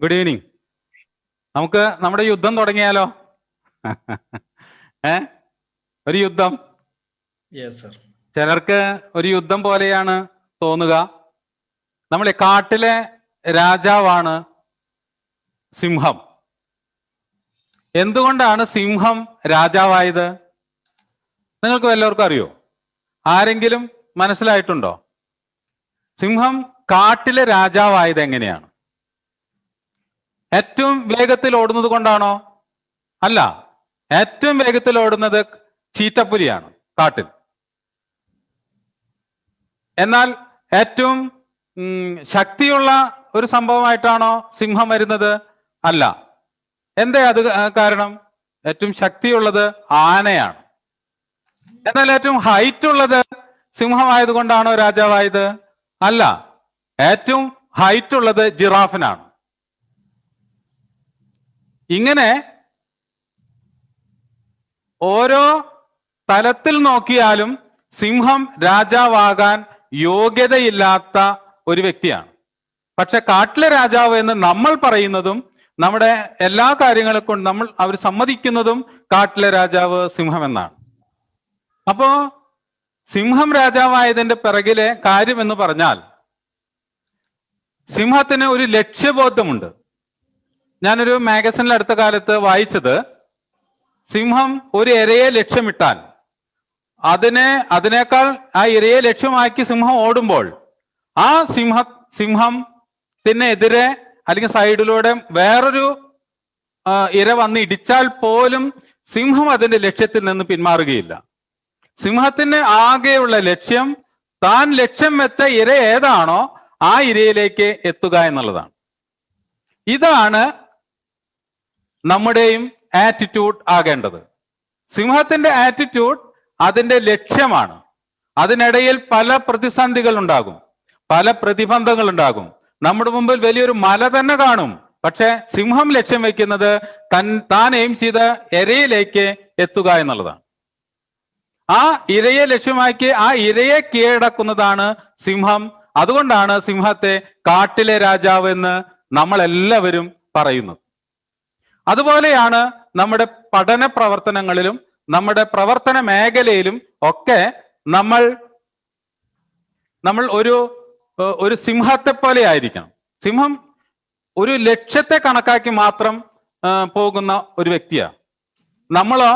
Good evening. നമുക്ക് നമ്മുടെ യുദ്ധം തുടങ്ങിയാലോ? ഒരു യുദ്ധം ചിലർക്ക് ഒരു യുദ്ധം പോലെയാണ് തോന്നുക. നമ്മൾ കാട്ടിലെ രാജാവാണ് സിംഹം. എന്തുകൊണ്ടാണ് സിംഹം രാജാവായത്? നിങ്ങൾക്ക് വല്ലവർക്കും അറിയോ? ആരെങ്കിലും മനസ്സിലായിട്ടുണ്ടോ? സിംഹം കാട്ടിലെ രാജാവായത് എങ്ങനെയാണ്? ഏറ്റവും വേഗത്തിൽ ഓടുന്നത് കൊണ്ടാണോ? അല്ല, ഏറ്റവും വേഗത്തിൽ ഓടുന്നത് ചീറ്റപ്പുലിയാണ് കാട്ടിൽ. എന്നാൽ ഏറ്റവും ശക്തിയുള്ള ഒരു സംഭവമായിട്ടാണോ സിംഹം വരുന്നത്? അല്ല. എന്താ അത് കാരണം? ഏറ്റവും ശക്തിയുള്ളത് ആനയാണ്. എന്നാൽ ഏറ്റവും ഹൈറ്റ് ഉള്ളത് സിംഹമായതുകൊണ്ടാണോ രാജാവായത്? അല്ല, ഏറ്റവും ഹൈറ്റ് ഉള്ളത് ജിറാഫിനാണ്. ഇങ്ങനെ ഓരോ തലത്തിൽ നോക്കിയാലും സിംഹം രാജാവാകാൻ യോഗ്യതയില്ലാത്ത ഒരു വ്യക്തിയാണ്. പക്ഷെ കാട്ടിലെ രാജാവ് എന്ന് നമ്മൾ പറയുന്നതും നമ്മുടെ എല്ലാ കാര്യങ്ങളെ കൊണ്ട് അവർ സമ്മതിക്കുന്നതും കാട്ടിലെ രാജാവ് സിംഹം എന്നാണ്. അപ്പോ സിംഹം രാജാവായതിന്റെ പിറകിലെ കാര്യം എന്ന് പറഞ്ഞാൽ സിംഹത്തിന് ഒരു ലക്ഷ്യബോധമുണ്ട്. ഞാനൊരു മാഗസിനിൽ അടുത്ത കാലത്ത് വായിച്ചത്, സിംഹം ഒരു ഇരയെ ലക്ഷ്യമിട്ടാൽ അതിനേക്കാൾ ആ ഇരയെ ലക്ഷ്യമാക്കി സിംഹം ഓടുമ്പോൾ ആ സിംഹത്തിനെതിരെ അല്ലെങ്കിൽ സൈഡിലൂടെ വേറൊരു ഇര വന്ന് ഇടിച്ചാൽ പോലും സിംഹം അതിന്റെ ലക്ഷ്യത്തിൽ നിന്ന് പിന്മാറുകയില്ല. സിംഹത്തിന് ആകെയുള്ള ലക്ഷ്യം താൻ ലക്ഷ്യം വെച്ച ഇര ഏതാണോ ആ ഇരയിലേക്ക് എത്തുക എന്നുള്ളതാണ്. ഇതാണ് നമ്മുടെയും ആറ്റിറ്റ്യൂഡ് ആകേണ്ടത്. സിംഹത്തിന്റെ ആറ്റിറ്റ്യൂഡ് അതിന്റെ ലക്ഷ്യമാണ്. അതിനിടയിൽ പല പ്രതിസന്ധികൾ ഉണ്ടാകും, പല പ്രതിബന്ധങ്ങൾ ഉണ്ടാകും. നമ്മുടെ മുമ്പിൽ വലിയൊരു മല തന്നെ കാണും. പക്ഷെ സിംഹം ലക്ഷ്യം വെക്കുന്നത് താൻ എയിം ചെയ്ത ഇരയിലേക്ക് എത്തുക എന്നുള്ളതാണ്. ആ ഇരയെ ലക്ഷ്യമാക്കി ആ ഇരയെ കീഴടക്കുന്നതാണ് സിംഹം. അതുകൊണ്ടാണ് സിംഹത്തെ കാട്ടിലെ രാജാവ് എന്ന് നമ്മൾ എല്ലാവരും പറയുന്നത്. അതുപോലെയാണ് നമ്മുടെ പഠന പ്രവർത്തനങ്ങളിലും നമ്മുടെ പ്രവർത്തന മേഖലയിലും ഒക്കെ നമ്മൾ ഒരു സിംഹത്തെ പോലെ ആയിരിക്കണം. സിംഹം ഒരു ലക്ഷ്യത്തെ കണക്കാക്കി മാത്രം പോകുന്ന ഒരു വ്യക്തിയാണ്. നമ്മളോ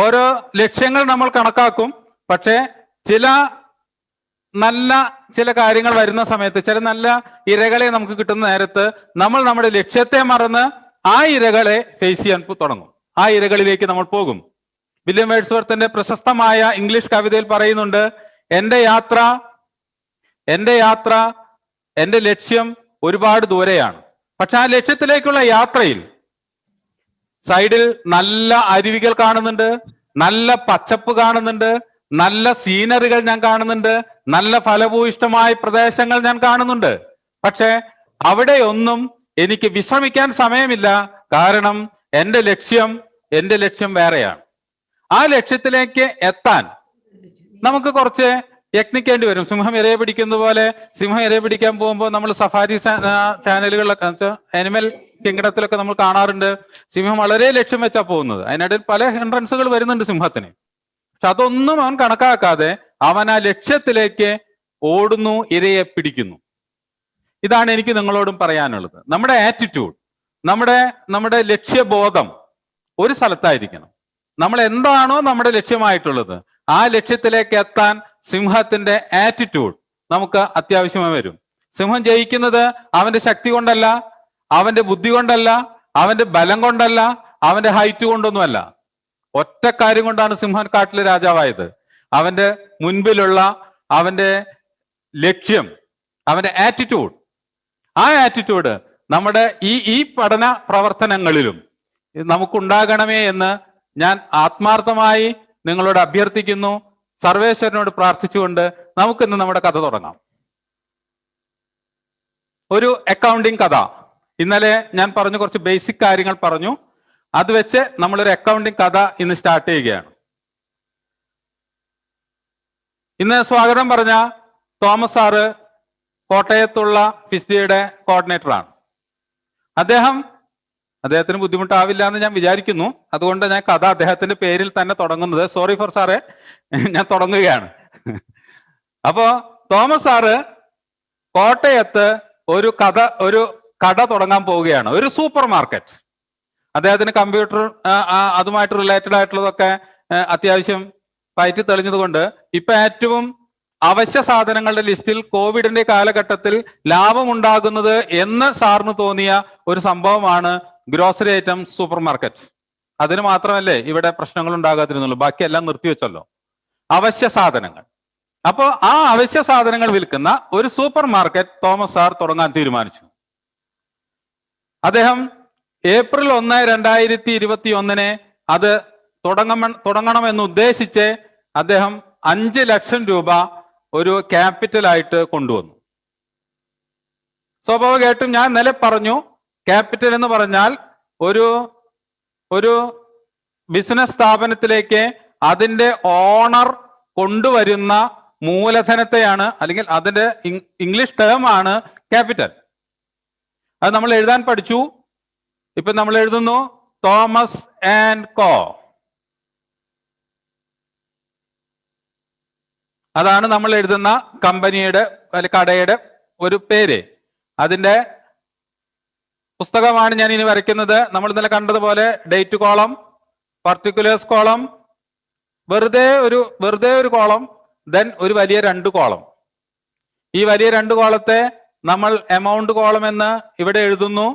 ഓരോ ലക്ഷ്യങ്ങൾ നമ്മൾ കണക്കാക്കും. പക്ഷെ ചില കാര്യങ്ങൾ വരുന്ന സമയത്ത്, ചില നല്ല ഇരകളെ നമുക്ക് കിട്ടുന്ന നേരത്ത് നമ്മൾ നമ്മുടെ ലക്ഷ്യത്തെ മറന്ന് ആ ഇരകളെ ഫേസ് ചെയ്യാൻ തുടങ്ങും. ആ ഇരകളിലേക്ക് നമ്മൾ പോകും. വില്യം വേർഡ്സ്വർത്തിന്റെ പ്രശസ്തമായ ഇംഗ്ലീഷ് കവിതയിൽ പറയുന്നുണ്ട്, എന്റെ ലക്ഷ്യം ഒരുപാട് ദൂരെയാണ്. പക്ഷെ ആ ലക്ഷ്യത്തിലേക്കുള്ള യാത്രയിൽ സൈഡിൽ നല്ല അരുവികൾ കാണുന്നുണ്ട്, നല്ല പച്ചപ്പ് കാണുന്നുണ്ട്, നല്ല സീനറികൾ ഞാൻ കാണുന്നുണ്ട്, നല്ല ഫലഭൂയിഷ്ടമായ പ്രദേശങ്ങൾ ഞാൻ കാണുന്നുണ്ട്. പക്ഷെ അവിടെയൊന്നും എനിക്ക് വിശ്രമിക്കാൻ സമയമില്ല. കാരണം എന്റെ ലക്ഷ്യം വേറെയാണ്. ആ ലക്ഷ്യത്തിലേക്ക് എത്താൻ നമുക്ക് കുറച്ച് യത്നിക്കേണ്ടി വരും. സിംഹം ഇരയെ പിടിക്കുന്ന പോലെ സിംഹം ഇരയെ പിടിക്കാൻ പോകുമ്പോൾ നമ്മൾ സഫാരി ചാനലുകളിലൊക്കെ, ആനിമൽ കിങ്ഡത്തിലൊക്കെ നമ്മൾ കാണാറുണ്ട്, സിംഹം വളരെ ലക്ഷ്യം വെച്ചാ പോകുന്നത്. അതിനിടയിൽ പല ഹിൻഡ്രൻസുകൾ വരുന്നുണ്ട് സിംഹത്തിന്. പക്ഷെ അതൊന്നും അവൻ കണക്കാക്കാതെ അവൻ ആ ലക്ഷ്യത്തിലേക്ക് ഓടുന്നു, ഇരയെ പിടിക്കുന്നു. ഇതാണ് എനിക്ക് നിങ്ങളോടും പറയാനുള്ളത്. നമ്മുടെ ആറ്റിറ്റ്യൂഡ്, നമ്മുടെ ലക്ഷ്യബോധം ഒരു സ്ഥലത്തായിരിക്കണം. നമ്മൾ എന്താണോ നമ്മുടെ ലക്ഷ്യമായിട്ടുള്ളത് ആ ലക്ഷ്യത്തിലേക്ക് എത്താൻ സിംഹത്തിന്റെ ആറ്റിറ്റ്യൂഡ് നമുക്ക് അത്യാവശ്യമായി വരും. സിംഹം ജയിക്കുന്നത് അവന്റെ ശക്തി കൊണ്ടല്ല, അവന്റെ ബുദ്ധി കൊണ്ടല്ല, അവന്റെ ബലം കൊണ്ടല്ല, അവന്റെ ഹൈറ്റ് കൊണ്ടൊന്നുമല്ല. ഒറ്റ കാര്യം കൊണ്ടാണ് സിംഹം കാട്ടിലെ രാജാവായത്. അവന്റെ മുൻപിലുള്ള അവന്റെ ലക്ഷ്യം, അവന്റെ ആറ്റിറ്റ്യൂഡ്. ആ ആറ്റിറ്റ്യൂഡ് നമ്മുടെ ഈ പഠന പ്രവർത്തനങ്ങളിലും നമുക്കുണ്ടാകണമേ എന്ന് ഞാൻ ആത്മാർത്ഥമായി നിങ്ങളോട് അഭ്യർത്ഥിക്കുന്നു. സർവേശ്വരനോട് പ്രാർത്ഥിച്ചുകൊണ്ട് നമുക്കിന്ന് നമ്മുടെ കഥ തുടങ്ങാം. ഒരു അക്കൗണ്ടിങ് കഥ. ഇന്നലെ ഞാൻ പറഞ്ഞു, കുറച്ച് ബേസിക് കാര്യങ്ങൾ പറഞ്ഞു. അത് വെച്ച് നമ്മളൊരു അക്കൗണ്ടിങ് കഥ ഇന്ന് സ്റ്റാർട്ട് ചെയ്യുകയാണ്. ഇന്ന് സ്വാഗതം പറഞ്ഞ തോമസ് സാറ് കോട്ടയത്തുള്ള ഫിസ്ഡിയുടെ കോർഡിനേറ്ററാണ്. അദ്ദേഹത്തിന് ബുദ്ധിമുട്ടാവില്ല എന്ന് ഞാൻ വിചാരിക്കുന്നു. അതുകൊണ്ട് ഞാൻ കഥ അദ്ദേഹത്തിന്റെ പേരിൽ തന്നെ തുടങ്ങുന്നത്. സോറി ഫോർ സാറേ, ഞാൻ തുടങ്ങുകയാണ്. അപ്പോ തോമസ് സാറ് കോട്ടയത്ത് ഒരു കട തുടങ്ങാൻ പോവുകയാണ്, ഒരു സൂപ്പർ മാർക്കറ്റ്. അദ്ദേഹത്തിന് കമ്പ്യൂട്ടർ അതുമായിട്ട് റിലേറ്റഡ് ആയിട്ടുള്ളതൊക്കെ അത്യാവശ്യം പയറ്റി തെളിഞ്ഞത് കൊണ്ട് ഇപ്പൊ ഏറ്റവും അവശ്യ സാധനങ്ങളുടെ ലിസ്റ്റിൽ കോവിഡിന്റെ കാലഘട്ടത്തിൽ ലാഭമുണ്ടാകുന്നത് എന്ന് സാറിന് തോന്നിയ ഒരു സംഭവമാണ് ഗ്രോസറി ഐറ്റംസ് സൂപ്പർ മാർക്കറ്റ്. അതിന് മാത്രമല്ലേ ഇവിടെ പ്രശ്നങ്ങൾ ഉണ്ടാകാതിരുന്നുള്ളൂ, ബാക്കിയെല്ലാം നിർത്തിവെച്ചല്ലോ. അവശ്യ സാധനങ്ങൾ. അപ്പോൾ ആ അവശ്യ സാധനങ്ങൾ വിൽക്കുന്ന ഒരു സൂപ്പർ മാർക്കറ്റ് തോമസ് സാർ തുടങ്ങാൻ തീരുമാനിച്ചു. അദ്ദേഹം ഏപ്രിൽ 1, 2021 അത് തുടങ്ങണമെന്ന് ഉദ്ദേശിച്ച് അദ്ദേഹം 5 ലക്ഷം രൂപ ഒരു ക്യാപിറ്റലായിട്ട് കൊണ്ടുവന്നു. സ്വാഭാവികമായിട്ടും ഞാൻ ഇന്നലെ പറഞ്ഞു, ക്യാപിറ്റൽ എന്ന് പറഞ്ഞാൽ ഒരു ബിസിനസ് സ്ഥാപനത്തിലേക്ക് അതിന്റെ ഓണർ കൊണ്ടുവരുന്ന മൂലധനത്തെയാണ്, അല്ലെങ്കിൽ അതിന്റെ ഇംഗ്ലീഷ് ടേം ആണ് ക്യാപിറ്റൽ. അത് നമ്മൾ എഴുതാൻ പഠിച്ചു. ഇപ്പൊ നമ്മൾ എഴുതുന്നു തോമസ് ആൻഡ് കോ. അതാണ് നമ്മൾ എഴുതുന്ന കമ്പനിയുടെ കടയുടെ ഒരു പേര്. അതിന്റെ പുസ്തകമാണ് ഞാൻ ഇനി വരയ്ക്കുന്നത്. നമ്മൾ ഇന്നലെ കണ്ടതുപോലെ ഡേറ്റ് കോളം, പർട്ടിക്കുലേഴ്സ് കോളം, വെറുതെ ഒരു കോളം, ദെൻ ഒരു വലിയ 2 കോളം. ഈ വലിയ 2 കോളത്തെ നമ്മൾ എമൗണ്ട് കോളം എന്ന് ഇവിടെ എഴുതുന്നു.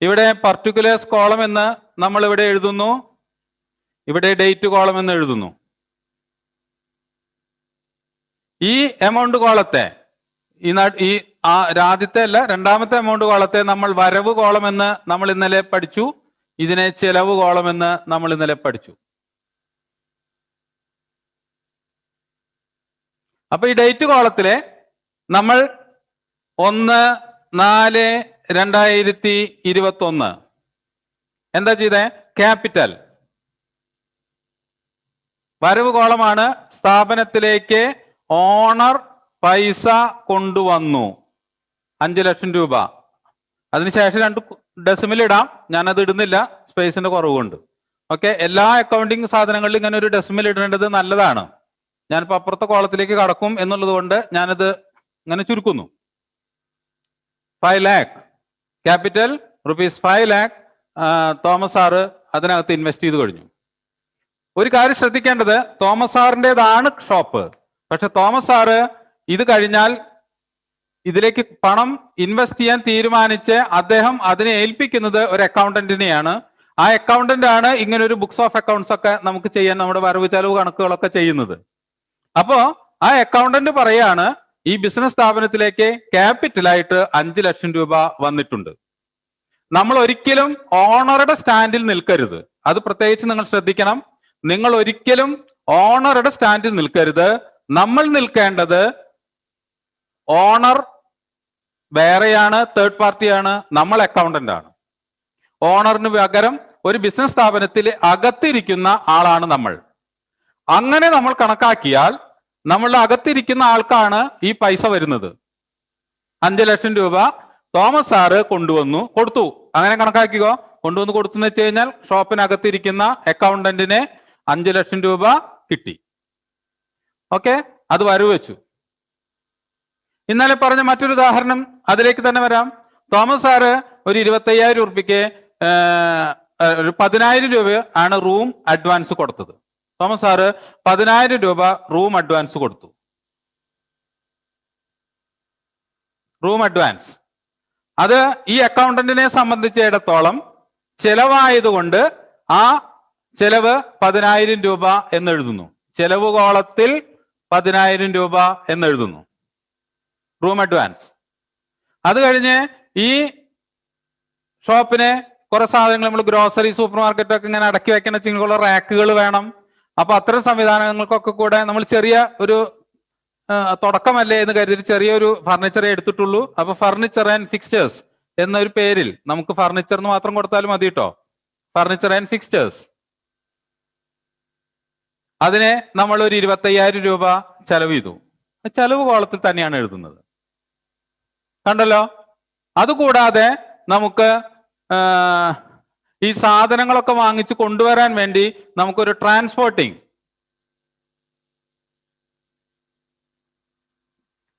ഇവിടെ പർട്ടിക്കുലേഴ്സ് കോളം എന്ന് നമ്മൾ ഇവിടെ എഴുതുന്നു. ഇവിടെ ഡേറ്റ് കോളം എന്ന് എഴുതുന്നു. ഈ എമൗണ്ട് കോളത്തെ ആദ്യത്തെ അല്ല, രണ്ടാമത്തെ എമൗണ്ട് കോളത്തെ നമ്മൾ വരവ് കോളം എന്ന് നമ്മൾ ഇന്നലെ പഠിച്ചു. ഇതിനെ ചെലവ് കോളം എന്ന് നമ്മൾ ഇന്നലെ പഠിച്ചു. അപ്പൊ ഈ ഡേറ്റ് കോളത്തിലെ നമ്മൾ 1/4/2021 എന്താ ചെയ്തേ? ക്യാപിറ്റൽ. വരവ് കോളമാണ്. സ്ഥാപനത്തിലേക്ക് ഓണർ പൈസ കൊണ്ടുവന്നു 5 ലക്ഷം രൂപ. അതിനുശേഷം 2 ഡെസിമൽ ഇടാം, ഞാനത് ഇടുന്നില്ല, സ്പേസിന്റെ കുറവുണ്ട്. ഓക്കെ, എല്ലാ അക്കൗണ്ടിങ് സാധനങ്ങളിലും ഇങ്ങനെ ഒരു ഡെസിമൽ ഇടേണ്ടത് നല്ലതാണ്. ഞാനിപ്പോ അപ്പുറത്തെ കോളത്തിലേക്ക് കടക്കും എന്നുള്ളത് കൊണ്ട് ഞാനത് ഇങ്ങനെ ചുരുക്കുന്നു. 5 lakh capital ₹5 lakh Thomas sir അതിനകത്ത് ഇൻവെസ്റ്റ് ചെയ്ത് കഴിഞ്ഞു. ഒരു കാര്യം ശ്രദ്ധിക്കേണ്ടത്, തോമസ് സാറിൻ്റെതാണ് ഷോപ്പ്. പക്ഷെ തോമസ് സാറ് ഇത് കഴിഞ്ഞാൽ ഇതിലേക്ക് പണം ഇൻവെസ്റ്റ് ചെയ്യാൻ തീരുമാനിച്ച് അദ്ദേഹം അതിനെ ഏൽപ്പിക്കുന്നത് ഒരു അക്കൗണ്ടന്റിനെയാണ്. ആ അക്കൗണ്ടന്റ് ആണ് ഇങ്ങനെ ഒരു ബുക്സ് ഓഫ് അക്കൗണ്ട്സ് ഒക്കെ നമുക്ക് ചെയ്യാൻ, നമ്മുടെ വരവ് ചെലവ് കണക്കുകളൊക്കെ ചെയ്യുന്നത്. അപ്പോ ആ അക്കൗണ്ടന്റ് പറയാണ് ഈ ബിസിനസ് സ്ഥാപനത്തിലേക്ക് ക്യാപിറ്റലായിട്ട് 5 ലക്ഷം രൂപ വന്നിട്ടുണ്ട്. നമ്മൾ ഒരിക്കലും ഓണറുടെ സ്റ്റാൻഡിൽ നിൽക്കരുത്. അത് പ്രത്യേകിച്ച് നിങ്ങൾ ശ്രദ്ധിക്കണം. നിങ്ങൾ ഒരിക്കലും ഓണറുടെ സ്റ്റാൻഡിൽ നിൽക്കരുത്. നമ്മൾ നിൽക്കേണ്ടത് ഓണർ വേറെയാണ്, തേർഡ് പാർട്ടിയാണ്, നമ്മൾ അക്കൗണ്ടന്റ് ആണ്. ഓണറിന് പകരം ഒരു ബിസിനസ് സ്ഥാപനത്തിൽ അകത്തിരിക്കുന്ന ആളാണ് നമ്മൾ. അങ്ങനെ നമ്മൾ കണക്കാക്കിയാൽ നമ്മളുടെ അകത്തിരിക്കുന്ന ആൾക്കാണ് ഈ പൈസ വരുന്നത്. 5 ലക്ഷം രൂപ തോമസ് സാറ് കൊടുത്തു. അങ്ങനെ കണക്കാക്കിക്കോ. കൊണ്ടുവന്ന് കൊടുത്തു എന്ന് വെച്ച് കഴിഞ്ഞാൽ ഷോപ്പിനകത്തിരിക്കുന്ന അക്കൗണ്ടന്റിന് 5 ലക്ഷം രൂപ കിട്ടി. ഓക്കെ, അത് വരവ് വെച്ചു. ഇന്നലെ പറഞ്ഞ മറ്റൊരു ഉദാഹരണം, അതിലേക്ക് തന്നെ വരാം. തോമസ് സാറ് ഒരു 25,000 രൂപയ്ക്ക് ഒരു 10,000 രൂപ ആണ് റൂം അഡ്വാൻസ് കൊടുത്തത്. തോമസ് സാറ് 10,000 രൂപ റൂം അഡ്വാൻസ് കൊടുത്തു. റൂം അഡ്വാൻസ് അത് ഈ അക്കൗണ്ടന്റിനെ സംബന്ധിച്ചിടത്തോളം ചെലവായതുകൊണ്ട് ആ ചെലവ് 10,000 രൂപ എന്നെഴുതുന്നു. ചെലവ് കോളത്തിൽ 10,000 രൂപ എന്നെഴുതുന്നു. Room advance. അത് കഴിഞ്ഞ് ഈ ഷോപ്പിന് കുറെ സാധനങ്ങൾ, നമ്മൾ ഗ്രോസറി സൂപ്പർ മാർക്കറ്റൊക്കെ ഇങ്ങനെ അടക്കി വെക്കുന്ന ചിങ്ങുള്ള റാക്കുകൾ വേണം. അപ്പൊ അത്തരം സംവിധാനങ്ങൾക്കൊക്കെ കൂടെ നമ്മൾ ചെറിയ ഒരു തുടക്കമല്ലേ എന്ന് കരുതി ചെറിയൊരു ഫർണിച്ചറേ എടുത്തിട്ടുള്ളൂ. അപ്പൊ ഫർണിച്ചർ ആൻഡ് ഫിക്സ്റ്റേഴ്സ് എന്നൊരു പേരിൽ നമുക്ക് ഫർണിച്ചറിന് മാത്രം കൊടുത്താലും മതി കേട്ടോ. ഫർണിച്ചർ ആൻഡ് ഫിക്സ്റ്റേഴ്സ്, അതിനെ നമ്മൾ ഒരു 25,000 രൂപ ചെലവ് ചെയ്തു. ചെലവ് കോളത്തിൽ തന്നെയാണ് എഴുതുന്നത്. കണ്ടല്ലോ. അതുകൂടാതെ നമുക്ക് ഈ സാധനങ്ങളൊക്കെ വാങ്ങിച്ച് കൊണ്ടുവരാൻ വേണ്ടി നമുക്കൊരു ട്രാൻസ്പോർട്ടിങ്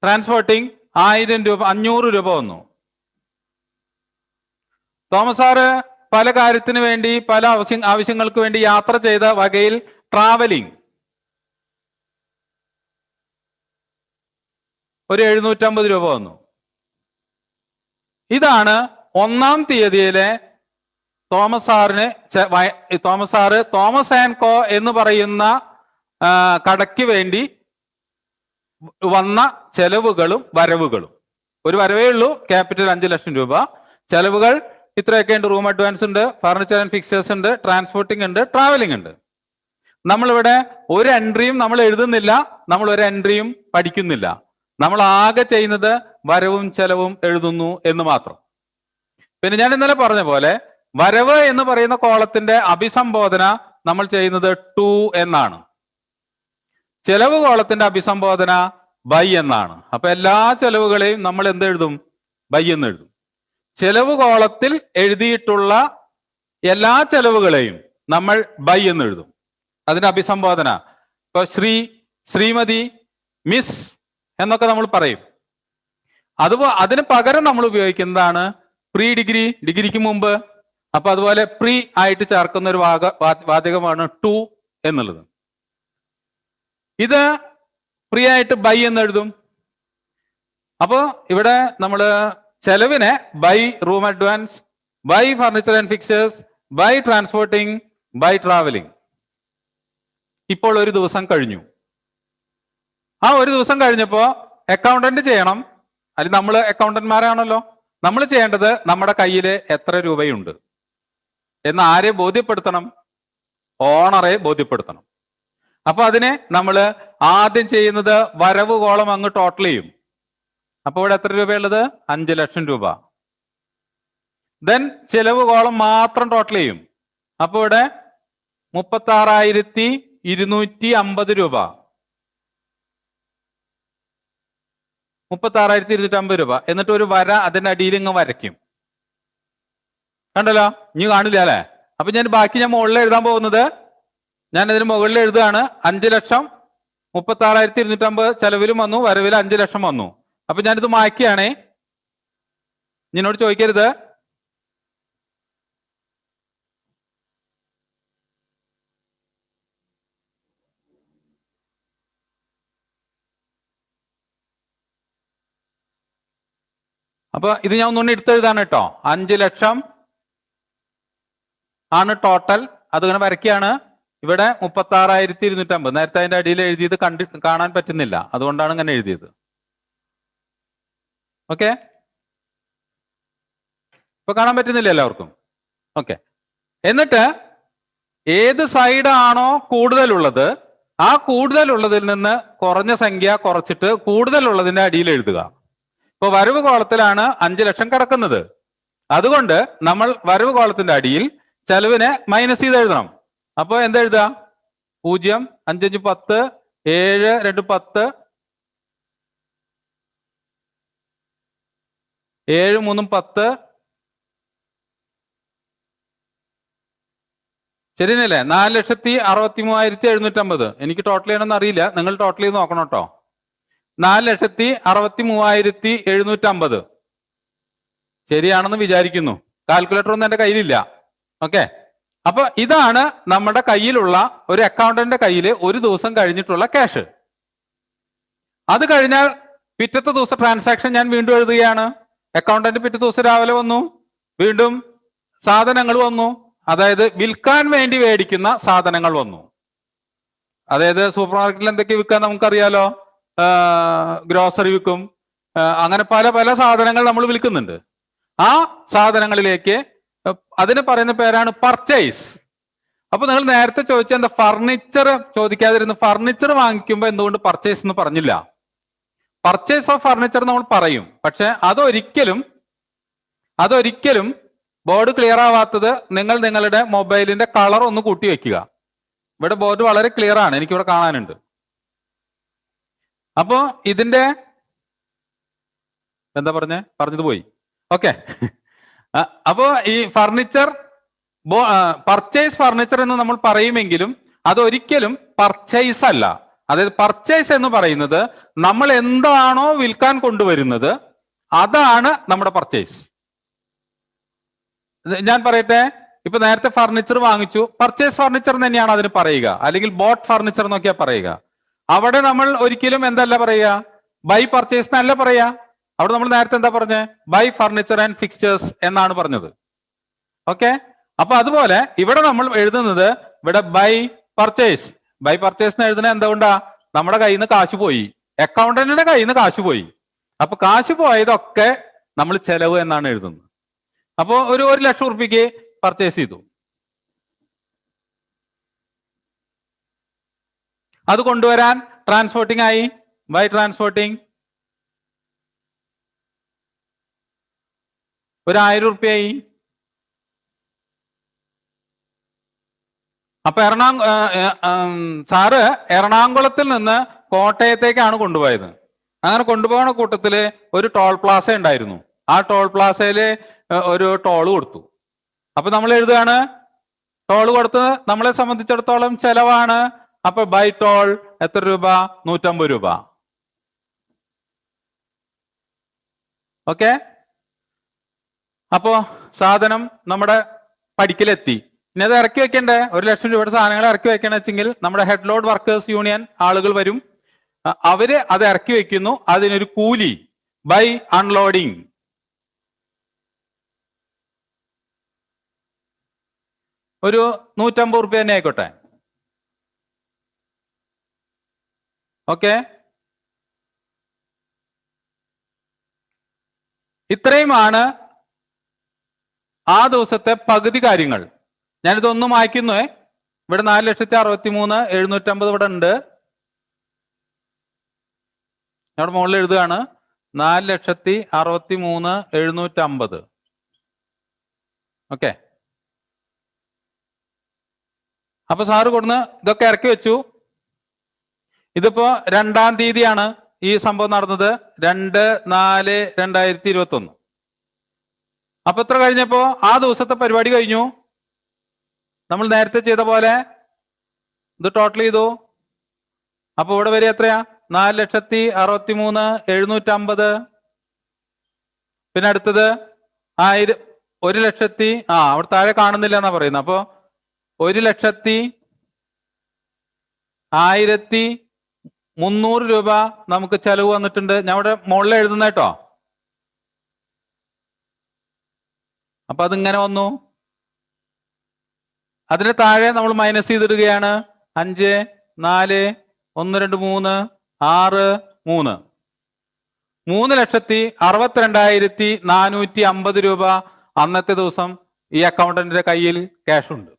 1000 രൂപ 500 രൂപ വന്നു. തോമസ് സാറ് പല കാര്യത്തിന് വേണ്ടി പല ആവശ്യങ്ങൾക്ക് വേണ്ടി യാത്ര ചെയ്ത വകയിൽ ട്രാവലിംഗ് ഒരു 750 രൂപ വന്നു. ഇതാണ് 1-ാം തീയതിയിലെ തോമസ് സാറ് തോമസ് ആൻഡ് കോ എന്ന് പറയുന്ന കടയ്ക്ക് വേണ്ടി വന്ന ചെലവുകളും വരവുകളും. ഒരു വരവേ ഉള്ളൂ, ക്യാപിറ്റൽ 5 ലക്ഷം രൂപ. ചെലവുകൾ ഇത്രയൊക്കെ ഉണ്ട്. റൂം അഡ്വാൻസ് ഉണ്ട്, ഫർണിച്ചർ ആൻഡ് ഫിക്സേഴ്സ് ഉണ്ട്, ട്രാൻസ്പോർട്ടിംഗ് ഉണ്ട്, ട്രാവലിംഗ് ഉണ്ട്. നമ്മളിവിടെ ഒരു എൻട്രിയും നമ്മൾ എഴുതുന്നില്ല, നമ്മൾ ഒരു എൻട്രിയും പഠിക്കുന്നില്ല. നമ്മൾ ആകെ ചെയ്യുന്നത് വരവും ചെലവും എഴുതുന്നു എന്ന് മാത്രം. പിന്നെ ഞാൻ ഇന്നലെ പറഞ്ഞ പോലെ വരവ് എന്ന് പറയുന്ന കോളത്തിന്റെ അഭിസംബോധന നമ്മൾ ചെയ്യുന്നത് ടു എന്നാണ്. ചെലവ് കോളത്തിന്റെ അഭിസംബോധന ബൈ എന്നാണ്. അപ്പൊ എല്ലാ ചെലവുകളെയും നമ്മൾ എന്തെഴുതും? ബൈ എന്ന് എഴുതും. ചെലവ് കോളത്തിൽ എഴുതിയിട്ടുള്ള എല്ലാ ചെലവുകളെയും നമ്മൾ ബൈ എന്ന് എഴുതും. അതിന്റെ അഭിസംബോധന ഇപ്പൊ ശ്രീ, ശ്രീമതി, മിസ് എന്നൊക്കെ നമ്മൾ പറയും. അതിന് പകരം നമ്മൾ ഉപയോഗിക്കുന്നതാണ് പ്രീ ഡിഗ്രി, ഡിഗ്രിക്ക് മുമ്പ്. അപ്പൊ അതുപോലെ പ്രീ ആയിട്ട് ചേർക്കുന്ന ഒരു വാചകമാണ് ടു എന്നുള്ളത്. ഇത് പ്രീ ആയിട്ട് ബൈ എന്ന് എഴുതും. അപ്പോ ഇവിടെ നമ്മൾ ചെലവിനെ by room advance, by furniture and fixtures, by transporting, by travelling. ഇപ്പോൾ ഒരു ദിവസം കഴിഞ്ഞു. ആ ഒരു ദിവസം കഴിഞ്ഞപ്പോ അക്കൗണ്ടന്റ് ചെയ്യണം, അല്ലെങ്കിൽ നമ്മൾ അക്കൗണ്ടന്റ്മാരാണല്ലോ, നമ്മൾ ചെയ്യേണ്ടത് നമ്മുടെ കയ്യിൽ എത്ര രൂപയുണ്ട് എന്ന് ആരെ ബോധ്യപ്പെടുത്തണം? ഓണറെ ബോധ്യപ്പെടുത്തണം. അപ്പൊ അതിനെ നമ്മൾ ആദ്യം ചെയ്യുന്നത് വരവ് കോളം അങ്ങ് ടോട്ടൽ ചെയ്യും. അപ്പൊ ഇവിടെ എത്ര രൂപയുള്ളത്? 5 ലക്ഷം രൂപ. ദെൻ ചെലവ് കോളം മാത്രം ടോട്ടൽ ചെയ്യും. അപ്പൊ ഇവിടെ 36,250 രൂപ. 36,250 രൂപ. എന്നിട്ട് ഒരു വര അതിന്റെ അടിയിൽ ഇങ്ങ് വരയ്ക്കും. കണ്ടല്ലോ, ഇനി കാണില്ല അല്ലെ? അപ്പൊ ഞാൻ ബാക്കി മുകളിൽ എഴുതാൻ പോകുന്നത്, ഞാൻ ഇതിന് മുകളിൽ എഴുതുകയാണ്. 5 ലക്ഷം 36,250 ചെലവിലും വന്നു, വരവിൽ 5 ലക്ഷം വന്നു. അപ്പൊ ഞാനിത് മായ്ക്കുകയാണേ. എന്നോട് ചോദിക്കരുത്. അപ്പൊ ഇത് ഞാൻ ഒന്നുകൂടി എടുത്തെഴുതാണ് കേട്ടോ. 5 ലക്ഷം ആണ് ടോട്ടൽ. അതിങ്ങനെ വരയ്ക്കുകയാണ്. ഇവിടെ 36,250. നേരത്തെ അതിന്റെ അടിയിൽ എഴുതിയത് കാണാൻ പറ്റുന്നില്ല, അതുകൊണ്ടാണ് ഇങ്ങനെ എഴുതിയത്. ഓക്കെ, ഇപ്പൊ കാണാൻ പറ്റുന്നില്ല എല്ലാവർക്കും? ഓക്കെ. എന്നിട്ട് ഏത് സൈഡാണോ കൂടുതലുള്ളത്, ആ കൂടുതലുള്ളതിൽ നിന്ന് കുറഞ്ഞ സംഖ്യ കുറച്ചിട്ട് കൂടുതലുള്ളതിന്റെ അടിയിൽ എഴുതുക. ഇപ്പൊ വരവ് കോളത്തിലാണ് 5 ലക്ഷം കിടക്കുന്നത്. അതുകൊണ്ട് നമ്മൾ വരവ് കോളത്തിന്റെ അടിയിൽ ചെലവിനെ മൈനസ് ചെയ്ത് എഴുതണം. അപ്പൊ എന്താ എഴുതുക? 0, 5 5 10, 7 2 10, 7 3 10. ശരിയല്ലേ? 4,63,750. എനിക്ക് ടോട്ടൽ ചെയ്യണമെന്ന് അറിയില്ല, നിങ്ങൾ ടോട്ടൽ ചെയ്ത് നോക്കണം കേട്ടോ. 4,63,750 ശരിയാണെന്ന് വിചാരിക്കുന്നു. കാൽക്കുലേറ്റർ ഒന്നും എന്റെ കയ്യിലില്ല. ഓക്കെ, അപ്പൊ ഇതാണ് നമ്മുടെ കയ്യിലുള്ള ഒരു അക്കൗണ്ടന്റിന്റെ കയ്യിൽ ഒരു ദിവസം കഴിഞ്ഞിട്ടുള്ള ക്യാഷ്. അത് കഴിഞ്ഞാൽ പിറ്റത്തെ ദിവസം ട്രാൻസാക്ഷൻ ഞാൻ വീണ്ടും എഴുതുകയാണ്. അക്കൗണ്ടന്റ് പിറ്റത്തെ ദിവസം രാവിലെ വന്നു, വീണ്ടും സാധനങ്ങൾ വന്നു. അതായത് വിൽക്കാൻ വേണ്ടി മേടിക്കുന്ന സാധനങ്ങൾ വന്നു. അതായത് സൂപ്പർ മാർക്കറ്റിൽ എന്തൊക്കെ വിൽക്കാൻ നമുക്കറിയാലോ. ഗ്രോസറി വിൽക്കും, അങ്ങനെ പല പല സാധനങ്ങൾ നമ്മൾ വിൽക്കുന്നുണ്ട്. ആ സാധനങ്ങളിലേക്ക് അതിന് പറയുന്ന പേരാണ് പർച്ചേസ്. അപ്പൊ നിങ്ങൾ നേരത്തെ ചോദിച്ച എന്താ ഫർണിച്ചർ ചോദിക്കാതിരുന്നു? ഫർണിച്ചർ വാങ്ങിക്കുമ്പോൾ എന്തുകൊണ്ട് പർച്ചേസ് എന്ന് പറഞ്ഞില്ല? പർച്ചേസ് ഓഫ് ഫർണിച്ചർ നമ്മൾ പറയും, പക്ഷെ അതൊരിക്കലും ബോർഡ് ക്ലിയർ ആവാത്തത് നിങ്ങൾ നിങ്ങളുടെ മൊബൈലിന്റെ കളർ ഒന്ന് കൂട്ടി വെക്കുക. ഇവിടെ ബോർഡ് വളരെ ക്ലിയർ ആണ്, എനിക്കിവിടെ കാണാനുണ്ട്. അപ്പോ ഇതിന്റെ എന്താ പറഞ്ഞത് പോയി. ഓക്കെ. അപ്പോ ഈ ഫർണിച്ചർ പർച്ചേസ് ഫർണിച്ചർ എന്ന് നമ്മൾ പറയുമെങ്കിലും അതൊരിക്കലും പർച്ചേസ് അല്ല. അതായത് പർച്ചേസ് എന്ന് പറയുന്നത് നമ്മൾ എന്താണോ വിൽക്കാൻ കൊണ്ടുവരുന്നത് അതാണ് നമ്മുടെ പർച്ചേസ്. ഞാൻ പറയട്ടെ, ഇപ്പൊ നേരത്തെ ഫർണിച്ചർ വാങ്ങിച്ചു, പർച്ചേസ് ഫർണിച്ചർ തന്നെയാണ് അതിന് പറയുക, അല്ലെങ്കിൽ ബോട്ട് ഫർണിച്ചർ എന്നൊക്കെയാ പറയുക. അവിടെ നമ്മൾ ഒരിക്കലും എന്തല്ല പറയുക, ബൈ പർച്ചേസ് എന്നല്ല പറയാ. അവിടെ നമ്മൾ നേരത്തെ എന്താ പറഞ്ഞത്, ബൈ ഫർണിച്ചർ ആൻഡ് ഫിക്സ്ചേഴ്സ് എന്നാണ് പറഞ്ഞത്. ഓക്കെ. അപ്പൊ അതുപോലെ ഇവിടെ നമ്മൾ എഴുതുന്നത് ഇവിടെ ബൈ പർച്ചേസ്. ബൈ പർച്ചേസ് എന്ന് എഴുതുന്നത് എന്തുകൊണ്ടാ, നമ്മുടെ കയ്യിൽ നിന്ന് കാശ് പോയി, അക്കൗണ്ടന്റിന്റെ കയ്യിൽ നിന്ന് കാശ് പോയി. അപ്പൊ കാശ് പോയതൊക്കെ നമ്മൾ ചെലവ് എന്നാണ് എഴുതുന്നത്. അപ്പോ ഒരു 1,00,000 റുപ്യക്ക് പർച്ചേസ് ചെയ്തു, അത് കൊണ്ടുവരാൻ ട്രാൻസ്പോർട്ടിംഗ് ആയി, ബൈ ട്രാൻസ്പോർട്ടിംഗ് 1,000 റുപ്യായി. അപ്പൊ സാറ് എറണാകുളത്തിൽ നിന്ന് കോട്ടയത്തേക്കാണ് കൊണ്ടുപോയത്. അങ്ങനെ കൊണ്ടുപോകുന്ന കൂട്ടത്തില് ഒരു ടോൾ പ്ലാസ ഉണ്ടായിരുന്നു. ആ ടോൾ പ്ലാസയില് ഒരു ടോള് കൊടുത്തു. അപ്പൊ നമ്മൾ എഴുതുകയാണ്, ടോള് കൊടുത്തത് നമ്മളെ സംബന്ധിച്ചിടത്തോളം ചെലവാണ്. അപ്പൊ ബൈ ടോൾ എത്ര രൂപ, 150 രൂപ. ഓക്കെ. അപ്പോ സാധനം നമ്മുടെ പടിക്കലെത്തി. ഇനി അത് ഇറക്കി വെക്കണ്ടേ, 1,00,000 രൂപയുടെ സാധനങ്ങൾ ഇറക്കി വെക്കണ വെച്ചെങ്കിൽ നമ്മുടെ ഹെഡ് ലോഡ് വർക്കേഴ്സ് യൂണിയൻ ആളുകൾ വരും, അവര് അത് ഇറക്കി വെക്കുന്നു. അതിനൊരു കൂലി ബൈ അൺലോഡിങ്. ഒരു 150 റുപ്യ തന്നെ ആയിക്കോട്ടെ. ഓക്കെ. ഇത്രയുമാണ് ആ ദിവസത്തെ പകുതി കാര്യങ്ങൾ. ഞാനിതൊന്നും വായിക്കുന്നു. ഇവിടെ 4,63,750 ഇവിടെ ഉണ്ട്. അവിടെ മുകളിൽ എഴുതുകയാണ് 4,63,750. ഓക്കെ. അപ്പൊ സാറ് കൊടുന്ന് ഇതൊക്കെ ഇറക്കി വെച്ചു. ഇതിപ്പോ 2-ാം തീയതിയാണ് ഈ സംഭവം നടന്നത്, 2/4/2021. അപ്പൊ ഇത്ര കഴിഞ്ഞപ്പോ ആ ദിവസത്തെ പരിപാടി കഴിഞ്ഞു. നമ്മൾ നേരത്തെ ചെയ്ത പോലെ ഇത് ടോട്ടൽ ചെയ്തു. അപ്പൊ ഇവിടെ വരെ എത്രയാ, 4,63,750. പിന്നെ അടുത്തത് 1,00,000. അവിടെ താഴെ കാണുന്നില്ല എന്നാ പറയുന്നത്. അപ്പൊ 1,01,300 രൂപ നമുക്ക് ചെലവ് വന്നിട്ടുണ്ട്. ഞാൻ ഇവിടെ മുകളിൽ എഴുതുന്ന കേട്ടോ. അപ്പൊ അതിങ്ങനെ വന്നു. അതിന് താഴെ നമ്മൾ മൈനസ് ചെയ്തിടുകയാണ്. 5, 4, 1, 2, 3, 6, 3. 3,62,450 രൂപ അന്നത്തെ ദിവസം ഈ അക്കൗണ്ടന്റിന്റെ കയ്യിൽ ക്യാഷ് ഉണ്ട്.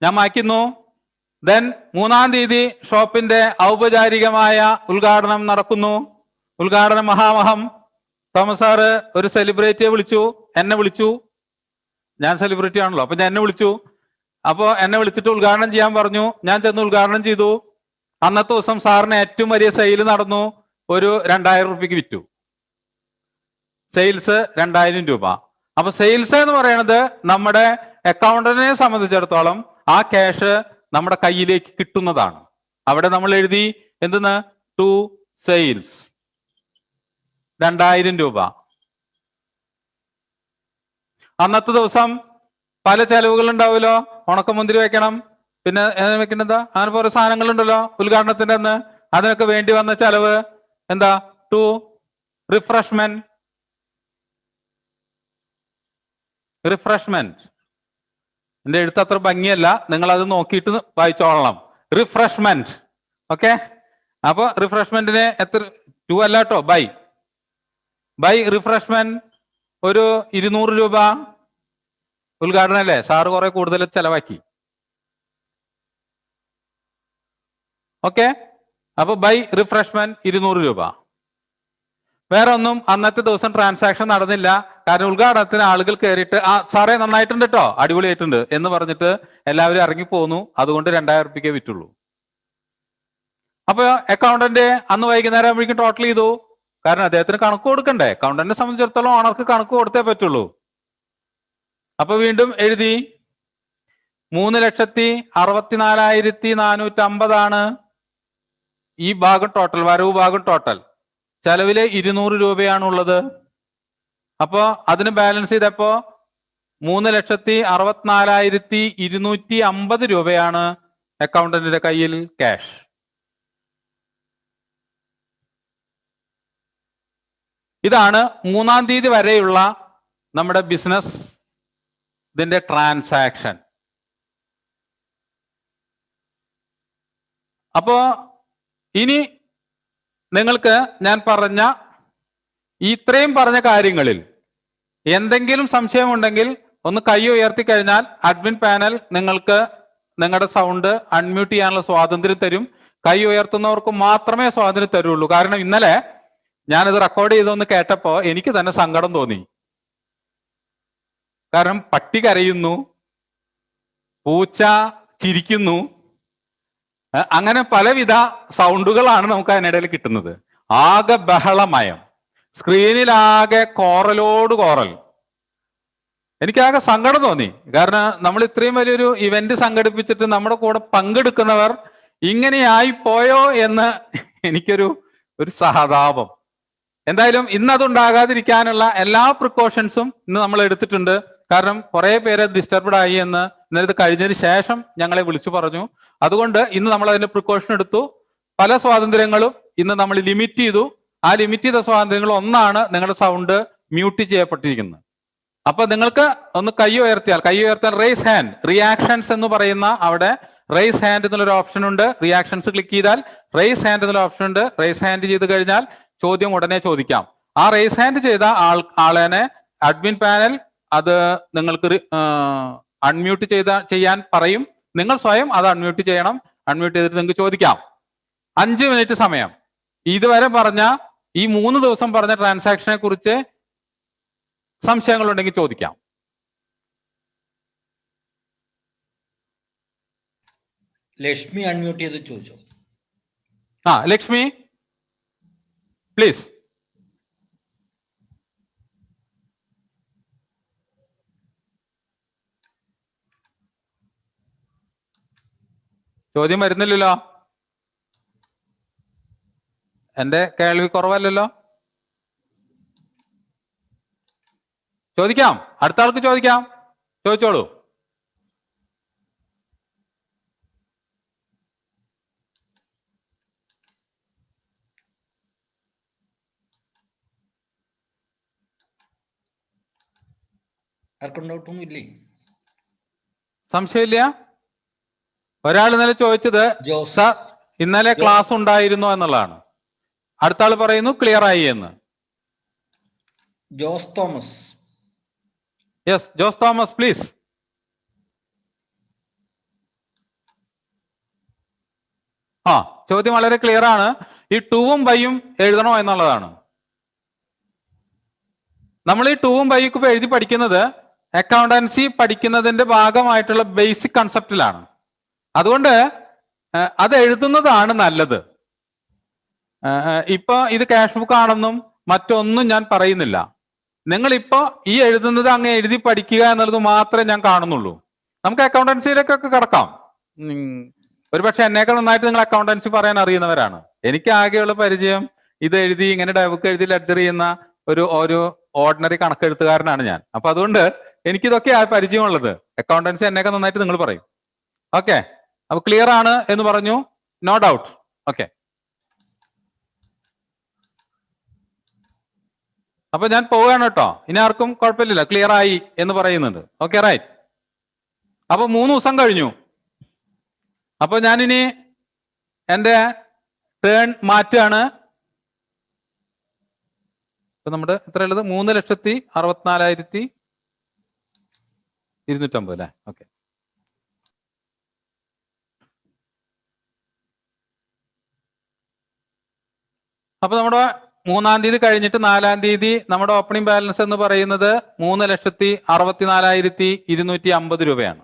ഞാൻ മായ്ക്കുന്നു. ദെൻ 3-ാം തീയതി ഷോപ്പിന്റെ ഔപചാരികമായ ഉദ്ഘാടനം നടക്കുന്നു. ഉദ്ഘാടന മഹാമഹം. തോമസ് സാറ് ഒരു സെലിബ്രിറ്റിയെ വിളിച്ചു, എന്നെ വിളിച്ചു. ഞാൻ സെലിബ്രിറ്റി ആണല്ലോ, അപ്പൊ ഞാൻ എന്നെ വിളിച്ചു. അപ്പോ എന്നെ വിളിച്ചിട്ട് ഉദ്ഘാടനം ചെയ്യാൻ പറഞ്ഞു. ഞാൻ ചെന്ന് ഉദ്ഘാടനം ചെയ്തു. അന്നത്തെ ദിവസം സാറിന് ഏറ്റവും വലിയ സെയിൽ നടന്നു. ഒരു 2,000 റുപ്യക്ക് വിറ്റു. സെയിൽസ് 2,000 രൂപ. അപ്പൊ സെയിൽസ് എന്ന് പറയുന്നത് നമ്മുടെ അക്കൗണ്ടന്റിനെ സംബന്ധിച്ചിടത്തോളം ആ ക്യാഷ് നമ്മുടെ കയ്യിലേക്ക് കിട്ടുന്നതാണ്. അവിടെ നമ്മൾ എഴുതി എന്തെന്ന്, ടു സെയിൽസ് 2,000 രൂപ. അന്നത്തെ ദിവസം പല ചെലവുകൾ ഉണ്ടാവുമല്ലോ. ഉണക്കമുന്തിരി വെക്കണം, പിന്നെ വെക്കണെന്താ, അങ്ങനെ കുറെ സാധനങ്ങളുണ്ടല്ലോ ഉദ്ഘാടനത്തിന്റെ അന്ന്. അതിനൊക്കെ വേണ്ടി വന്ന ചെലവ് എന്താ, ടു റിഫ്രഷ്മെന്റ്. എന്റെ എഴുത്ത് അത്ര ഭംഗിയല്ല, നിങ്ങൾ അത് നോക്കിയിട്ട് വായിച്ചോളണം. റിഫ്രഷ്മെന്റ്. ഓക്കെ. അപ്പൊ റിഫ്രഷ്മെന്റിന് എത്ര, 2 അല്ല കേട്ടോ, ബൈ റിഫ്രഷ്മെന്റ് ഒരു 200 രൂപ. ഉദ്ഘാടനം അല്ലേ, സാറ് കുറെ കൂടുതൽ ചെലവാക്കി. ഓക്കെ. അപ്പൊ ബൈ റിഫ്രഷ്മെന്റ് 200 രൂപ. വേറെ ഒന്നും അന്നത്തെ ദിവസം ട്രാൻസാക്ഷൻ നടന്നില്ല. കാരണം ഉദ്ഘാടനത്തിന് ആളുകൾ കയറിയിട്ട് സാറേ നന്നായിട്ടുണ്ട് കേട്ടോ, അടിപൊളിയായിട്ടുണ്ട് എന്ന് പറഞ്ഞിട്ട് എല്ലാവരും ഇറങ്ങിപ്പോന്നു. അതുകൊണ്ട് 2,000 റുപ്യക്കേ വിറ്റുള്ളൂ. അപ്പൊ അക്കൗണ്ടന്റ് അന്ന് വൈകുന്നേരം ആകുമ്പോഴേക്കും ടോട്ടൽ ചെയ്തു. കാരണം അദ്ദേഹത്തിന് കണക്ക് കൊടുക്കണ്ടേ, അക്കൗണ്ടന്റിനെ സംബന്ധിച്ചിടത്തോളം ഓണർക്ക് കണക്ക് കൊടുത്തേ പറ്റുള്ളൂ. അപ്പൊ വീണ്ടും എഴുതി 3,64,450 ഈ ഭാഗം ടോട്ടൽ, വരവ് ഭാഗം ടോട്ടൽ. ചെലവില് 200 രൂപയാണുള്ളത്. അപ്പോ അതിന് ബാലൻസ് ചെയ്തപ്പോ 3,64,250 രൂപയാണ് അക്കൗണ്ടന്റിന്റെ കയ്യിൽ ക്യാഷ്. ഇതാണ് 3-ാം തീയതി വരെയുള്ള നമ്മുടെ ബിസിനസ് ഇതിന്റെ ട്രാൻസാക്ഷൻ. അപ്പോ ഇനി നിങ്ങൾക്ക് ഞാൻ പറഞ്ഞ ഇത്രയും പറഞ്ഞ കാര്യങ്ങളിൽ എന്തെങ്കിലും സംശയമുണ്ടെങ്കിൽ ഒന്ന് കൈ ഉയർത്തി കഴിഞ്ഞാൽ അഡ്മിൻ പാനൽ നിങ്ങൾക്ക് നിങ്ങളുടെ സൗണ്ട് അൺമ്യൂട്ട് ചെയ്യാനുള്ള സ്വാതന്ത്ര്യം തരും. കൈ ഉയർത്തുന്നവർക്ക് മാത്രമേ സ്വാതന്ത്ര്യം തരുള്ളൂ. കാരണം ഇന്നലെ ഞാനിത് റെക്കോർഡ് ചെയ്തൊന്ന് കേട്ടപ്പോ എനിക്ക് തന്നെ സങ്കടം തോന്നി. കാരണം പട്ടി കരയുന്നു, പൂച്ച ചിരിക്കുന്നു, അങ്ങനെ പലവിധ സൗണ്ടുകളാണ് നമുക്ക് അതിനിടയിൽ കിട്ടുന്നത്. ആകെ ബഹളമയം, സ്ക്രീനിലാകെ കോറലോട് കോറൽ. എനിക്കാകെ സങ്കടം തോന്നി. കാരണം നമ്മൾ ഇത്രയും വലിയൊരു ഇവന്റ് സംഘടിപ്പിച്ചിട്ട് നമ്മുടെ കൂടെ പങ്കെടുക്കുന്നവർ ഇങ്ങനെയായി പോയോ എന്ന് എനിക്കൊരു സഹതാപം. എന്തായാലും ഇന്ന് അതുണ്ടാകാതിരിക്കാനുള്ള എല്ലാ പ്രിക്കോഷൻസും ഇന്ന് നമ്മൾ എടുത്തിട്ടുണ്ട്. കാരണം കുറെ പേര് ഡിസ്റ്റർബ്ഡ് ആയി എന്ന് ഇന്നലെ ഇത് കഴിഞ്ഞതിന് ശേഷം ഞങ്ങളെ വിളിച്ചു പറഞ്ഞു. അതുകൊണ്ട് ഇന്ന് നമ്മൾ അതിന്റെ പ്രിക്കോഷൻ എടുത്തു. പല സ്വാതന്ത്ര്യങ്ങളും ഇന്ന് നമ്മൾ ലിമിറ്റ് ചെയ്തു. ആ ലിമിറ്റ് ചെയ്ത സ്വാതന്ത്ര്യങ്ങൾ ഒന്നാണ് നിങ്ങളുടെ സൗണ്ട് മ്യൂട്ട് ചെയ്യപ്പെട്ടിരിക്കുന്നത്. അപ്പൊ നിങ്ങൾക്ക് ഒന്ന് കൈ ഉയർത്തിയാൽ റേസ് ഹാൻഡ്, റിയാക്ഷൻസ് എന്ന് പറയുന്ന അവിടെ റേസ് ഹാൻഡ് എന്നുള്ളൊരു ഓപ്ഷൻ ഉണ്ട്. റിയാക്ഷൻസ് ക്ലിക്ക് ചെയ്താൽ റേസ് ഹാൻഡ് എന്നുള്ള ഓപ്ഷൻ ഉണ്ട്. റേസ് ഹാൻഡ് ചെയ്ത് കഴിഞ്ഞാൽ ചോദ്യം ഉടനെ ചോദിക്കാം. ആ റേസ് ഹാൻഡ് ചെയ്ത ആളെ അഡ്മിൻ പാനൽ അത് നിങ്ങൾക്ക് അൺമ്യൂട്ട് ചെയ്യാൻ പറയും. നിങ്ങൾ സ്വയം അത് അൺമ്യൂട്ട് ചെയ്യണം. അൺമ്യൂട്ട് ചെയ്തിട്ട് നിങ്ങൾക്ക് ചോദിക്കാം. 5 മിനിറ്റ് സമയം. ഇതുവരെ പറഞ്ഞ ഈ 3 ദിവസം പറഞ്ഞ ട്രാൻസാക്ഷനെ കുറിച്ച് സംശയങ്ങൾ ഉണ്ടെങ്കിൽ ചോദിക്കാം. ലക്ഷ്മി അൺമ്യൂട്ട് ചെയ്ത് ചോദിച്ചോ. ലക്ഷ്മി പ്ലീസ്. ചോദ്യം വരുന്നില്ലല്ലോ. എന്റെ കേൾവി കുറവല്ലല്ലോ. ചോദിക്കാം, അടുത്ത ആൾക്ക് ചോദിക്കാം. ചോദിച്ചോളൂ. ആർക്കുണ്ടോട്ടൊന്നുമില്ലേ? സംശയമില്ല. ഒരാൾ ഇന്നലെ ചോദിച്ചത് സാർ ഇന്നലെ ക്ലാസ് ഉണ്ടായിരുന്നോ എന്നുള്ളതാണ്. അടുത്ത ആൾ പറയുന്നു ക്ലിയർ ആയി എന്ന്. Jose Thomas. Yes, Jose Thomas please. ചോദ്യം വളരെ ക്ലിയർ ആണ്. ഈ 2ഉം ബൈയും എഴുതണോ എന്നുള്ളതാണ്. നമ്മൾ ഈ 2ഉം ബൈയും ഇപ്പൊ എഴുതി പഠിക്കുന്നത് അക്കൗണ്ടൻസി പഠിക്കുന്നതിന്റെ ഭാഗമായിട്ടുള്ള ബേസിക് കൺസെപ്റ്റിലാണ്. അതുകൊണ്ട് അത് എഴുതുന്നതാണ് നല്ലത്. ഇപ്പൊ ഇത് ക്യാഷ് ബുക്ക് ആണെന്നും മറ്റൊന്നും ഞാൻ പറയുന്നില്ല. നിങ്ങളിപ്പോ ഈ എഴുതുന്നത് അങ്ങ് എഴുതി പഠിക്കുക എന്നുള്ളത് മാത്രമേ ഞാൻ കാണുന്നുള്ളൂ. നമുക്ക് അക്കൗണ്ടൻസിയിലേക്കൊക്കെ കിടക്കാം. ഒരുപക്ഷെ എന്നേക്കാൾ നന്നായിട്ട് നിങ്ങൾ അക്കൗണ്ടൻസി പറയാൻ അറിയുന്നവരാണ്. എനിക്ക് ആകെയുള്ള പരിചയം ഇത് എഴുതി ഇങ്ങനെ ഡയബുക്ക് എഴുതി ലെഡ്ജർ ചെയ്യുന്ന ഒരു ഓർഡിനറി കണക്കെഴുത്തുകാരനാണ് ഞാൻ. അപ്പൊ അതുകൊണ്ട് എനിക്കിതൊക്കെ പരിചയമുള്ളത്. അക്കൗണ്ടൻസി എന്നേക്കാൾ നന്നായിട്ട് നിങ്ങൾ പറയും. ഓക്കെ, അപ്പൊ ക്ലിയർ ആണ് എന്ന് പറഞ്ഞു. No doubt. ഓക്കെ, അപ്പൊ ഞാൻ പോവുകയാണ് കേട്ടോ. ഇനി ആർക്കും കുഴപ്പമില്ല, ക്ലിയർ ആയി എന്ന് പറയുന്നുണ്ട്. Okay, right. അപ്പൊ 3 ദിവസം കഴിഞ്ഞു. അപ്പൊ ഞാനിനി എന്റെ ടേൺ മാറ്റാണ്. ഇപ്പൊ നമ്മുടെ എത്ര ഉള്ളത്? 3,64,250 അല്ലെ? ഓക്കെ. അപ്പൊ നമ്മുടെ 3-ാം തീയതി കഴിഞ്ഞിട്ട് 4-ാം തീയതി നമ്മുടെ ഓപ്പണിംഗ് ബാലൻസ് എന്ന് പറയുന്നത് 3,64,250 രൂപയാണ്.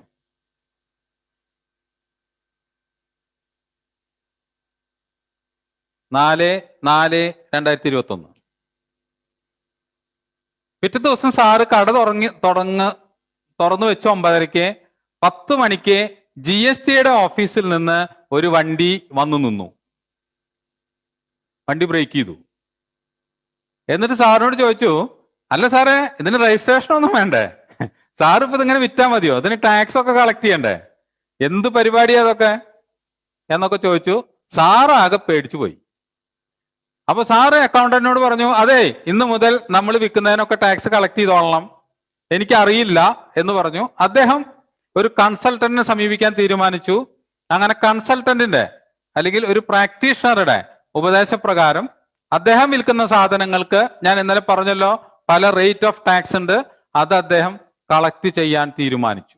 4/4/2021. പിറ്റേ ദിവസം സാറ് കട തുറന്നു വെച്ച് 9:30. 10 മണിക്ക് GSTയുടെ ഓഫീസിൽ നിന്ന് ഒരു വണ്ടി വന്നു നിന്നു. വണ്ടി ബ്രേക്ക് ചെയ്തു. എന്നിട്ട് സാറിനോട് ചോദിച്ചു, അല്ല സാറേ, ഇതിന് രജിസ്ട്രേഷൻ ഒന്നും വേണ്ടേ? സാറ് ഇപ്പൊ ഇതിങ്ങനെ വിറ്റാ മതിയോ? അതിന് ടാക്സ് ഒക്കെ കളക്ട് ചെയ്യണ്ടേ? എന്ത് പരിപാടിയാ അതൊക്കെ എന്നൊക്കെ ചോദിച്ചു. സാറാകെ പേടിച്ചു പോയി. അപ്പൊ സാറ് അക്കൗണ്ടന്റിനോട് പറഞ്ഞു, അതെ, ഇന്ന് മുതൽ നമ്മൾ വിൽക്കുന്നതിനൊക്കെ ടാക്സ് കളക്ട് ചെയ്തോളണം, എനിക്കറിയില്ല എന്ന് പറഞ്ഞു. അദ്ദേഹം ഒരു കൺസൾട്ടന്റിനെ സമീപിക്കാൻ തീരുമാനിച്ചു. അങ്ങനെ കൺസൾട്ടന്റിന്റെ അല്ലെങ്കിൽ ഒരു പ്രാക്ടീഷണറുടെ ഉപദേശപ്രകാരം അദ്ദേഹം വിൽക്കുന്ന സാധനങ്ങൾക്ക്, ഞാൻ ഇന്നലെ പറഞ്ഞല്ലോ, പല റേറ്റ് ഓഫ് ടാക്സ് ഉണ്ട്, അത് അദ്ദേഹം കളക്ട് ചെയ്യാൻ തീരുമാനിച്ചു.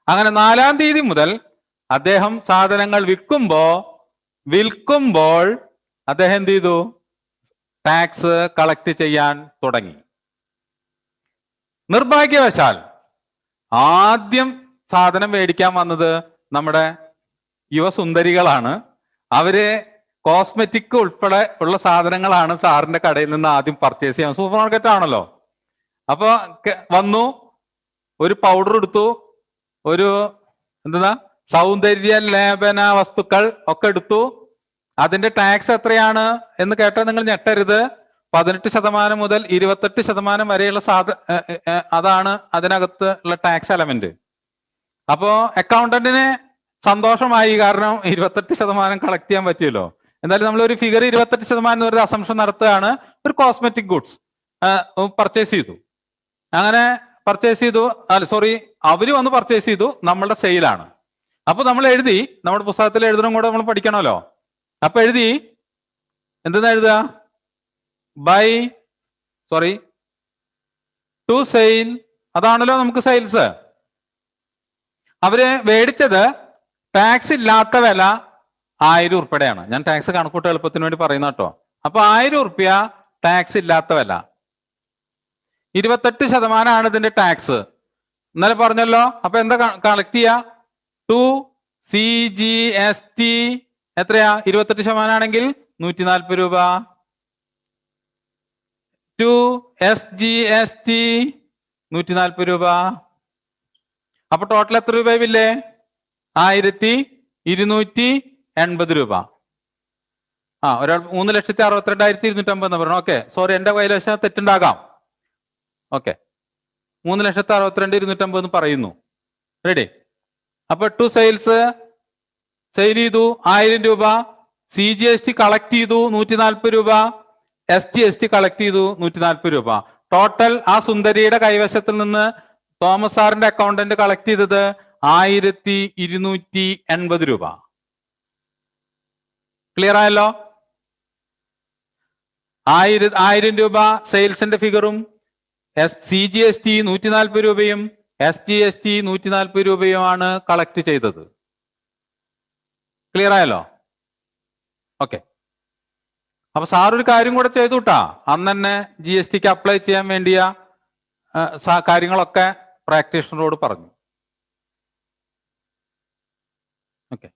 അങ്ങനെ 4-ാം തീയതി മുതൽ അദ്ദേഹം സാധനങ്ങൾ വിൽക്കുമ്പോൾ അദ്ദേഹം എന്ത് ചെയ്തു? ടാക്സ് കളക്ട് ചെയ്യാൻ തുടങ്ങി. നിർഭാഗ്യവശാൽ ആദ്യം സാധനം മേടിക്കാൻ വന്നത് നമ്മുടെ യുവസുന്ദരികളാണ്. അവര് കോസ്മെറ്റിക് ഉൾപ്പെടെ ഉള്ള സാധനങ്ങളാണ് സാറിന്റെ കടയിൽ നിന്ന് ആദ്യം പർച്ചേസ് ചെയ്യാൻ. സൂപ്പർ മാർക്കറ്റ് ആണല്ലോ. അപ്പൊ വന്നു, ഒരു പൗഡർ എടുത്തു, ഒരു സൗന്ദര്യ ലേപന വസ്തുക്കൾ ഒക്കെ എടുത്തു. അതിന്റെ ടാക്സ് എത്രയാണ് എന്ന് കേട്ടാൽ നിങ്ങൾ ഞെട്ടരുത്. 18% മുതൽ 28% വരെയുള്ള അതാണ് അതിനകത്ത് ഉള്ള ടാക്സ് എലമെന്റ്. അപ്പോ അക്കൗണ്ടന്റിന് സന്തോഷമായി, കാരണം 28% കളക്ട് ചെയ്യാൻ പറ്റിയല്ലോ. എന്തായാലും നമ്മൾ ഒരു ഫിഗർ 28% ഒരു അസംഷൻ നടത്തുകയാണ്. ഒരു കോസ്മെറ്റിക് ഗുഡ്സ് പർച്ചേസ് ചെയ്തു. അങ്ങനെ പർച്ചേസ് ചെയ്തു, അവര് വന്ന് പർച്ചേസ് ചെയ്തു, നമ്മളുടെ സെയിലാണ്. അപ്പൊ നമ്മൾ എഴുതി, നമ്മുടെ പുസ്തകത്തിൽ എഴുതണം കൂടെ നമ്മൾ പഠിക്കണമല്ലോ. അപ്പൊ എഴുതി, എന്തെന്നാ എഴുതുക? To sale. അതാണല്ലോ നമുക്ക് സെയിൽസ്. അവര് മേടിച്ചത് ടാക്സ് ഇല്ലാത്ത വില 1000 ഉൾപ്പെടെയാണ്. ഞാൻ ടാക്സ് കണക്കൂട്ട എളുപ്പത്തിന് വേണ്ടി പറയുന്ന കേട്ടോ. അപ്പൊ 1000 ഉറുപ്യ ടാക്സ് ഇല്ലാത്ത വില. 28% ഇതിന്റെ ടാക്സ്. ഇന്നലെ പറഞ്ഞല്ലോ. അപ്പൊ എന്താ കളക്ട് ചെയ്യാ? 2 CGST എത്രയാ? 28% ആണെങ്കിൽ 140 രൂപ. 2 SGST 140 രൂപ. അപ്പൊ ടോട്ടൽ എത്ര രൂപ ബില്ലേ? 1280 രൂപ. ഒരാൾ 3,62,250 പറഞ്ഞു. ഓക്കെ, സോറി, എന്റെ കൈവശം തെറ്റുണ്ടാകാം. ഓക്കെ, 3,62,250 പറയുന്നു. റെഡി? അപ്പൊ ടു സെയിൽസ് സെയിൽ ചെയ്തു 1000 രൂപ. CGST കളക്ട് ചെയ്തു 140 രൂപ. SGST കളക്ട് ചെയ്തു 140 രൂപ. ടോട്ടൽ ആ സുന്ദരിയുടെ കൈവശത്തിൽ നിന്ന് തോമസ് സാറിന്റെ അക്കൗണ്ടന്റ് കളക്ട് ചെയ്തത് 1280 രൂപ. ക്ലിയർ ആയല്ലോ? 1000 രൂപ സെയിൽസിന്റെ ഫിഗറും CGST 140 രൂപയും SGST 140 രൂപയുമാണ് കളക്ട് ചെയ്തത്. ക്ലിയർ ആയല്ലോ? ഓക്കെ. അപ്പൊ സാർ ഒരു കാര്യം കൂടെ ചെയ്തു കേട്ടാ. അന്ന് തന്നെ GSTക്ക് അപ്ലൈ ചെയ്യാൻ വേണ്ടിയ കാര്യങ്ങളൊക്കെ പ്രാക്ടീഷണറോട് പറഞ്ഞു. ഓക്കെ,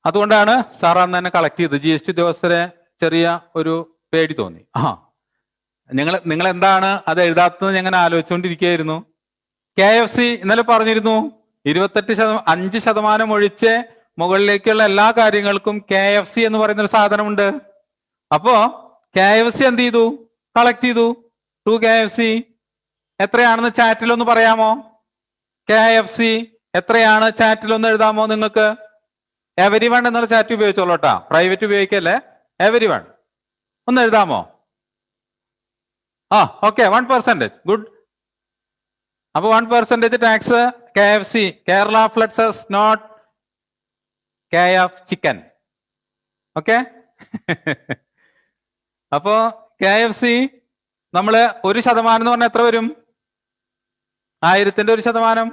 അതുകൊണ്ടാണ് സാർ അന്ന് തന്നെ കളക്ട് ചെയ്തത്. GST ഉദ്യോഗസ്ഥരെ ചെറിയ ഒരു പേടി തോന്നി. നിങ്ങൾ എന്താണ് അത് എഴുതാത്തത് ഞാൻ ആലോചിച്ചുകൊണ്ടിരിക്കുകയായിരുന്നു. KFC ഇന്നലെ പറഞ്ഞിരുന്നു 5% ഒഴിച്ച് മുകളിലേക്കുള്ള എല്ലാ കാര്യങ്ങൾക്കും KFC എന്ന് പറയുന്ന ഒരു സാധനമുണ്ട്. അപ്പോ KFC എന്ത് ചെയ്തു? കളക്ട് ചെയ്തു. 2 KFC എത്രയാണെന്ന് ചാറ്റിലൊന്ന് പറയാമോ? KFC എത്രയാണ് ചാറ്റിലൊന്ന് എഴുതാമോ? നിങ്ങൾക്ക് everyone എന്നുള്ള ചാറ്റ് ഉപയോഗിച്ചോളൂട്ടാ, പ്രൈവറ്റ് ഉപയോഗിക്കല്ലേ. everyone ഒന്ന് എഴുതാമോ? ഓക്കെ, 1%. ഗുഡ്. അപ്പൊ 1% tax KFC, Kerala floods not KF chicken. Okay. അപ്പോ KFC നമ്മള് 1% എന്ന് പറഞ്ഞാൽ എത്ര വരും? 1000ന്റെ 1%.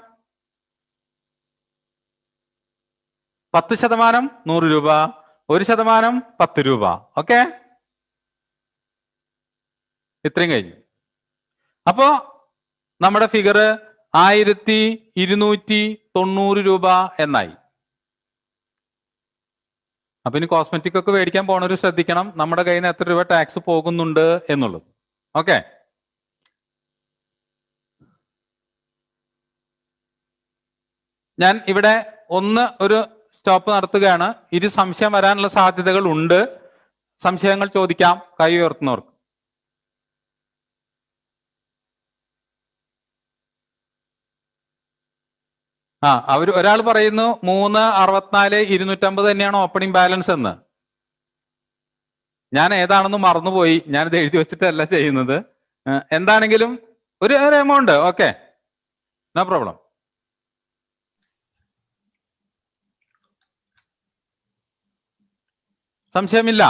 10% 100 രൂപ. 1% 10 രൂപ. ഓക്കെ, ഇത്രയും കഴിഞ്ഞു. അപ്പോ നമ്മുടെ ഫിഗർ 1290 രൂപ എന്നായി. അപ്പൊ ഇനി കോസ്മെറ്റിക് ഒക്കെ മേടിക്കാൻ പോണവര് ശ്രദ്ധിക്കണം നമ്മുടെ കയ്യിൽ നിന്ന് എത്ര രൂപ ടാക്സ് പോകുന്നുണ്ട് എന്നുള്ളത്. ഓക്കെ, ഞാൻ ഇവിടെ ഒരു സ്റ്റോപ്പ് നടത്തുകയാണ്. ഇത് സംശയം വരാനുള്ള സാധ്യതകൾ ഉണ്ട്. സംശയങ്ങൾ ചോദിക്കാം കൈ ഉയർത്തുന്നവർക്ക്. ഒരാൾ പറയുന്നു 364,250 തന്നെയാണ് ഓപ്പണിംഗ് ബാലൻസ് എന്ന്. ഞാൻ ഏതാണെന്ന് മറന്നുപോയി, ഞാനിത് എഴുതി വെച്ചിട്ടല്ല ചെയ്യുന്നത്. എന്താണെങ്കിലും ഒരു എമൗണ്ട്. Okay, no problem. സംശയമില്ല.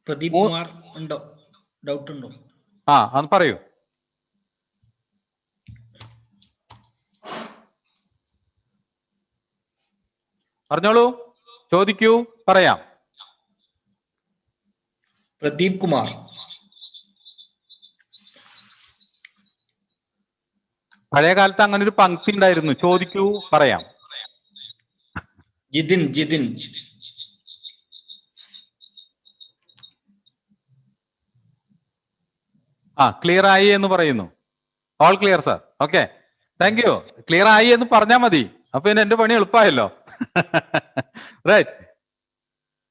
പ്രദീപ് കുമാർ ഉണ്ടോ? ഡൗട്ട് ഉണ്ടോ? അത് പറയൂ. പറഞ്ഞോളൂ, ചോദിക്കൂ, പറയാം. പ്രദീപ് കുമാർ. പഴയ കാലത്ത് അങ്ങനെ ഒരു പങ്ക്തി ഉണ്ടായിരുന്നു. ചോദിക്കൂ, പറയാം. ജിതിൻ. ക്ലിയർ ആയി എന്ന് പറയുന്നു. All clear sir. Okay, thank U. Clear ആയി എന്ന് പറഞ്ഞാൽ മതി, അപ്പൊ പിന്നെ എന്റെ പണി എളുപ്പമായല്ലോ. റൈറ്റ്.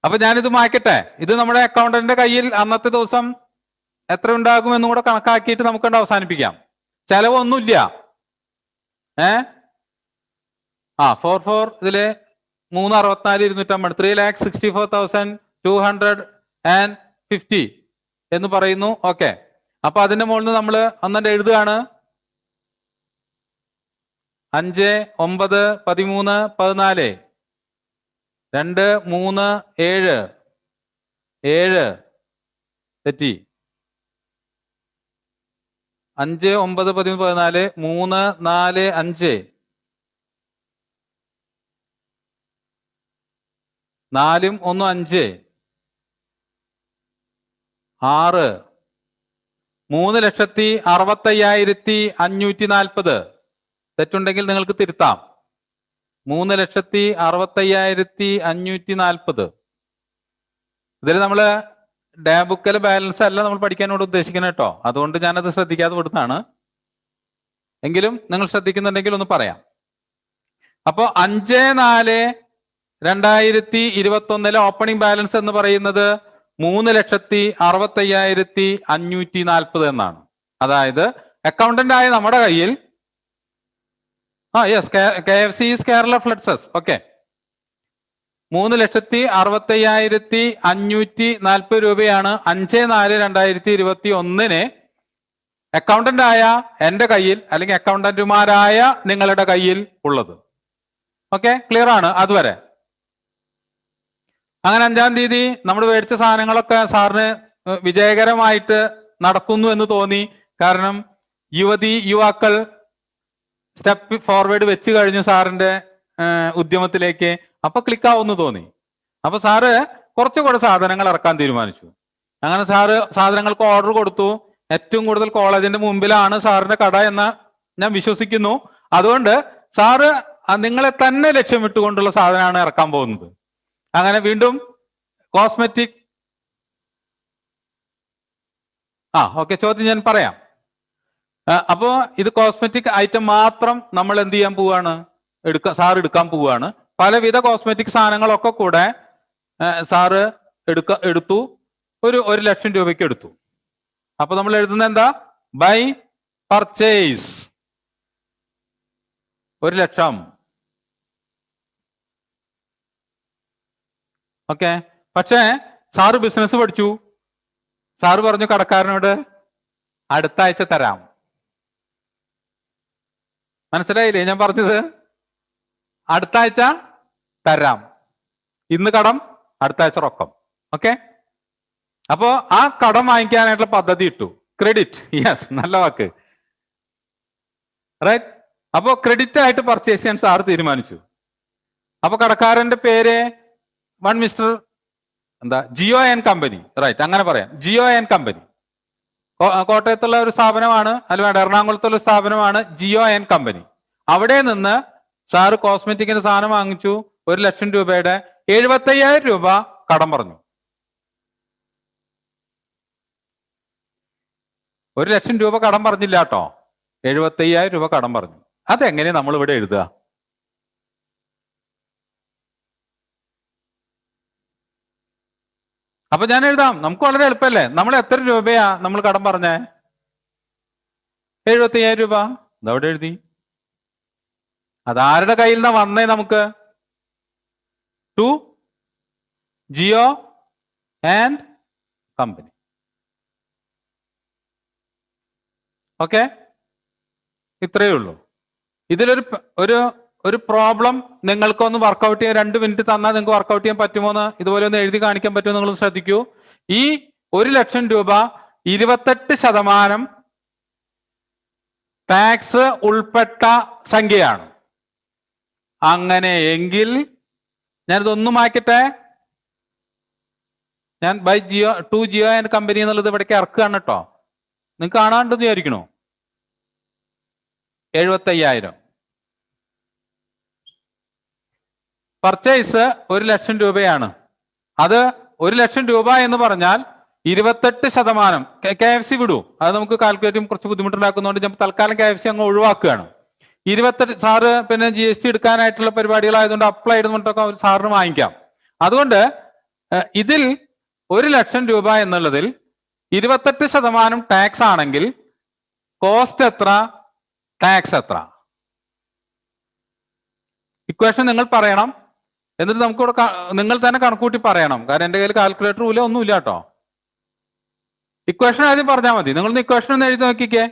അപ്പൊ ഞാനിത് മായ്ക്കട്ടെ. ഇത് നമ്മുടെ അക്കൗണ്ടന്റിന്റെ കയ്യിൽ അന്നത്തെ ദിവസം എത്ര ഉണ്ടാകും എന്നും കൂടെ കണക്കാക്കിയിട്ട് നമുക്ക് അവസാനിപ്പിക്കാം. ചെലവൊന്നുമില്ല. 44 ഇതില് 364,250 3,64,250 എന്ന് പറയുന്നു. ഓക്കെ, അപ്പൊ അതിന്റെ മുകളിൽ നമ്മൾ ഒന്നെ എഴുതുകയാണ്. 5, 9, 13, 14, 2, 3, 7 തെറ്റി. 5, 9, 13, 14, 3, 4, 5, 4, 1, 5, 6, 3,65,540. തെറ്റുണ്ടെങ്കിൽ നിങ്ങൾക്ക് തിരുത്താം. 3,65,540. ഇതിൽ നമ്മള് ഡേ ബുക്കിലെ ബാലൻസ് അല്ല നമ്മൾ പഠിക്കാനോട് ഉദ്ദേശിക്കുന്നത് കേട്ടോ. അതുകൊണ്ട് ഞാനത് ശ്രദ്ധിക്കാതെ വിടുന്നതാണ്. എങ്കിലും നിങ്ങൾ ശ്രദ്ധിക്കുന്നുണ്ടെങ്കിൽ ഒന്ന് പറയാം. അപ്പോ 5/4/2021 ഓപ്പണിംഗ് ബാലൻസ് എന്ന് പറയുന്നത് 3,65,540 എന്നാണ്. അതായത് അക്കൗണ്ടന്റ് ആയ നമ്മുടെ കയ്യിൽ yes, KFC is Kerala flood cess. Okay, 3,65,540 രൂപയാണ് 5/4/2021 അക്കൗണ്ടന്റ് ആയ എന്റെ കയ്യിൽ അല്ലെങ്കിൽ അക്കൗണ്ടന്റുമാരായ നിങ്ങളുടെ കയ്യിൽ ഉള്ളത്. ഓക്കെ, ക്ലിയർ ആണ് അതുവരെ? അങ്ങനെ 5-ാം തീയതി നമ്മൾ മേടിച്ച സാധനങ്ങളൊക്കെ സാറിന് വിജയകരമായിട്ട് നടക്കുന്നു എന്ന് തോന്നി. കാരണം യുവാക്കൾ സ്റ്റെപ്പ് ഫോർവേഡ് വെച്ച് കഴിഞ്ഞു സാറിന്റെ ഉദ്യമത്തിലേക്ക്. അപ്പൊ ക്ലിക്ക് ആവുമെന്ന് തോന്നി. അപ്പൊ സാറ് കുറച്ചുകൂടെ സാധനങ്ങൾ ഇറക്കാൻ തീരുമാനിച്ചു. അങ്ങനെ സാറ് സാധനങ്ങൾക്ക് ഓർഡർ കൊടുത്തു. ഏറ്റവും കൂടുതൽ കോളേജിന്റെ മുമ്പിലാണ് സാറിന്റെ കട എന്ന് ഞാൻ വിശ്വസിക്കുന്നു. അതുകൊണ്ട് സാറ് നിങ്ങളെ തന്നെ ലക്ഷ്യമിട്ടുകൊണ്ടുള്ള സാധനമാണ് ഇറക്കാൻ പോകുന്നത്. അങ്ങനെ വീണ്ടും കോസ്മെറ്റിക് ഓക്കെ, ചോദ്യം ഞാൻ പറയാം. അപ്പോ ഇത് കോസ്മെറ്റിക് ഐറ്റം മാത്രം നമ്മൾ എന്ത് ചെയ്യാൻ പോവുകയാണ്? സാർ എടുക്കാൻ പോവുകയാണ്. പലവിധ കോസ്മെറ്റിക് സാധനങ്ങളൊക്കെ കൂടെ സാറ് എടുത്തു. 1,00,000 രൂപയ്ക്ക് എടുത്തു. അപ്പൊ നമ്മൾ എഴുതുന്നത് എന്താ? By purchase 1,00,000. ഓക്കെ, പക്ഷേ സാറ് ബിസിനസ് പഠിച്ചു. സാറ് പറഞ്ഞു കടക്കാരനോട് അടുത്ത ആഴ്ച തരാം. മനസ്സിലായില്ലേ ഞാൻ പറഞ്ഞത്? അടുത്ത ആഴ്ച തരാം. ഇന്ന് കടം, അടുത്ത ആഴ്ച റൊക്കം. ഓക്കെ, അപ്പോ ആ കടം വാങ്ങിക്കാനായിട്ടുള്ള പദ്ധതി ഇട്ടു. ക്രെഡിറ്റ്. യെസ്, നല്ല വാക്ക്. റൈറ്റ്. അപ്പോ ക്രെഡിറ്റ് ആയിട്ട് പർച്ചേസ് ചെയ്യാൻ സാർ തീരുമാനിച്ചു. അപ്പൊ കടക്കാരന്റെ പേര് mister Jio and company. Right, അങ്ങനെ പറയാം. ജിയോ ആൻഡ് കമ്പനി കോട്ടയത്തുള്ള ഒരു സ്ഥാപനമാണ്, അല്ലെങ്കിൽ എറണാകുളത്തുള്ള സ്ഥാപനമാണ് ജിയോ ആൻഡ് കമ്പനി. അവിടെ നിന്ന് സാറ് കോസ്മെറ്റിക്കിന്റെ സാധനം വാങ്ങിച്ചു. 1,00,000 രൂപയുടെ 75,000 രൂപ കടം പറഞ്ഞു. 1,00,000 രൂപ കടം പറഞ്ഞില്ല കേട്ടോ, 75,000 രൂപ കടം പറഞ്ഞു. അതെങ്ങനെ നമ്മൾ ഇവിടെ എഴുതുക? അപ്പൊ ഞാൻ എഴുതാം, നമുക്ക് വളരെ എളുപ്പമല്ലേ. നമ്മൾ എത്ര രൂപയാ നമ്മൾ കടം പറഞ്ഞേ? 75,000 രൂപ. ഇതവിടെ എഴുതി. അതാരുടെ കയ്യിൽ നിന്നാ വന്നേ? നമുക്ക് to Jio and company. Okay, ഇത്രയേ ഉള്ളൂ. ഇതിലൊരു ഒരു പ്രോബ്ലം നിങ്ങൾക്കൊന്ന് വർക്കൗട്ട് ചെയ്യാൻ 2 മിനിറ്റ് തന്നാൽ നിങ്ങൾക്ക് വർക്കൗട്ട് ചെയ്യാൻ പറ്റുമോ എന്ന് ഇതുപോലെ ഒന്ന് എഴുതി കാണിക്കാൻ പറ്റുമോ നിങ്ങൾ ശ്രദ്ധിക്കൂ. ഈ 1,00,000 രൂപ 28% ടാക്സ് ഉൾപ്പെട്ട സംഖ്യയാണ്. അങ്ങനെയെങ്കിൽ ഞാനിതൊന്നും മാറ്റട്ടെ. ഞാൻ by Jio to Jio and company എന്നുള്ളത് ഇവിടേക്ക് ഇറക്കുകയാണ് കേട്ടോ. നിങ്ങൾക്ക് കാണാണ്ടെന്ന് വിചാരിക്കണോ? 75,000 പർച്ചേസ് 1,00,000 രൂപയാണ്. അത് 1,00,000 രൂപ എന്ന് പറഞ്ഞാൽ 28% KFC വിടൂ. അത് നമുക്ക് കാൽക്കുലേറ്റ് ചെയ്യാൻ കുറച്ച് ബുദ്ധിമുട്ടുണ്ടാക്കുന്നതുകൊണ്ട് ഞാൻ തൽക്കാലം KFC അങ്ങ് ഒഴിവാക്കുകയാണ്. 28 സാറ് പിന്നെ GST എടുക്കാനായിട്ടുള്ള പരിപാടികളായതുകൊണ്ട് അപ്ലൈ ചെയ്തുകൊണ്ടൊക്കെ സാറിന് വാങ്ങിക്കാം. അതുകൊണ്ട് ഇതിൽ 1,00,000 രൂപ എന്നുള്ളതിൽ 28% ടാക്സ് ആണെങ്കിൽ കോസ്റ്റ് എത്ര, ടാക്സ് എത്ര? ഇക്വേഷൻ നിങ്ങൾ പറയണം. എന്നിട്ട് നമുക്കിവിടെ നിങ്ങൾ തന്നെ കണക്കൂട്ടി പറയണം. കാരണം എൻ്റെ കയ്യിൽ കാൽക്കുലേറ്റർ ഇല്ല, ഒന്നുമില്ല കേട്ടോ. ഇക്വേഷൻ ആദ്യം പറഞ്ഞാൽ മതി. നിങ്ങളൊന്ന് ഇക്വേഷൻ ഒന്ന് എഴുതി നോക്കിക്കേ.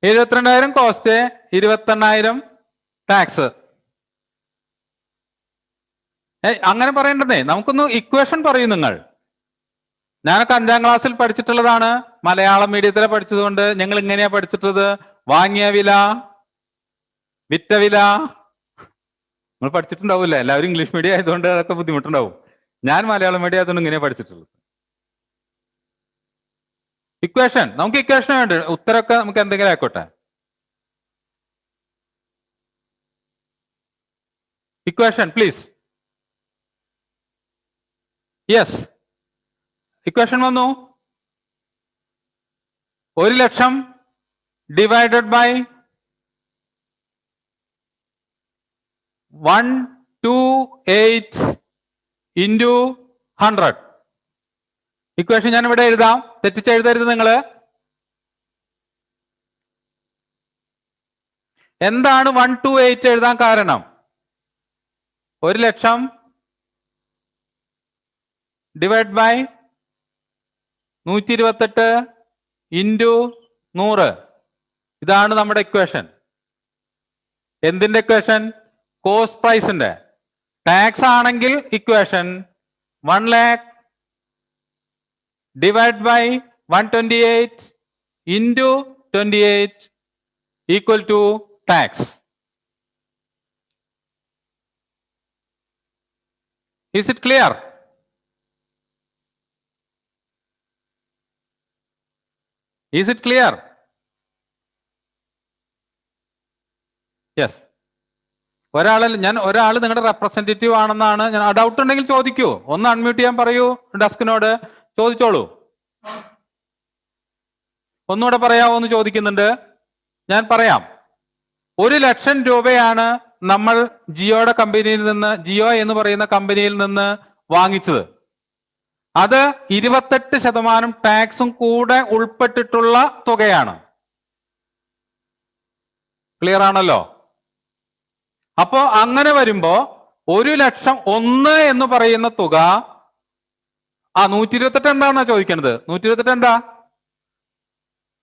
72,000 കോസ്റ്റ്, 28,000 ടാക്സ്. അങ്ങനെ പറയേണ്ടതേ. നമുക്കൊന്ന് ഇക്വേഷൻ പറയൂ നിങ്ങൾ. ഞാനൊക്കെ 5ാം ക്ലാസ്സിൽ പഠിച്ചിട്ടുള്ളതാണ്. മലയാളം മീഡിയത്തിലെ പഠിച്ചതുകൊണ്ട് ഞങ്ങൾ ഇങ്ങനെയാ പഠിച്ചിട്ടുള്ളത്. വാങ്ങിയ വില, വിറ്റ വില. നിങ്ങൾ പഠിച്ചിട്ടുണ്ടാവില്ല. എല്ലാവരും ഇംഗ്ലീഷ് മീഡിയം ആയതുകൊണ്ട് അതൊക്കെ ബുദ്ധിമുട്ടുണ്ടാവും. ഞാൻ മലയാളം മീഡിയം ആയതുകൊണ്ട് ഇങ്ങനെയാ പഠിച്ചിട്ടുള്ളത്. ഇക്വേഷൻ, നമുക്ക് ഇക്വേഷൻ വേണ്ട. ഉത്തരമൊക്കെ നമുക്ക് എന്തെങ്കിലും ആയിക്കോട്ടെ. Equation please. യെസ്, ഇക്വേഷൻ വന്നു. 1,00,000 ഡിവൈഡഡ് ബൈ 128 into 100. ഇക്വേഷൻ ഞാൻ ഇവിടെ എഴുതാം, തെറ്റിച്ചെഴുതരുത് നിങ്ങൾ. എന്താണ് 128 എഴുതാൻ കാരണം? 1,00,000 ഡിവൈഡ് ബൈ 128 into 100. ഇതാണ് നമ്മുടെ ഇക്വേഷൻ. എന്തിന്റെ ഇക്വേഷൻ? കോസ്റ്റ് പ്രൈസിന്റെ. ടാക്സ് ആണെങ്കിൽ equation 1,00,000 divide by 128 into 28 equal to tax. Is it clear? Is it clear? Yes. ഒരാൾ നിങ്ങളുടെ റെപ്രസെന്റേറ്റീവ് ആണെന്നാണ് ഞാൻ. ഡൗട്ട് ഉണ്ടെങ്കിൽ ചോദിക്കൂ. ഒന്ന് അൺമ്യൂട്ട് ചെയ്യാൻ പറയൂ ഡെസ്കിനോട്. ചോദിച്ചോളൂ. ഒന്നുകൂടെ പറയാമോ എന്ന് ചോദിക്കുന്നുണ്ട്. ഞാൻ പറയാം. 1,00,000 രൂപയാണ് നമ്മൾ ജിയോയുടെ കമ്പനിയിൽ നിന്ന്, ജിയോ എന്ന് പറയുന്ന കമ്പനിയിൽ നിന്ന് വാങ്ങിച്ചത്. അത് 28% ടാക്സും കൂടെ ഉൾപ്പെട്ടിട്ടുള്ള തുകയാണ്. ക്ലിയർ ആണല്ലോ? അപ്പോ അങ്ങനെ വരുമ്പോ 1,00,000 എന്ന് പറയുന്ന തുക 128 എന്താന്നാ ചോദിക്കണത്? 128 എന്താ?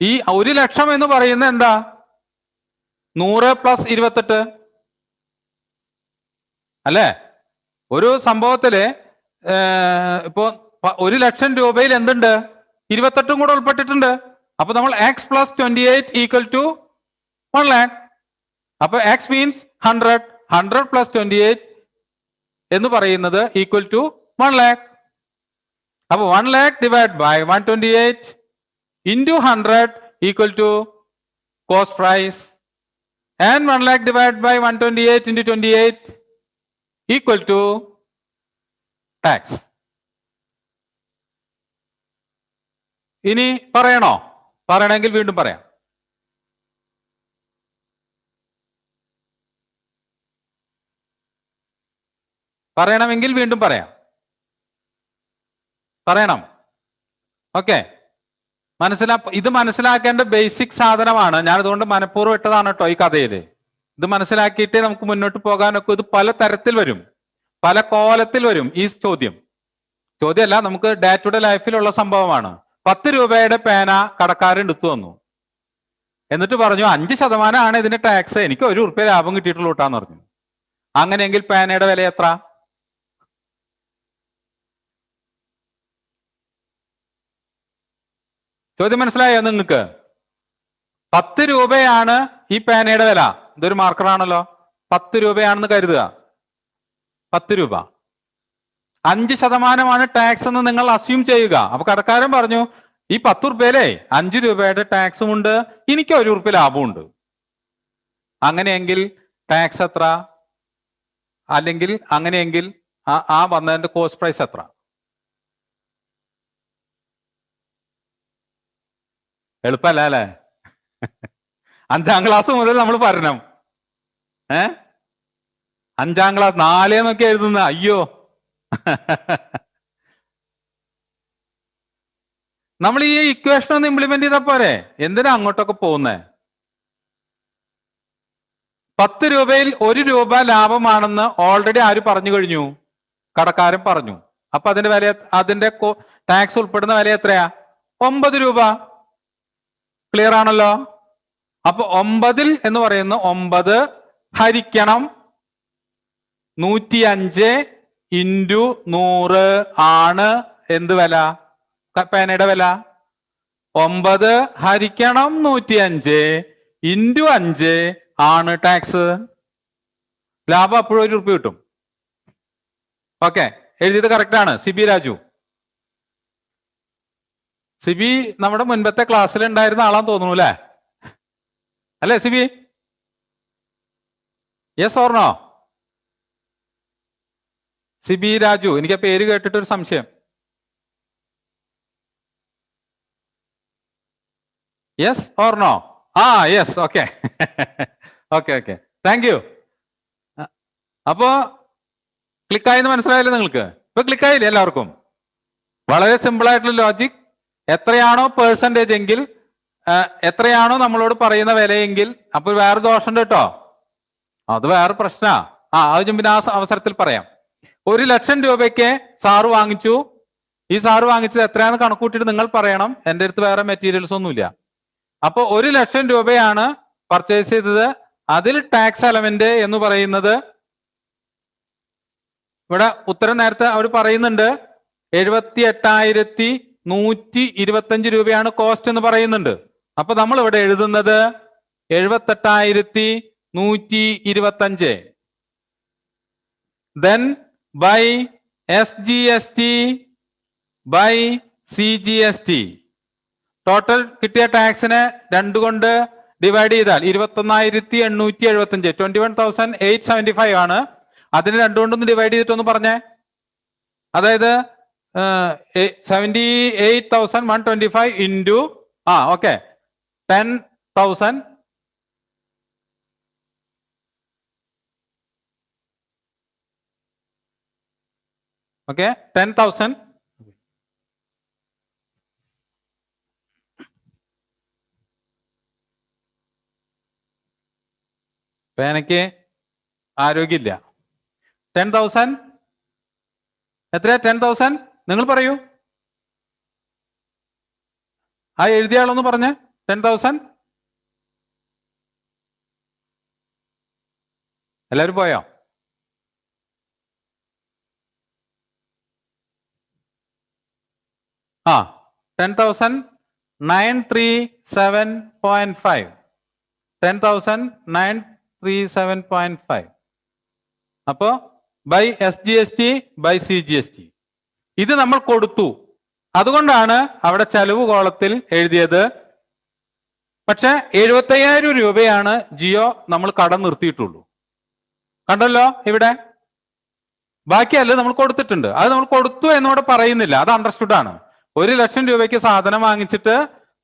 ഈ 1,00,000 എന്ന് പറയുന്നത് എന്താ? 100 + 28 അല്ലേ? ഒരു സംഭവത്തില് ഇപ്പോ 1,00,000 രൂപയിൽ എന്തുണ്ട്? 28 കൂടെ ഉൾപ്പെട്ടിട്ടുണ്ട്. അപ്പൊ നമ്മൾ x + 28 ഈക്വൽ ടു 1,00,000. അപ്പൊ x മീൻസ് 100. 100 + 28 എന്ന് പറയുന്നത് ഈക്വൽ ടു 1,00,000. അപ്പൊ 1,00,000 divide by 128 into 100 equal to cost price. And 1,00,000 divide by 128 into 28 equal to tax. ഇനി പറയണോ? പറയണമെങ്കിൽ വീണ്ടും പറയാം. പറയണമെങ്കിൽ വീണ്ടും പറയാം. പറയണം. ഓക്കെ, ഇത് മനസ്സിലാക്കേണ്ട ബേസിക് സാധനമാണ്. ഞാൻ അതുകൊണ്ട് മനഃപൂർവ്വം ഇട്ടതാണ് കേട്ടോ ഈ കഥയില്. ഇത് മനസ്സിലാക്കിയിട്ടേ നമുക്ക് മുന്നോട്ട് പോകാനൊക്കെ. ഇത് പല തരത്തിൽ വരും, പല കോലത്തിൽ വരും ഈ ചോദ്യമല്ല, നമുക്ക് ഡേ ടു ഡേ ലൈഫിലുള്ള സംഭവമാണ്. 10 രൂപയുടെ പേന കടക്കാരൻ എടുത്തു വന്നു. എന്നിട്ട് പറഞ്ഞു 5% ഇതിന്റെ ടാക്സ്, എനിക്ക് 1 ഉറുപ്പ്യ ലാഭം കിട്ടിയിട്ടുള്ളൂ കേട്ടാന്ന് പറഞ്ഞു. അങ്ങനെയെങ്കിൽ പേനയുടെ വില എത്ര? ചോദ്യം മനസ്സിലായോ നിങ്ങൾക്ക്? 10 രൂപയാണ് ഈ പേനയുടെ വില. ഇതൊരു മാർക്കറാണല്ലോ. 10 രൂപയാണെന്ന് കരുതുക. 10 രൂപ. 5% ടാക്സ് എന്ന് നിങ്ങൾ അസ്യൂം ചെയ്യുക. അപ്പൊ കടക്കാരൻ പറഞ്ഞു ഈ 10 ഉറുപ്പ്യയിലേ 5 രൂപയുടെ ടാക്സും ഉണ്ട്, എനിക്ക് 1 ഉറുപ്പ്യ ലാഭമുണ്ട്. അങ്ങനെയെങ്കിൽ ടാക്സ് എത്ര? അല്ലെങ്കിൽ അങ്ങനെയെങ്കിൽ ആ വന്നതിന്റെ കോസ്റ്റ് പ്രൈസ് എത്ര? എളുപ്പല്ല അല്ലേ? 5ാം ക്ലാസ് മുതൽ നമ്മൾ പഠനം. 5ാം ക്ലാസ് 4 എന്നൊക്കെ എഴുതുന്ന. അയ്യോ, നമ്മൾ ഈ ഇക്വേഷൻ ഒന്ന് ഇംപ്ലിമെന്റ് ചെയ്താൽ പോരെ? എന്തിനാ അങ്ങോട്ടൊക്കെ പോകുന്നേ? 10 രൂപയിൽ 1 രൂപ ലാഭമാണെന്ന് ഓൾറെഡി ആര് പറഞ്ഞു കഴിഞ്ഞു? കടക്കാരൻ പറഞ്ഞു. അപ്പൊ അതിന്റെ വില, അതിന്റെ ടാക്സ് ഉൾപ്പെടുന്ന വില എത്രയാ? 9 രൂപ. ക്ലിയർ ആണല്ലോ? അപ്പൊ 9 എന്ന് പറയുന്ന 9 ഹരിക്കണം 105 ഇൻറ്റു 100 ആണ് എന്ത് വില? പേനയുടെ വില. 9 ഹരിക്കണം 105 ഇൻറ്റു 5 ആണ് ടാക്സ്. ലാഭം അപ്പോഴും 1 ഉറുപ്പ്യ കിട്ടും. ഓക്കെ, എഴുതിയത് കറക്റ്റ് ആണ്. സിബി രാജു. സിബി നമ്മുടെ മുൻപത്തെ ക്ലാസ്സിൽ ഉണ്ടായിരുന്ന ആളാന്ന് തോന്നുന്നു അല്ലേ? അല്ലേ സിബി? Yes or no? സിബി രാജു. എനിക്ക് ആ പേര് കേട്ടിട്ടൊരു സംശയം. Yes or no? Yes. Okay okay okay, thank you. അപ്പോ ക്ലിക്കായെന്ന് മനസ്സിലായല്ലോ നിങ്ങൾക്ക്? ഇപ്പൊ ക്ലിക്കായില്ലേ എല്ലാവർക്കും? വളരെ സിമ്പിൾ ആയിട്ടുള്ള ലോജിക്. എത്രയാണോ പെർസെൻറ്റേജ് എങ്കിൽ, എത്രയാണോ നമ്മളോട് പറയുന്ന വിലയെങ്കിൽ, അപ്പൊ വേറെ ദോഷമുണ്ട് കേട്ടോ. അത് വേറെ പ്രശ്നാ. അത് പിന്നെ ആ അവസരത്തിൽ പറയാം. 1 ലക്ഷം രൂപയ്ക്ക് സാറ് വാങ്ങിച്ചു. ഈ സാറ് വാങ്ങിച്ചത് എത്രയാണെന്ന് കണക്കൂട്ടിയിട്ട് നിങ്ങൾ പറയണം. എൻ്റെ അടുത്ത് വേറെ മെറ്റീരിയൽസ് ഒന്നുമില്ല. അപ്പൊ 1 ലക്ഷം രൂപയാണ് പർച്ചേസ് ചെയ്തത്. അതിൽ ടാക്സ് എലമെന്റ് എന്ന് പറയുന്നത്, ഇവിടെ ഉത്തരം നേരത്തെ അവർ പറയുന്നുണ്ട് 78,125 രൂപയാണ് കോസ്റ്റ് എന്ന് പറയുന്നുണ്ട്. അപ്പൊ നമ്മൾ ഇവിടെ എഴുതുന്നത് 78,125 then by SGST by CGST. Total കിട്ടിയ ടാക്സിനെ 2 കൊണ്ട് ഡിവൈഡ് ചെയ്താൽ 21,875 21,875 ആണ്. അതിന് 2 കൊണ്ടൊന്ന് ഡിവൈഡ് ചെയ്തിട്ടൊന്ന് പറഞ്ഞേ. അതായത് 78,125 ഇൻറ്റു ഓക്കെ 10,000. ഓക്കെ, 10,000. പേനയ്ക്ക് ആരോഗ്യമില്ല. 10,000 എത്രയാ? 10,000 നിങ്ങൾ പറയൂ. എഴുതിയ ആളൊന്ന് പറഞ്ഞേ. 10,000. എല്ലാവരും പോയോ? ആ 10,937.5. 10,937.5. അപ്പോ ബൈ SGST ബൈ CGST. ഇത് നമ്മൾ കൊടുത്തു. അതുകൊണ്ടാണ് അവിടെ ചെലവ് കോളത്തിൽ എഴുതിയത്. പക്ഷെ 75,000 രൂപയാണ് ജിയോ നമ്മൾ കടം നിർത്തിയിട്ടുള്ളൂ. കണ്ടല്ലോ ഇവിടെ. ബാക്കിയല്ല നമ്മൾ കൊടുത്തിട്ടുണ്ട്. അത് നമ്മൾ കൊടുത്തു എന്നിവിടെ പറയുന്നില്ല, അത് അണ്ടർസ്റ്റുഡ് ആണ്. 1,00,000 രൂപയ്ക്ക് സാധനം വാങ്ങിച്ചിട്ട്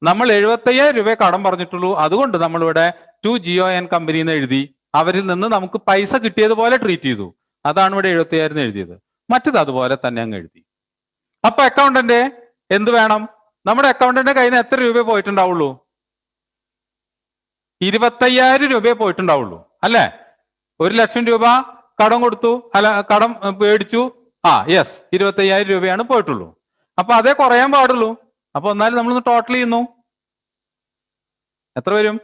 നമ്മൾ 75,000 രൂപ കടം പറഞ്ഞിട്ടുള്ളൂ. അതുകൊണ്ട് നമ്മളിവിടെ ടു ജിയോ ആൻഡ് കമ്പനി എന്ന് എഴുതി. അവരിൽ നിന്ന് നമുക്ക് പൈസ കിട്ടിയതുപോലെ ട്രീറ്റ് ചെയ്തു. അതാണ് ഇവിടെ 75,000 എഴുതിയത്. മറ്റത് അതുപോലെ തന്നെ അങ്ങ് എഴുതി. അപ്പൊ അക്കൗണ്ടന്റ് എന്ത് വേണം? നമ്മുടെ അക്കൗണ്ടന്റ് കയ്യിൽ നിന്ന് എത്ര രൂപ പോയിട്ടുണ്ടാവുള്ളൂ? 25,000 രൂപയെ പോയിട്ടുണ്ടാവുള്ളൂ അല്ലെ? 1,00,000 രൂപ കടം കൊടുത്തു, അല്ല കടം മേടിച്ചു. യെസ്, 25,000 രൂപയാണ് പോയിട്ടുള്ളൂ. അപ്പൊ അതേ കുറയാൻ പാടുള്ളൂ. അപ്പൊ എന്നാലും നമ്മളൊന്ന് ടോട്ടൽ ചെയ്യുന്നു. എത്ര വരും?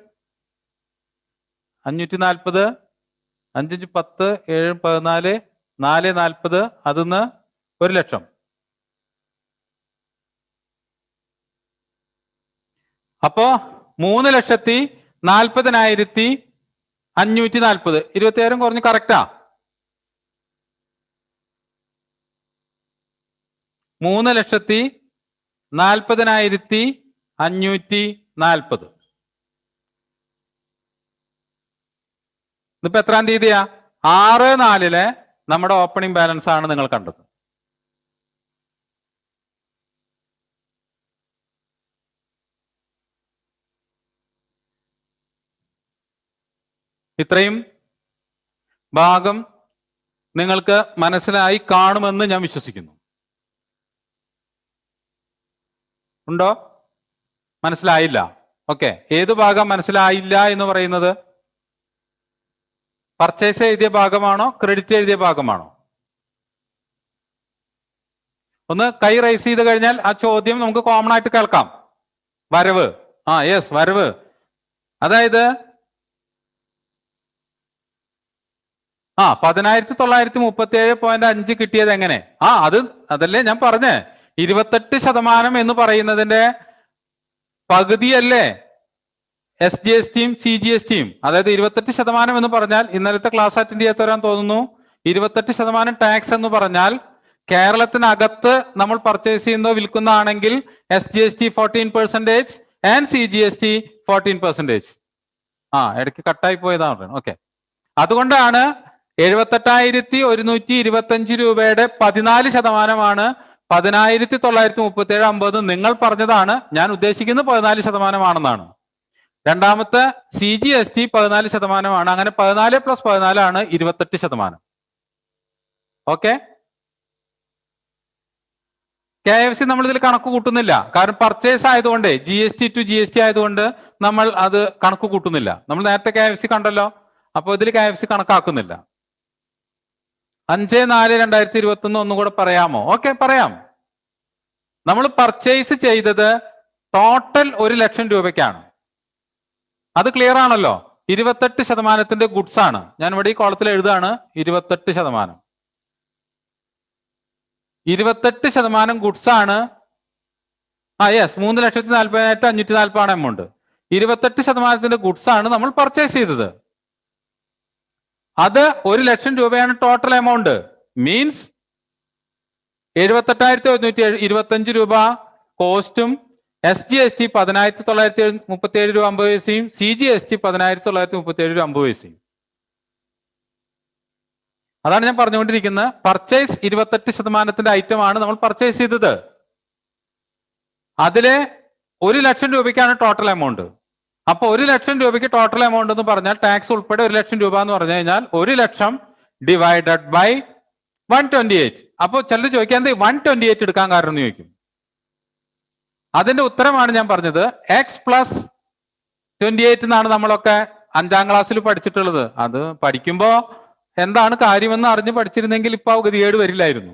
540, 5 10, 7 14, 4 40, അതിന്ന് 1,00,000. അപ്പോ 3,40,540. 20,000 കുറഞ്ഞ് കറക്റ്റാ? 3,40,540. ഇതിപ്പോ എത്രാം തീയതിയാ? 6/4 നമ്മുടെ ഓപ്പണിംഗ് ബാലൻസ് ആണ് നിങ്ങൾ കണ്ടത്. ഇത്രയും ഭാഗം നിങ്ങൾക്ക് മനസ്സിലായി കാണുമെന്ന് ഞാൻ വിശ്വസിക്കുന്നു. ഉണ്ടോ? മനസ്സിലായില്ല? ഓക്കെ, ഏത് ഭാഗം മനസ്സിലായില്ല എന്ന് പറയുന്നത്? പർച്ചേസ് എഴുതിയ ഭാഗമാണോ ക്രെഡിറ്റ് എഴുതിയ ഭാഗമാണോ? ഒന്ന് കൈ റൈസ് ചെയ്ത് കഴിഞ്ഞാൽ ആ ചോദ്യം നമുക്ക് കോമൺ ആയിട്ട് കേൾക്കാം. വരവ്. യെസ്, വരവ്. അതായത് 1937.5 കിട്ടിയത് എങ്ങനെ? അതല്ലേ ഞാൻ പറഞ്ഞേ. 28% എന്ന് പറയുന്നതിന്റെ പകുതിയല്ലേ SGSTയും CGSTയും. അതായത് 28% എന്ന് പറഞ്ഞാൽ, ഇന്നലത്തെ ക്ലാസ് അറ്റൻഡ് ചെയ്യാത്തവരാൻ തോന്നുന്നു, 28% ടാക്സ് എന്ന് പറഞ്ഞാൽ കേരളത്തിനകത്ത് നമ്മൾ പർച്ചേസ് ചെയ്യുന്നോ വിൽക്കുന്നതാണെങ്കിൽ SGST 14% ആൻഡ് CGST 14%. ഇടയ്ക്ക് കട്ടായി പോയതാണ്. ഓക്കെ, അതുകൊണ്ടാണ് 78,125 രൂപയുടെ 14% 10,937.50. നിങ്ങൾ പറഞ്ഞതാണ്, ഞാൻ ഉദ്ദേശിക്കുന്നത് 14% രണ്ടാമത്തെ CGST 14%. അങ്ങനെ 14 + 14 28%. ഓക്കെ, KFC നമ്മൾ ഇതിൽ കണക്ക് കൂട്ടുന്നില്ല. കാരണം പർച്ചേസ് ആയതുകൊണ്ട്, GST to GST ആയതുകൊണ്ട് നമ്മൾ അത് കണക്ക് കൂട്ടുന്നില്ല. നമ്മൾ നേരത്തെ KFC കണ്ടല്ലോ, അപ്പൊ ഇതിൽ KFC കണക്കാക്കുന്നില്ല. 5/4/2021 ഒന്നുകൂടെ പറയാമോ? ഓക്കെ, പറയാം. നമ്മൾ പർച്ചേസ് ചെയ്തത് ടോട്ടൽ 1,00,000 രൂപയ്ക്കാണ്. അത് ക്ലിയർ ആണല്ലോ? 28% ഗുഡ്സ് ആണ്. ഞാൻ ഇവിടെ ഈ കോളത്തിൽ എഴുതാണ് 28%. 28% ഗുഡ്സ് ആണ്. Yes, 3,40,540 amount. 28% ഗുഡ്സ് ആണ് നമ്മൾ പർച്ചേസ് ചെയ്തത്. അത് 1,00,000 രൂപയാണ് ടോട്ടൽ എമൗണ്ട്. മീൻസ് 78,125 രൂപ കോസ്റ്റും SGST 10,937 രൂപ 50 പൈസയും CGST 10,937 രൂപ 50 പൈസയും. അതാണ് ഞാൻ പറഞ്ഞുകൊണ്ടിരിക്കുന്നത്. പർച്ചേസ് 28% ഐറ്റം ആണ് നമ്മൾ പർച്ചേസ് ചെയ്തത്. അതിലെ 1,00,000 രൂപയ്ക്കാണ് ടോട്ടൽ എമൗണ്ട്. അപ്പൊ 1,00,000 രൂപയ്ക്ക് ടോട്ടൽ എമൗണ്ട് എന്ന് പറഞ്ഞാൽ ടാക്സ് ഉൾപ്പെടെ 1,00,000 രൂപ എന്ന് പറഞ്ഞു കഴിഞ്ഞാൽ 1,00,000 ഡിവൈഡഡ് ബൈ 128. അപ്പോൾ ചിലർ ചോദിക്കാൻ 128 എടുക്കാൻ കാരണം എന്ന് ചോദിക്കും. അതിന്റെ ഉത്തരമാണ് ഞാൻ പറഞ്ഞത്. X + 28 എന്നാണ് നമ്മളൊക്കെ 5ാം ക്ലാസ്സിൽ പഠിച്ചിട്ടുള്ളത്. അത് പഠിക്കുമ്പോ എന്താണ് കാര്യമെന്ന് അറിഞ്ഞ് പഠിച്ചിരുന്നെങ്കിൽ ഇപ്പൊ ഗതികേട് വരില്ലായിരുന്നു.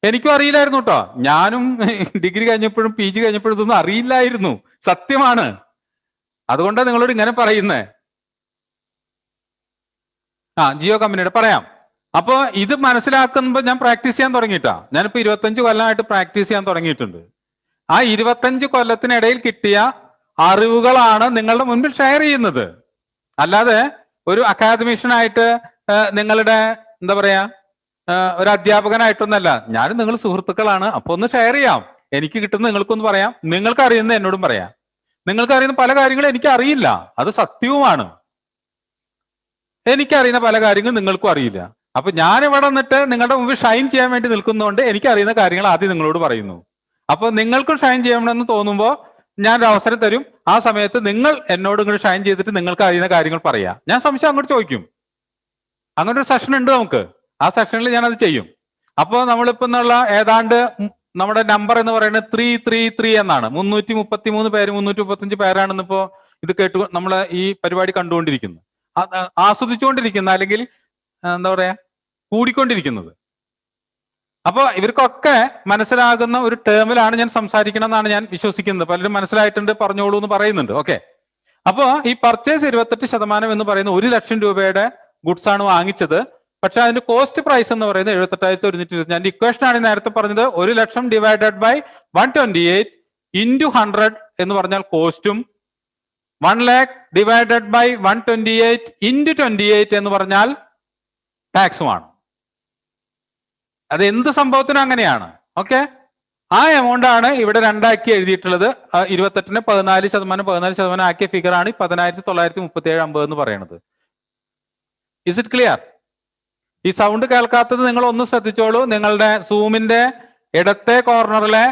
എനിക്കും അറിയില്ലായിരുന്നു കേട്ടോ. ഞാനും ഡിഗ്രി കഴിഞ്ഞപ്പോഴും PG കഴിഞ്ഞപ്പോഴും ഇതൊന്നും അറിയില്ലായിരുന്നു. സത്യമാണ്. അതുകൊണ്ടാണ് നിങ്ങളോട് ഇങ്ങനെ പറയുന്നത്. ജിയോ കമ്പനിയുടെ പറയാം. അപ്പോ ഇത് മനസ്സിലാക്കുമ്പോൾ ഞാൻ പ്രാക്ടീസ് ചെയ്യാൻ തുടങ്ങിയിട്ടാ. ഞാനിപ്പോ 25 കൊല്ലമായിട്ട് പ്രാക്ടീസ് ചെയ്യാൻ തുടങ്ങിയിട്ടുണ്ട്. ആ 25 കൊല്ലത്തിനിടയിൽ കിട്ടിയ അറിവുകളാണ് നിങ്ങളുടെ മുൻപിൽ ഷെയർ ചെയ്യുന്നത്. അല്ലാതെ ഒരു അക്കാദമിഷ്യനായിട്ട് നിങ്ങളുടെ എന്താ പറയാ ഒരു അധ്യാപകനായിട്ടൊന്നല്ല. ഞാനും നിങ്ങൾ സുഹൃത്തുക്കളാണ്. അപ്പൊ ഒന്ന് ഷെയർ ചെയ്യാം. എനിക്ക് കിട്ടുന്നത് നിങ്ങൾക്കൊന്ന് പറയാം, നിങ്ങൾക്ക് അറിയുന്നത് എന്നോടും പറയാം. നിങ്ങൾക്ക് അറിയുന്ന പല കാര്യങ്ങളും എനിക്ക് അറിയില്ല, അത് സത്യവുമാണ്. എനിക്കറിയുന്ന പല കാര്യങ്ങളും നിങ്ങൾക്കും അറിയില്ല. അപ്പൊ ഞാൻ ഇവിടെ നിന്നിട്ട് നിങ്ങളുടെ മുമ്പിൽ ഷൈൻ ചെയ്യാൻ വേണ്ടി നിൽക്കുന്നതുകൊണ്ട് എനിക്ക് അറിയുന്ന കാര്യങ്ങൾ ആദ്യം നിങ്ങളോട് പറയുന്നു. അപ്പൊ നിങ്ങൾക്കും ഷൈൻ ചെയ്യണമെന്ന് തോന്നുമ്പോൾ ഞാൻ ഒരു അവസരം തരും. ആ സമയത്ത് നിങ്ങൾ എന്നോട് ഇങ്ങോട്ട് ഷൈൻ ചെയ്തിട്ട് നിങ്ങൾക്ക് അറിയുന്ന കാര്യങ്ങൾ പറയാം. ഞാൻ സംശയം അങ്ങോട്ട് ചോദിക്കും. അങ്ങനെ ഒരു സെഷൻ ഉണ്ട് നമുക്ക്. ആ സെഷനിൽ ഞാൻ അത് ചെയ്യും. അപ്പോൾ നമ്മളിപ്പോ എന്നുള്ള ഏതാണ്ട് നമ്മുടെ നമ്പർ എന്ന് പറയുന്നത് 333 എന്നാണ്. 333 പേര്, 335 പേരാണെന്ന് ഇപ്പോ ഇത് കേട്ടു നമ്മൾ ഈ പരിപാടി കണ്ടുകൊണ്ടിരിക്കുന്നത്, ആസ്വദിച്ചുകൊണ്ടിരിക്കുന്ന, അല്ലെങ്കിൽ എന്താ പറയാ, കൂടിക്കൊണ്ടിരിക്കുന്നത്. അപ്പൊ ഇവർക്കൊക്കെ മനസ്സിലാകുന്ന ഒരു ടേമിലാണ് ഞാൻ സംസാരിക്കണം എന്നാണ് ഞാൻ വിശ്വസിക്കുന്നത്. പലരും മനസ്സിലായിട്ടുണ്ട്, പറഞ്ഞോളൂ എന്ന് പറയുന്നുണ്ട്. ഓക്കെ. അപ്പോ ഈ പർച്ചേസ് 28% എന്ന് പറയുന്ന 1 ലക്ഷം രൂപയുടെ ഗുഡ്സ് ആണ് വാങ്ങിച്ചത്. പക്ഷെ അതിന്റെ കോസ്റ്റ് പ്രൈസ് എന്ന് പറയുന്നത് 78,120. ഞാൻ ഇക്വേഷൻ ആണ് നേരത്തെ പറഞ്ഞത്. 1 ലക്ഷം ഡിവൈഡഡ് ബൈ 128 ഇൻറ്റു 100 എന്ന് പറഞ്ഞാൽ കോസ്റ്റും, 1 lakh ഡിവൈഡഡ് ബൈ 128 ഇൻറ്റു 28 എന്ന് പറഞ്ഞാൽ ടാക്സുമാണ്. അത് എന്ത് സംഭവത്തിനും അങ്ങനെയാണ്. ഓക്കെ. ആ എമൗണ്ട് ആണ് ഇവിടെ രണ്ടാക്കി എഴുതിയിട്ടുള്ളത്. 28-ന് 14% ആക്കിയ ഫിഗർ ആണ് 10,937.50 എന്ന് പറയുന്നത്. Is it clear? ഈ സൗണ്ട് കേൾക്കാത്തത് നിങ്ങൾ ഒന്ന് ശ്രദ്ധിച്ചോളൂ. നിങ്ങളുടെ സൂമിന്റെ ഇടത്തെ കോർണറിലെ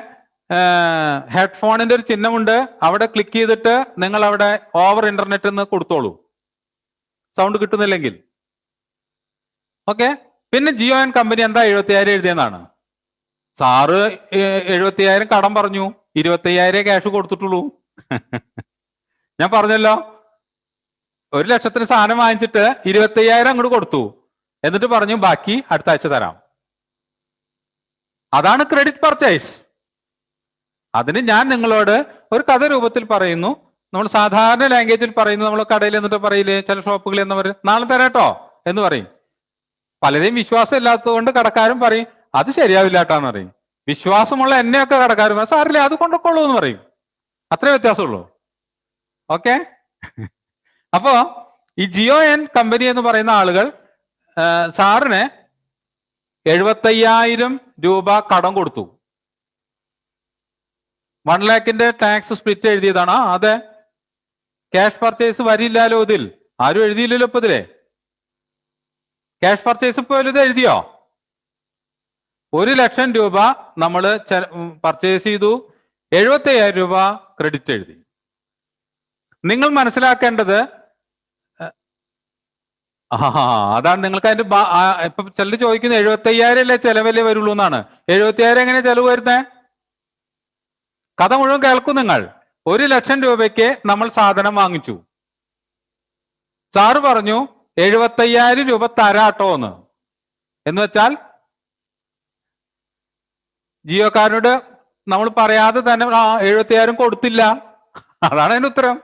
ഹെഡ്ഫോണിന്റെ ഒരു ചിഹ്നമുണ്ട്. അവിടെ ക്ലിക്ക് ചെയ്തിട്ട് നിങ്ങൾ അവിടെ ഓവർ ഇന്റർനെറ്റ് എന്ന് കൊടുത്തോളൂ, സൗണ്ട് കിട്ടുന്നില്ലെങ്കിൽ. ഓക്കെ. പിന്നെ ജിയോ ആൻഡ് കമ്പനി എന്താ 70,000 എഴുതിയെന്നാണ്. സാറ് 70,000 കടം പറഞ്ഞു, 25,000 ക്യാഷ് കൊടുത്തിട്ടുള്ളൂ. ഞാൻ പറഞ്ഞല്ലോ, 1 ലക്ഷത്തിന് സാധനം വാങ്ങിച്ചിട്ട് 25,000 അങ്ങോട്ട് കൊടുത്തു. എന്നിട്ട് പറഞ്ഞു ബാക്കി അടുത്ത ആഴ്ച തരാം. അതാണ് ക്രെഡിറ്റ് പർച്ചേസ്. അതിന് ഞാൻ നിങ്ങളോട് ഒരു കഥ രൂപത്തിൽ പറയുന്നു. നമ്മൾ സാധാരണ ലാംഗ്വേജിൽ പറയുന്നു. നമ്മൾ കടയിൽ എന്നിട്ട് പറയില്ലേ, ചില ഷോപ്പുകളിൽ എന്ന് പറയും നാളെ തരാട്ടോ എന്ന് പറയും. പലരെയും വിശ്വാസം ഇല്ലാത്തത് കൊണ്ട് കടക്കാരും പറയും അത് ശരിയാവില്ല കേട്ടാന്ന് പറയും. വിശ്വാസമുള്ള എന്നെയൊക്കെ കടക്കാരും സാറില്ലേ അത് കൊണ്ടുപോളൂ എന്ന് പറയും. അത്രേ വ്യത്യാസമുള്ളൂ. ഓക്കെ. അപ്പോ ഈ ജിയോ ആൻഡ് കമ്പനി എന്ന് പറയുന്ന ആളുകൾ സാറിന് 75,000 രൂപ കടം കൊടുത്തു. 1 lakhന്റെ ടാക്സ് സ്പ്ലിറ്റ് എഴുതിയതാണ്. അതെ, ക്യാഷ് പർച്ചേസ് വരില്ലല്ലോ ഇതിൽ. ആരും എഴുതിയില്ലല്ലോ ഇപ്പൊ ഇതിലെ. ക്യാഷ് പർച്ചേസ് ഇപ്പൊ ഇത് എഴുതിയോ? 1 ലക്ഷം രൂപ നമ്മൾ പർച്ചേസ് ചെയ്തു, 75,000 രൂപ ക്രെഡിറ്റ് എഴുതി. നിങ്ങൾ മനസ്സിലാക്കേണ്ടത് അതാണ്. നിങ്ങൾക്ക് അതിന്റെ ഇപ്പൊ ചിലർ ചോദിക്കുന്നത് 75,000 അല്ലേ ചെലവല്ലേ വരുള്ളൂ എന്നാണ്. 75,000 എങ്ങനെ ചെലവ് വരുന്നേ? കഥ മുഴുവൻ കേൾക്കും നിങ്ങൾ. 1 ലക്ഷം രൂപയ്ക്ക് നമ്മൾ സാധനം വാങ്ങിച്ചു. സാറ് പറഞ്ഞു 75,000 രൂപ തരാട്ടോ എന്ന് വെച്ചാൽ ജിയോക്കാരനോട് നമ്മൾ പറയാതെ തന്നെ 75,000 കൊടുത്തില്ല. അതാണ് അതിന്റെ ഉത്തരം.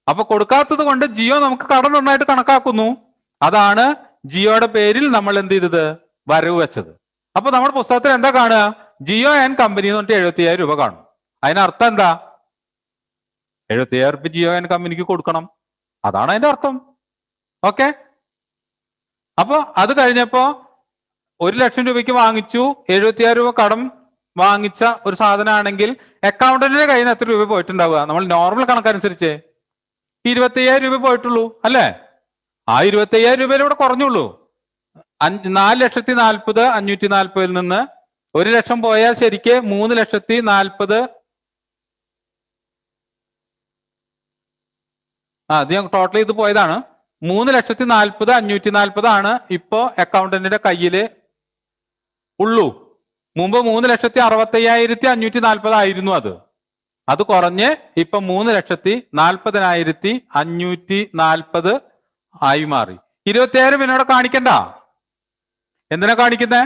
അപ്പൊ കൊടുക്കാത്തത് കൊണ്ട് ജിയോ നമുക്ക് കടം നന്നായിട്ട് കണക്കാക്കുന്നു. അതാണ് ജിയോയുടെ പേരിൽ നമ്മൾ എന്ത് ചെയ്തത്, വരവ് വെച്ചത്. അപ്പൊ നമ്മുടെ പുസ്തകത്തിൽ എന്താ കാണുക? ജിയോ ആൻഡ് കമ്പനി എന്ന് പറഞ്ഞിട്ട് 75,000 രൂപ കാണും. അതിനർത്ഥം എന്താ? 75,000 രൂപ ജിയോ ആൻഡ് കമ്പനിക്ക് കൊടുക്കണം. അതാണ് അതിന്റെ അർത്ഥം. ഓക്കെ. അപ്പൊ അത് കഴിഞ്ഞപ്പോ 1 ലക്ഷം രൂപയ്ക്ക് വാങ്ങിച്ചു, 75,000 രൂപ കടം വാങ്ങിച്ച ഒരു സാധനമാണെങ്കിൽ അക്കൗണ്ടന്റിന്റെ കയ്യിൽ നിന്ന് എത്ര രൂപ പോയിട്ടുണ്ടാവുക? നമ്മൾ നോർമൽ കണക്കനുസരിച്ച് 25,000 രൂപ പോയിട്ടുള്ളൂ അല്ലേ? ആ 25,000 രൂപയിലൂടെ കുറഞ്ഞുള്ളൂ. 4,40,540 നിന്ന് 1 ലക്ഷം പോയാൽ ശരിക്ക് 3,40,40. അത് ഞാൻ ടോട്ടൽ ചെയ്ത് പോയതാണ്. 3,40,540 ആണ് ഇപ്പോ അക്കൗണ്ടന്റിന്റെ കയ്യില് ഉള്ളൂ. മുമ്പ് 3,65,540 ആയിരുന്നു. അത് കുറഞ്ഞ് ഇപ്പൊ 3,40,40,540 ആയി മാറി. 25,000 പിന്നോടെ കാണിക്കണ്ട. എന്തിനാ കാണിക്കുന്നേ?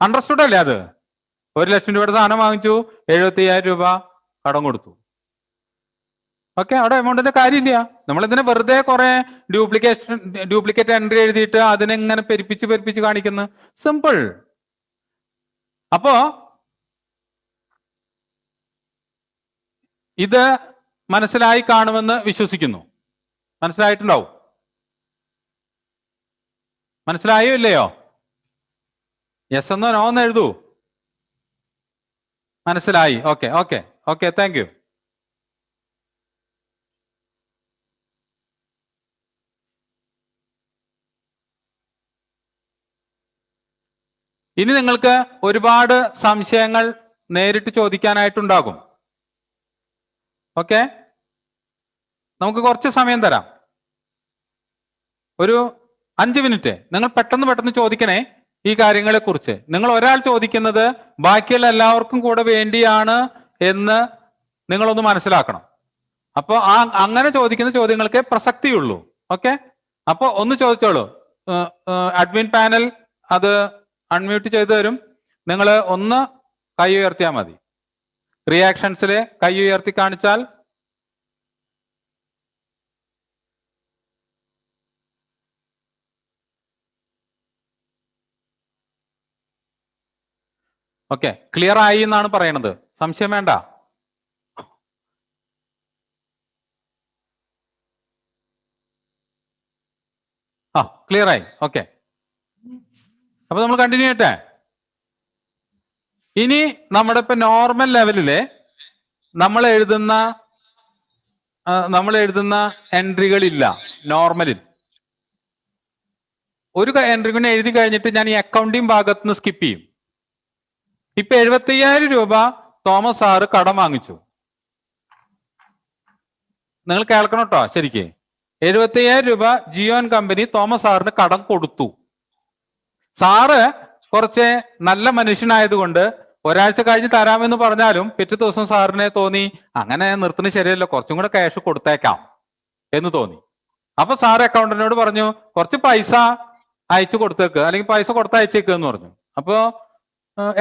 അണ്ടർസ്റ്റുഡ് അല്ലേ അത്? 1 ലക്ഷം രൂപയുടെ സാധനം വാങ്ങിച്ചു, 75,000 രൂപ കടം കൊടുത്തു. ഓക്കെ. അവിടെ എമൗണ്ടിന്റെ കാര്യമില്ല. നമ്മൾ ഇതിനെ വെറുതെ കുറെ ഡ്യൂപ്ലിക്കേറ്റ് എൻട്രി എഴുതിയിട്ട് അതിനെങ്ങനെ പെരുപ്പിച്ച് കാണിക്കുന്നു. സിമ്പിൾ. അപ്പോ ഇത് മനസ്സിലായി കാണുമെന്ന് വിശ്വസിക്കുന്നു. മനസ്സിലായിട്ടുണ്ടാവും. മനസ്സിലായോ ഇല്ലയോ? യെസ് എന്നോ നോ എന്ന് എഴുതൂ. മനസ്സിലായി. Okay okay okay, thank U. ഇനി നിങ്ങൾക്ക് ഒരുപാട് സംശയങ്ങൾ നേരിട്ട് ചോദിക്കാനായിട്ടുണ്ടാകും. ഓക്കെ, നമുക്ക് കുറച്ച് സമയം തരാം, ഒരു 5 മിനിറ്റ്. നിങ്ങൾ പെട്ടെന്ന് ചോദിക്കണേ ഈ കാര്യങ്ങളെ കുറിച്ച്. നിങ്ങൾ ഒരാൾ ചോദിക്കുന്നത് ബാക്കിയുള്ള എല്ലാവർക്കും കൂടെ വേണ്ടിയാണ് എന്ന് നിങ്ങളൊന്ന് മനസ്സിലാക്കണം. അപ്പോൾ അങ്ങനെ ചോദിക്കുന്ന ചോദ്യങ്ങൾക്ക് പ്രസക്തിയുള്ളൂ. ഓക്കെ, അപ്പോൾ ഒന്ന് ചോദിച്ചോളൂ. അഡ്മിൻ പാനൽ അത് അൺമ്യൂട്ട് ചെയ്തു തരും. നിങ്ങൾ ഒന്ന് കൈ ഉയർത്തിയാൽ മതി. റിയാക്ഷൻസിൽ കൈ ഉയർത്തി കാണിച്ചാൽ ഓക്കെ, ക്ലിയർ ആയി എന്നാണ് പറയണത്. സംശയം വേണ്ട. ക്ലിയർ ആയി. ഓക്കെ, അപ്പൊ നമ്മൾ കണ്ടിന്യൂ ചെയ്യട്ടെ. ഇനി നമ്മുടെ ഇപ്പൊ നോർമൽ ലെവലില് നമ്മൾ എഴുതുന്ന എൻട്രികളില്ല. നോർമലിൽ ഒരു എൻട്രി കൂടെ എഴുതി കഴിഞ്ഞിട്ട് ഞാൻ ഈ അക്കൗണ്ടിങ് ഭാഗത്ത് നിന്ന് സ്കിപ്പ് ചെയ്യും. ഇപ്പൊ 75,000 രൂപ തോമസ് സാറ് കടം വാങ്ങിച്ചു. നിങ്ങൾ കേൾക്കണം കേട്ടോ ശരിക്ക്. 75,000 രൂപ ജിയോ ആൻഡ് കമ്പനി തോമസ് സാറിന് കടം കൊടുത്തു. സാറ് കുറച്ച് നല്ല മനുഷ്യനായതുകൊണ്ട് ഒരാഴ്ച കഴിഞ്ഞ് തരാമെന്ന് പറഞ്ഞാലും പിറ്റേ ദിവസം സാറിനെ തോന്നി അങ്ങനെ നിർത്തുന്നത് ശരിയല്ലോ, കുറച്ചും കൂടെ ക്യാഷ് കൊടുത്തേക്കാം എന്ന് തോന്നി. അപ്പൊ സാർ അക്കൗണ്ടന്റിനോട് പറഞ്ഞു കുറച്ച് പൈസ അയച്ചു കൊടുത്തേക്ക്, അല്ലെങ്കിൽ പൈസ കൊടുത്തയച്ചേക്ക് എന്ന് പറഞ്ഞു. അപ്പോ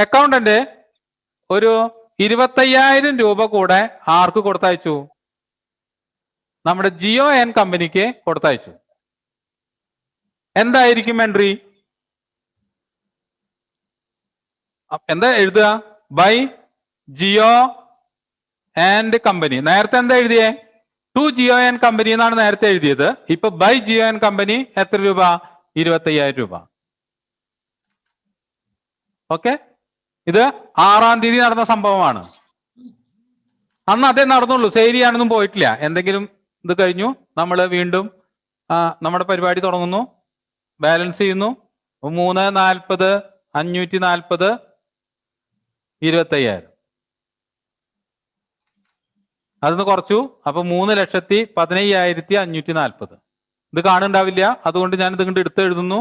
അക്കൗണ്ടന്റ് ഒരു 25,000 രൂപ കൂടെ ആർക്ക് കൊടുത്തയച്ചു? നമ്മുടെ ജിയോ ആൻഡ് കമ്പനിക്ക് കൊടുത്തയച്ചു. എന്തായിരിക്കും എൻട്രി? എന്താ എഴുതുക? By Jio and company. നേരത്തെ എന്താ എഴുതിയേ? ടു ജിയോ ആൻഡ് കമ്പനി എന്നാണ് നേരത്തെ എഴുതിയത്. ഇപ്പൊ ബൈ ജിയോ ആൻഡ് കമ്പനി എത്ര രൂപ? 25,000 രൂപ. ഓക്കെ, ഇത് 6-ാം തീയതി നടന്ന സംഭവമാണ്. അന്ന് അതേ നടന്നുള്ളൂ, സെയിൽ ചെയ്യാനൊന്നും പോയിട്ടില്ല. എന്തെങ്കിലും ഇത് കഴിഞ്ഞു നമ്മൾ വീണ്ടും നമ്മുടെ പരിപാടി തുടങ്ങുന്നു, ബാലൻസ് ചെയ്യുന്നു. 340, 540, 25,000 അതൊന്ന് കുറച്ചു. അപ്പൊ 3,15,540. ഇത് കാണുന്നുണ്ടാവില്ല, അതുകൊണ്ട് ഞാൻ ഇത് എടുത്ത് എഴുതുന്നു.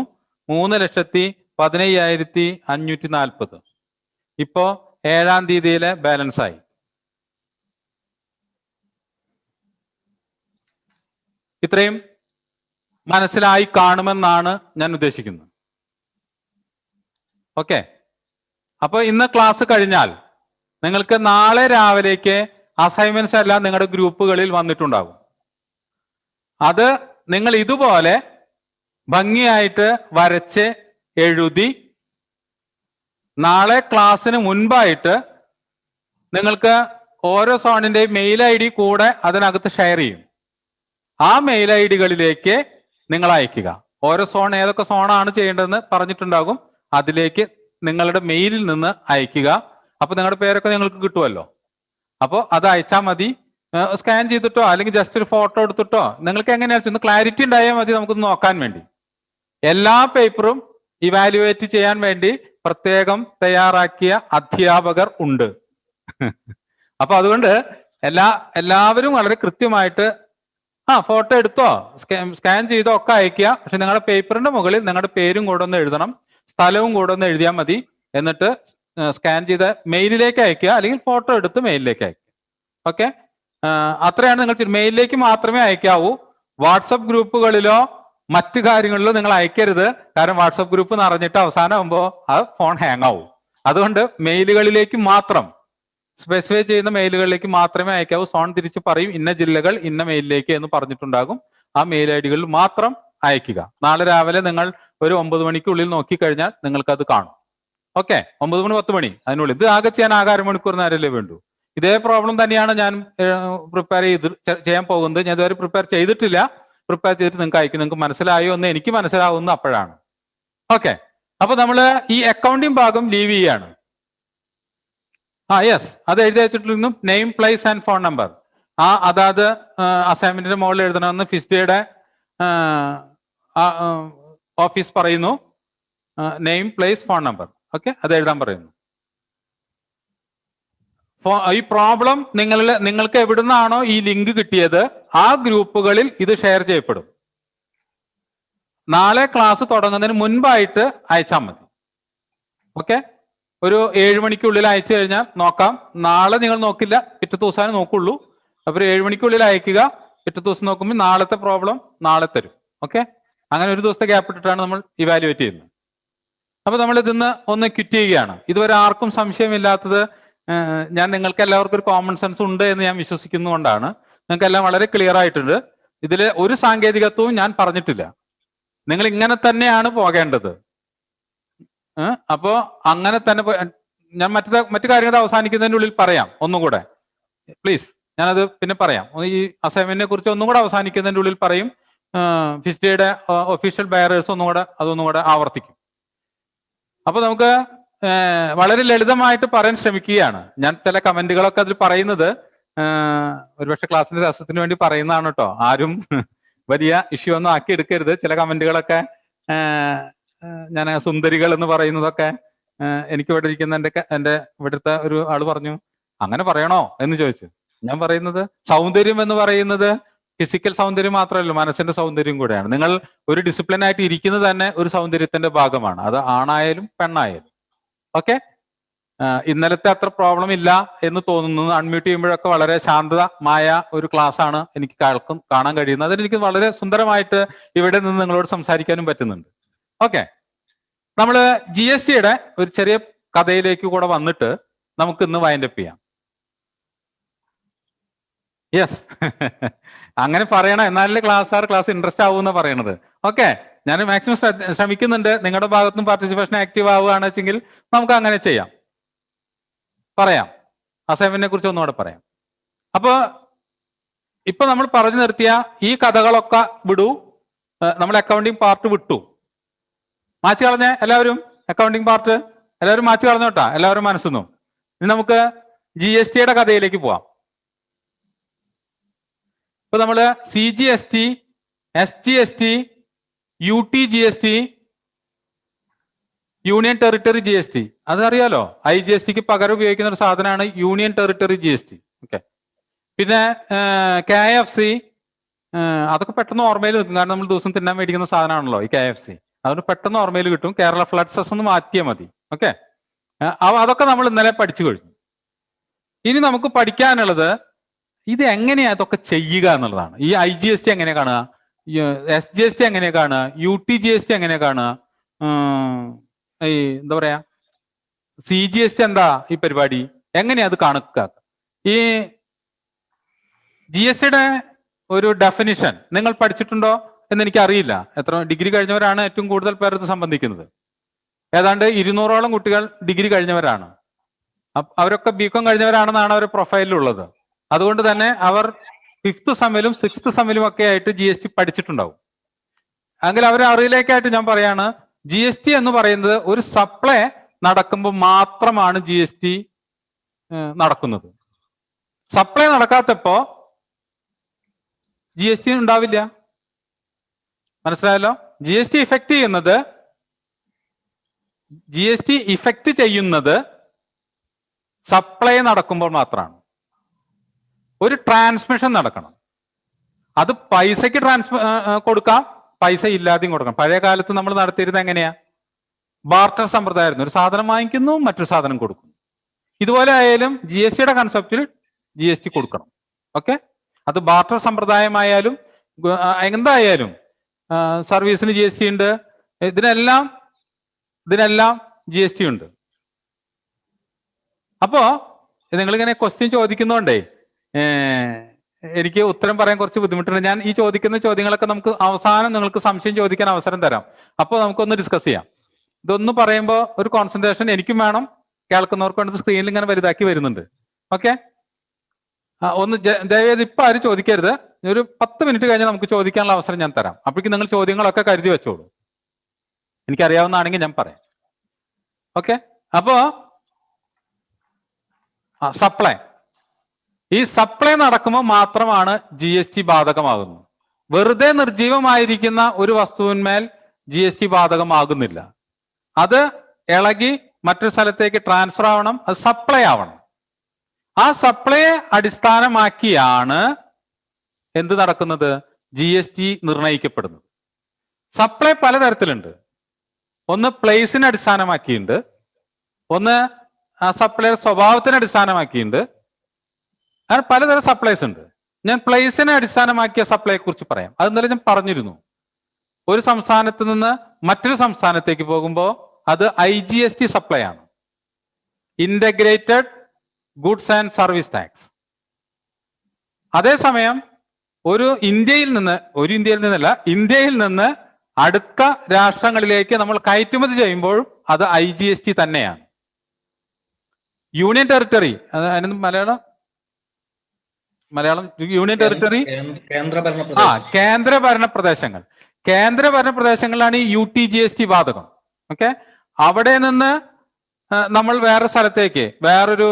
3,15,540. ഇപ്പോ 7-ാം തീയതിയിലെ ബാലൻസ് ആയി. ഇത്രയും മനസ്സിലായി കാണുമെന്നാണ് ഞാൻ ഉദ്ദേശിക്കുന്നത്. ഓക്കെ, അപ്പൊ ഇന്ന് ക്ലാസ് കഴിഞ്ഞാൽ നിങ്ങൾക്ക് നാളെ രാവിലേക്ക് അസൈൻമെന്റ്സ് എല്ലാം നിങ്ങളുടെ ഗ്രൂപ്പുകളിൽ വന്നിട്ടുണ്ടാകും. അത് നിങ്ങൾ ഇതുപോലെ ഭംഗിയായിട്ട് വരച്ച് എഴുതി നാളെ ക്ലാസ്സിന് മുൻപായിട്ട് നിങ്ങൾക്ക് ഓരോ സോണിന്റെയും മെയിൽ ID കൂടെ അതിനകത്ത് ഷെയർ ചെയ്യും. ആ മെയിൽ IDകളിലേക്ക് നിങ്ങൾ അയക്കുക. ഓരോ സോൺ ഏതൊക്കെ സോണാണ് ചെയ്യേണ്ടതെന്ന് പറഞ്ഞിട്ടുണ്ടാകും. അതിലേക്ക് നിങ്ങളുടെ മെയിലിൽ നിന്ന് അയക്കുക. അപ്പൊ നിങ്ങളുടെ പേരൊക്കെ നിങ്ങൾക്ക് കിട്ടുമല്ലോ. അപ്പോൾ അത് അയച്ചാൽ മതി. സ്കാൻ ചെയ്തിട്ടോ അല്ലെങ്കിൽ ജസ്റ്റ് ഒരു ഫോട്ടോ എടുത്തിട്ടോ നിങ്ങൾക്ക് എങ്ങനെയാണെന്ന് വെച്ചാൽ ക്ലാരിറ്റി ഉണ്ടായാൽ മതി. നമുക്കൊന്ന് നോക്കാൻ വേണ്ടി എല്ലാ പേപ്പറും ഇവാലുവേറ്റ് ചെയ്യാൻ വേണ്ടി പ്രത്യേകം തയ്യാറാക്കിയ അധ്യാപകർ ഉണ്ട്. അപ്പൊ അതുകൊണ്ട് എല്ലാവരും വളരെ കൃത്യമായിട്ട് ഫോട്ടോ എടുത്തോ സ്കാൻ ചെയ്തോ ഒക്കെ അയക്കുക. പക്ഷെ നിങ്ങളുടെ പേപ്പറിന്റെ മുകളിൽ നിങ്ങളുടെ പേരും കൂടെ ഒന്ന് എഴുതണം, സ്ഥലവും കൂടെ ഒന്ന് എഴുതിയാൽ മതി. എന്നിട്ട് സ്കാൻ ചെയ്ത് മെയിലിലേക്ക് അയക്കുക, അല്ലെങ്കിൽ ഫോട്ടോ എടുത്ത് മെയിലിലേക്ക് അയക്കുക. ഓക്കെ, അത്രയാണ് നിങ്ങൾ മെയിലിലേക്ക് മാത്രമേ അയക്കാവൂ. വാട്സപ്പ് ഗ്രൂപ്പുകളിലോ മറ്റു കാര്യങ്ങളിലോ നിങ്ങൾ അയക്കരുത്. കാരണം വാട്സപ്പ് ഗ്രൂപ്പ് നിറഞ്ഞിട്ട് അവസാനമാകുമ്പോൾ ആ ഫോൺ ഹാങ് ആവും. അതുകൊണ്ട് മെയിലുകളിലേക്ക് മാത്രം, സ്പെസിഫൈ ചെയ്യുന്ന മെയിലുകളിലേക്ക് മാത്രമേ അയക്കാവൂ. സോൺ തിരിച്ച് പറയും ഇന്ന ജില്ലകൾ ഇന്ന മെയിലിലേക്ക് എന്ന് പറഞ്ഞിട്ടുണ്ടാകും. ആ മെയിൽ IDകളിൽ മാത്രം അയക്കുക. നാളെ രാവിലെ നിങ്ങൾ ഒരു 9 മണിക്കുള്ളിൽ നോക്കിക്കഴിഞ്ഞാൽ നിങ്ങൾക്കത് കാണും. ഓക്കെ, 9 മണി 10 മണി അതിനുള്ളിൽ. ഇത് ആകെ ചെയ്യാൻ ആകെ അരമണിക്കൂർ നേരമല്ലേ വേണ്ടൂ. ഇതേ പ്രോബ്ലം തന്നെയാണ് ഞാൻ പ്രിപ്പയർ ചെയ്യാൻ പോകുന്നത്. ഞാൻ ഇതുവരെ പ്രിപ്പയർ ചെയ്തിട്ടില്ല. പ്രിപ്പയർ ചെയ്തിട്ട് നിങ്ങൾക്ക് അയക്കും. നിങ്ങൾക്ക് മനസ്സിലായോ എന്ന് എനിക്ക് മനസ്സിലാവുന്ന അപ്പോഴാണ്. ഓക്കെ, അപ്പൊ നമ്മൾ ഈ അക്കൗണ്ടിങ് ഭാഗം ലീവ് ചെയ്യാണ്. യെസ്, അത് എഴുതി വെച്ചിട്ടിരുന്നു. Name, place and phone number. അതായത് അസൈൻമെന്റിന്റെ മുകളിൽ എഴുതണമെന്ന് ഫിസ്ഡയുടെ ഓഫീസ് പറയുന്നു. Name, place, phone number okay, അത് എഴുതാൻ പറയുന്നു. ഈ പ്രോബ്ലം നിങ്ങൾക്ക് എവിടുന്നാണോ ഈ ലിങ്ക് കിട്ടിയത് ആ ഗ്രൂപ്പുകളിൽ ഇത് ഷെയർ ചെയ്യപ്പെടും. നാളെ ക്ലാസ് തുടങ്ങുന്നതിന് മുൻപായിട്ട് അയച്ചാൽ മതി. ഓക്കെ, ഒരു 7 മണിക്കുള്ളിൽ അയച്ചു കഴിഞ്ഞാൽ നോക്കാം. നാളെ നിങ്ങൾ നോക്കില്ല, പിറ്റേ ദിവസമാണ് നോക്കുള്ളൂ. അപ്പൊ 7 മണിക്കുള്ളിൽ അയക്കുക. പിറ്റേ ദിവസം നോക്കുമ്പോൾ നാളത്തെ പ്രോബ്ലം നാളെ തരും. ഓക്കെ, അങ്ങനെ ഒരു ദിവസത്തെ ഗ്യാപ്പ് ഇട്ടിട്ടാണ് നമ്മൾ ഇവാലുവേറ്റ് ചെയ്യുന്നത്. അപ്പൊ നമ്മൾ ഇതിന്ന് ഒന്ന് ക്വിറ്റ് ചെയ്യുകയാണ്. ഇതുവരെ ആർക്കും സംശയമില്ലാത്തത് ഞാൻ നിങ്ങൾക്ക് എല്ലാവർക്കും ഒരു കോമൺ സെൻസ് ഉണ്ട് എന്ന് ഞാൻ വിശ്വസിക്കുന്നതുകൊണ്ടാണ്. നിങ്ങൾക്ക് എല്ലാം വളരെ ക്ലിയർ ആയിട്ടുണ്ട്. ഇതിൽ ഒരു സാങ്കേതികത്വവും ഞാൻ പറഞ്ഞിട്ടില്ല. നിങ്ങൾ ഇങ്ങനെ തന്നെയാണ് പോകേണ്ടത്. അപ്പോ അങ്ങനെ തന്നെ ഞാൻ മറ്റു കാര്യങ്ങൾ അവസാനിക്കുന്നതിൻ്റെ ഉള്ളിൽ പറയാം ഒന്നുകൂടെ. പ്ലീസ്, ഞാനത് പിന്നെ പറയാം. ഈ അസൈൻമെന്റിനെ കുറിച്ച് ഒന്നും കൂടെ അവസാനിക്കുന്നതിൻ്റെ ഉള്ളിൽ പറയും. ഫിസ്ഡേയുടെ ഒഫീഷ്യൽ ബയറേഴ്സ് അതൊന്നും കൂടെ ആവർത്തിക്കും. അപ്പൊ നമുക്ക് വളരെ ലളിതമായിട്ട് പറയാൻ ശ്രമിക്കുകയാണ്. ഞാൻ ചില കമന്റുകളൊക്കെ അതിൽ പറയുന്നത് ഒരുപക്ഷെ ക്ലാസ്സിന്റെ രസത്തിന് വേണ്ടി പറയുന്നതാണ് കേട്ടോ. ആരും വലിയ ഇഷ്യൂ ഒന്നും ആക്കി എടുക്കരുത്. ചില കമന്റുകളൊക്കെ ഞാൻ സുന്ദരികൾ എന്ന് പറയുന്നതൊക്കെ എനിക്ക് ഇവിടെ ഇരിക്കുന്ന എന്റെ ഇവിടുത്തെ ഒരു ആള് പറഞ്ഞു, അങ്ങനെ പറയണോ എന്ന് ചോദിച്ചു. ഞാൻ പറയുന്നത് സൗന്ദര്യം എന്ന് പറയുന്നത് ഫിസിക്കൽ സൗന്ദര്യം മാത്രമല്ല, മനസ്സിന്റെ സൗന്ദര്യം കൂടെയാണ്. നിങ്ങൾ ഒരു ഡിസിപ്ലിൻ ആയിട്ട് ഇരിക്കുന്നത് തന്നെ ഒരു സൗന്ദര്യത്തിന്റെ ഭാഗമാണ്. അത് ആണായാലും പെണ്ണായാലും. ഓക്കെ, ഇന്നലത്തെ അത്ര പ്രോബ്ലം ഇല്ല എന്ന് തോന്നുന്നു. അൺമ്യൂട്ട് ചെയ്യുമ്പോഴൊക്കെ വളരെ ശാന്തമായ ഒരു ക്ലാസ് ആണ് എനിക്ക് കാണാൻ കഴിയുന്നത്. അതിനെനിക്ക് വളരെ സുന്ദരമായിട്ട് ഇവിടെ നിന്ന് നിങ്ങളോട് സംസാരിക്കാനും പറ്റുന്നുണ്ട്. ഓക്കെ, നമ്മള് GSTയുടെ ഒരു ചെറിയ കഥയിലേക്ക് കൂടെ വന്നിട്ട് നമുക്ക് ഇന്ന് വൈൻഡപ്പ് ചെയ്യാം. യെസ്, അങ്ങനെ പറയണം, എന്നാലേ ക്ലാസ് ഇൻട്രസ്റ്റ് ആവുമെന്ന് പറയണത്. ഓക്കെ, ഞാൻ മാക്സിമം ശ്രമിക്കുന്നുണ്ട്. നിങ്ങളുടെ ഭാഗത്തുനിന്ന് പാർട്ടിസിപ്പേഷൻ ആക്റ്റീവ് ആവുകയാണെന്ന് വെച്ചെങ്കിൽ നമുക്ക് അങ്ങനെ ചെയ്യാം. പറയാം, അസൈൻമെന്റിനെ കുറിച്ച് ഒന്നുകൂടെ പറയാം. അപ്പൊ ഇപ്പൊ നമ്മൾ പറഞ്ഞു നിർത്തിയ ഈ കഥകളൊക്കെ വിടൂ. നമ്മൾ അക്കൗണ്ടിങ് പാർട്ട് വിട്ടു, മാറ്റി കളഞ്ഞ എല്ലാവരും. അക്കൗണ്ടിങ് പാർട്ട് എല്ലാവരും മാറ്റി കളഞ്ഞോട്ടാ, എല്ലാവരും മനസ്സൊന്നും. ഇനി നമുക്ക് GSTയുടെ കഥയിലേക്ക് പോവാം. ഇപ്പൊ നമ്മള് CGST, SGST, UTGST, union territory GST, അതറിയാലോ. IGSTക്ക് പകരം ഉപയോഗിക്കുന്ന ഒരു സാധനമാണ് യൂണിയൻ ടെറിട്ടറി GST. ഓക്കെ, പിന്നെ KFC, അതൊക്കെ പെട്ടെന്ന് ഓർമ്മയിൽ നിൽക്കും. കാരണം നമ്മൾ ദിവസം തിന്നാൻ മേടിക്കുന്ന സാധനമാണല്ലോ ഈ KFC. അതുകൊണ്ട് പെട്ടെന്ന് ഓർമ്മയിൽ കിട്ടും. കേരള ഫ്ലഡ് സെസ് ഒന്ന് മാറ്റിയാൽ മതി. ഓക്കെ, അതൊക്കെ നമ്മൾ ഇന്നലെ പഠിച്ചു കഴിഞ്ഞു. ഇനി നമുക്ക് പഠിക്കാനുള്ളത് ഇത് എങ്ങനെയാ ഇതൊക്കെ ചെയ്യുക എന്നുള്ളതാണ്. ഈ IGST എങ്ങനെ കാണുക, SGST എങ്ങനെ കാണുക, UTGST എങ്ങനെ കാണുക, ഈ എന്താ പറയാ CGST എന്താ ഈ പരിപാടി, എങ്ങനെയാ അത് കാണുക. ഈ GSTയുടെ ഒരു ഡെഫിനിഷൻ നിങ്ങൾ പഠിച്ചിട്ടുണ്ടോ എന്ന് എനിക്കറിയില്ല. എത്ര ഡിഗ്രി കഴിഞ്ഞവരാണ് ഏറ്റവും കൂടുതൽ പേർ ഇത് സംബന്ധിക്കുന്നത്. ഏതാണ്ട് 200ഓളം കുട്ടികൾ ഡിഗ്രി കഴിഞ്ഞവരാണ്. അവരൊക്കെ BCom കഴിഞ്ഞവരാണെന്നാണ് അവർ പ്രൊഫൈലിലുള്ളത്. അതുകൊണ്ട് തന്നെ അവർ 5th സെമ്മിലും 6th സെമ്മിലും ഒക്കെ ആയിട്ട് GST പഠിച്ചിട്ടുണ്ടാവും. എങ്കിൽ അവരെ അറിയിലേക്കായിട്ട് ഞാൻ പറയാണ്, GST എന്ന് പറയുന്നത് ഒരു സപ്ലൈ നടക്കുമ്പോൾ മാത്രമാണ് GST നടക്കുന്നത്. സപ്ലൈ നടക്കാത്തപ്പോ GST ഉണ്ടാവില്ല. മനസ്സിലായല്ലോ? GST ഇഫക്റ്റ് ചെയ്യുന്നത് സപ്ലൈ നടക്കുമ്പോൾ മാത്രമാണ്. ഒരു ട്രാൻസ്മിഷൻ നടക്കണം. അത് പൈസക്ക് കൊടുക്കാം, പൈസ ഇല്ലാതെയും കൊടുക്കണം. പഴയ കാലത്ത് നമ്മൾ നടത്തിയിരുന്നത് എങ്ങനെയാ? ബാർട്ടർ സമ്പ്രദായമായിരുന്നു. ഒരു സാധനം വാങ്ങിക്കുന്നു, മറ്റൊരു സാധനം കൊടുക്കുന്നു. ഇതുപോലെ ആയാലും GSTയുടെ കൺസെപ്റ്റിൽ GST കൊടുക്കണം. ഓക്കെ, അത് ബാർട്ടർ സമ്പ്രദായമായാലും എന്തായാലും സർവീസിന് GST ഉണ്ട്. ഇതിനെല്ലാം GST ഉണ്ട്. അപ്പോ നിങ്ങളിങ്ങനെ ക്വസ്റ്റ്യൻ ചോദിക്കുന്നോണ്ടേ എനിക്ക് ഉത്തരം പറയാൻ കുറച്ച് ബുദ്ധിമുട്ടുണ്ട്. ഞാൻ ഈ ചോദിക്കുന്ന ചോദ്യങ്ങളൊക്കെ നമുക്ക് അവസാനം നിങ്ങൾക്ക് സംശയം ചോദിക്കാൻ അവസരം തരാം. അപ്പോൾ നമുക്കൊന്ന് ഡിസ്കസ് ചെയ്യാം. ഇതൊന്ന് പറയുമ്പോൾ ഒരു കോൺസെൻട്രേഷൻ എനിക്കും വേണം, കേൾക്കുന്നവർക്ക് വേണ്ടത് സ്ക്രീനിൽ ഇങ്ങനെ വലുതാക്കി വരുന്നുണ്ട്. ഓക്കെ, ഒന്ന് ദയവേത് ഇപ്പൊ ആരും ചോദിക്കരുത്. ഒരു 10 മിനിറ്റ് കഴിഞ്ഞാൽ നമുക്ക് ചോദിക്കാനുള്ള അവസരം ഞാൻ തരാം. അപ്പോഴേക്കും നിങ്ങൾ ചോദ്യങ്ങളൊക്കെ കരുതി വെച്ചോളൂ. എനിക്കറിയാവുന്നതാണെങ്കിൽ ഞാൻ പറയാം. ഓക്കെ, അപ്പോ സപ്ലൈ, ഈ സപ്ലൈ നടക്കുമ്പോൾ മാത്രമാണ് GST ബാധകമാകുന്നത്. വെറുതെ നിർജീവമായിരിക്കുന്ന ഒരു വസ്തുവിന്മേൽ GST ബാധകമാകുന്നില്ല. അത് ഇളകി മറ്റൊരു സ്ഥലത്തേക്ക് ട്രാൻസ്ഫർ ആവണം, അത് സപ്ലൈ ആവണം. ആ സപ്ലൈയെ അടിസ്ഥാനമാക്കിയാണ് എന്ത് നടക്കുന്നത്? GST നിർണയിക്കപ്പെടുന്നത്. സപ്ലൈ പലതരത്തിലുണ്ട്. ഒന്ന് പ്ലേസിനെ അടിസ്ഥാനമാക്കിയിട്ടുണ്ട്, ഒന്ന് ആ സപ്ലൈയുടെ സ്വഭാവത്തിനെ അടിസ്ഥാനമാക്കിയിട്ടുണ്ട്. അങ്ങനെ പലതരം സപ്ലൈസ് ഉണ്ട്. ഞാൻ പ്ലേസിനെ അടിസ്ഥാനമാക്കിയ സപ്ലൈയെ കുറിച്ച് പറയാം. അത് ഇന്നലെ ഞാൻ പറഞ്ഞിരുന്നു. ഒരു സംസ്ഥാനത്ത് നിന്ന് മറ്റൊരു സംസ്ഥാനത്തേക്ക് പോകുമ്പോൾ അത് IGST സപ്ലൈ ആണ്, integrated goods and service tax. അതേസമയം ഇന്ത്യയിൽ നിന്ന് അടുത്ത രാഷ്ട്രങ്ങളിലേക്ക് നമ്മൾ കയറ്റുമതി ചെയ്യുമ്പോഴും അത് IGST തന്നെയാണ്. യൂണിയൻ ടെറിട്ടറി, അതിന് മലയാളം യൂണിയൻ ടെറിട്ടറി, കേന്ദ്രഭരണ പ്രദേശങ്ങൾ. കേന്ദ്രഭരണ പ്രദേശങ്ങളിലാണ് ഈ UTGST ബാധകം. ഓക്കെ, അവിടെ നിന്ന് നമ്മൾ വേറെ സ്ഥലത്തേക്ക്, വേറൊരു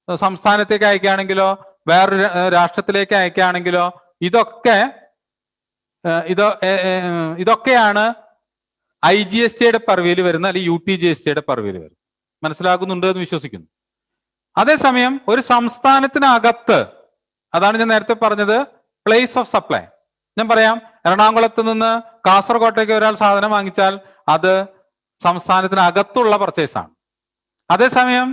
സംസ്ഥാനത്തേക്ക് അയക്കുകയാണെങ്കിലോ വേറൊരു രാഷ്ട്രത്തിലേക്ക് അയക്കുകയാണെങ്കിലോ ഇതൊക്കെയാണ് IGSTയുടെ പർവിയിൽ വരുന്ന, അല്ലെങ്കിൽ UTGSTയുടെ പർവിയിൽ വരുന്നത്. മനസ്സിലാക്കുന്നുണ്ട് എന്ന് വിശ്വസിക്കുന്നു. അതേസമയം ഒരു സംസ്ഥാനത്തിനകത്ത്, അതാണ് ഞാൻ നേരത്തെ പറഞ്ഞത്, പ്ലേസ് ഓഫ് സപ്ലൈ. ഞാൻ പറയാം, എറണാകുളത്ത് നിന്ന് കാസർഗോട്ടേക്ക് ഒരാൾ സാധനം വാങ്ങിച്ചാൽ അത് സംസ്ഥാനത്തിനകത്തുള്ള പർച്ചേസ് ആണ്. അതേസമയം